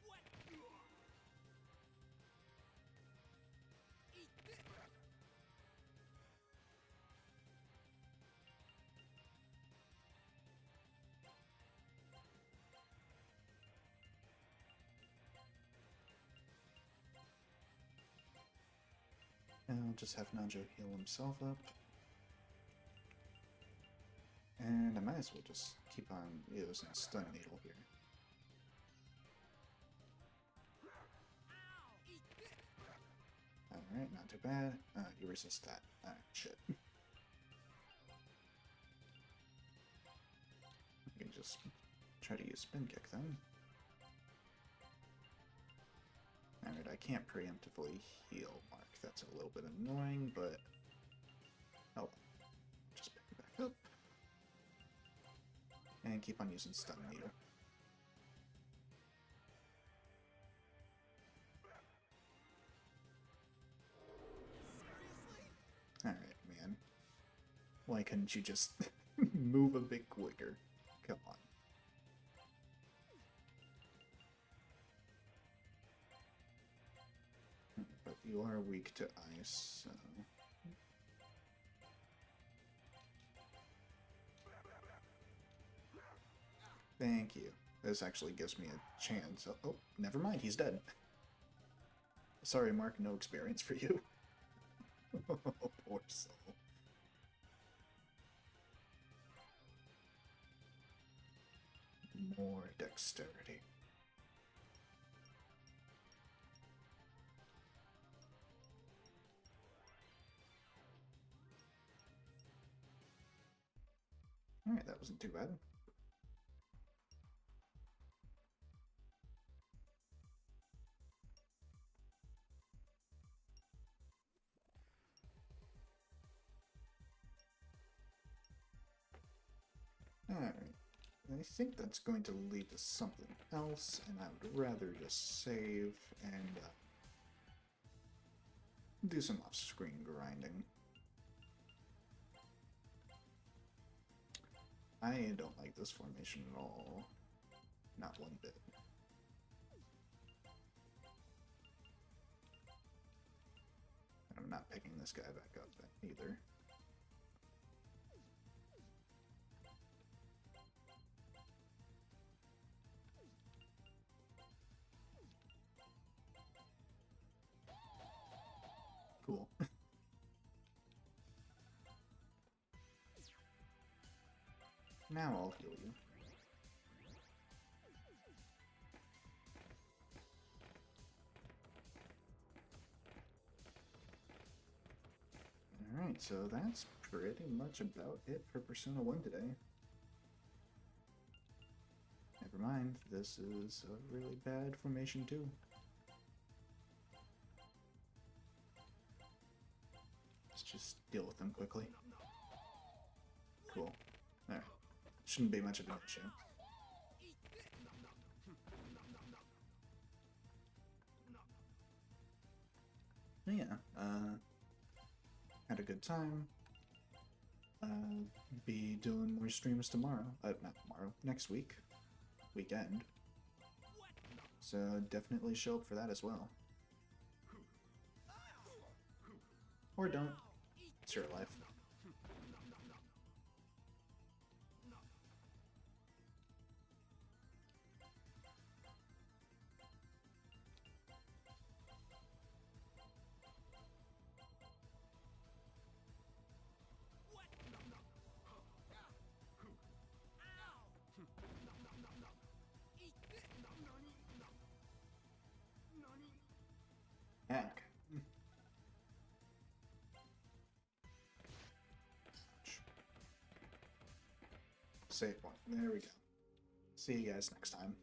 What? Eat this. And I'll just have Najo heal himself up. And I might as well just keep on using a stun needle here. Eat this. Alright, not too bad. You resist that. Alright, shit. You can just try to use spin kick then. Alright, I can't preemptively heal Mark. That's a little bit annoying, but... Oh, just pick it back up. And keep on using stun needle. Seriously? Alright, man. Why couldn't you just move a bit quicker? Come on. But you are weak to ice, so... Thank you. This actually gives me a chance. Oh, never mind, he's dead. Sorry, Mark, no experience for you. Poor soul. more dexterity. Alright, that wasn't too bad. Alright, I think that's going to lead to something else, and I would rather just save and do some off-screen grinding. I don't like this formation at all. Not one bit. And I'm not picking this guy back up either. Cool. Now I'll heal you. Alright, so that's pretty much about it for Persona 1 today. Never mind, this is a really bad formation too. Let's just deal with them quickly. Cool. Alright. Shouldn't be much of an issue. But yeah, had a good time. Be doing more streams tomorrow. Not tomorrow, next week. Weekend. So definitely show up for that as well. Or don't. It's your life. Heck. Save point. There we go. See you guys next time.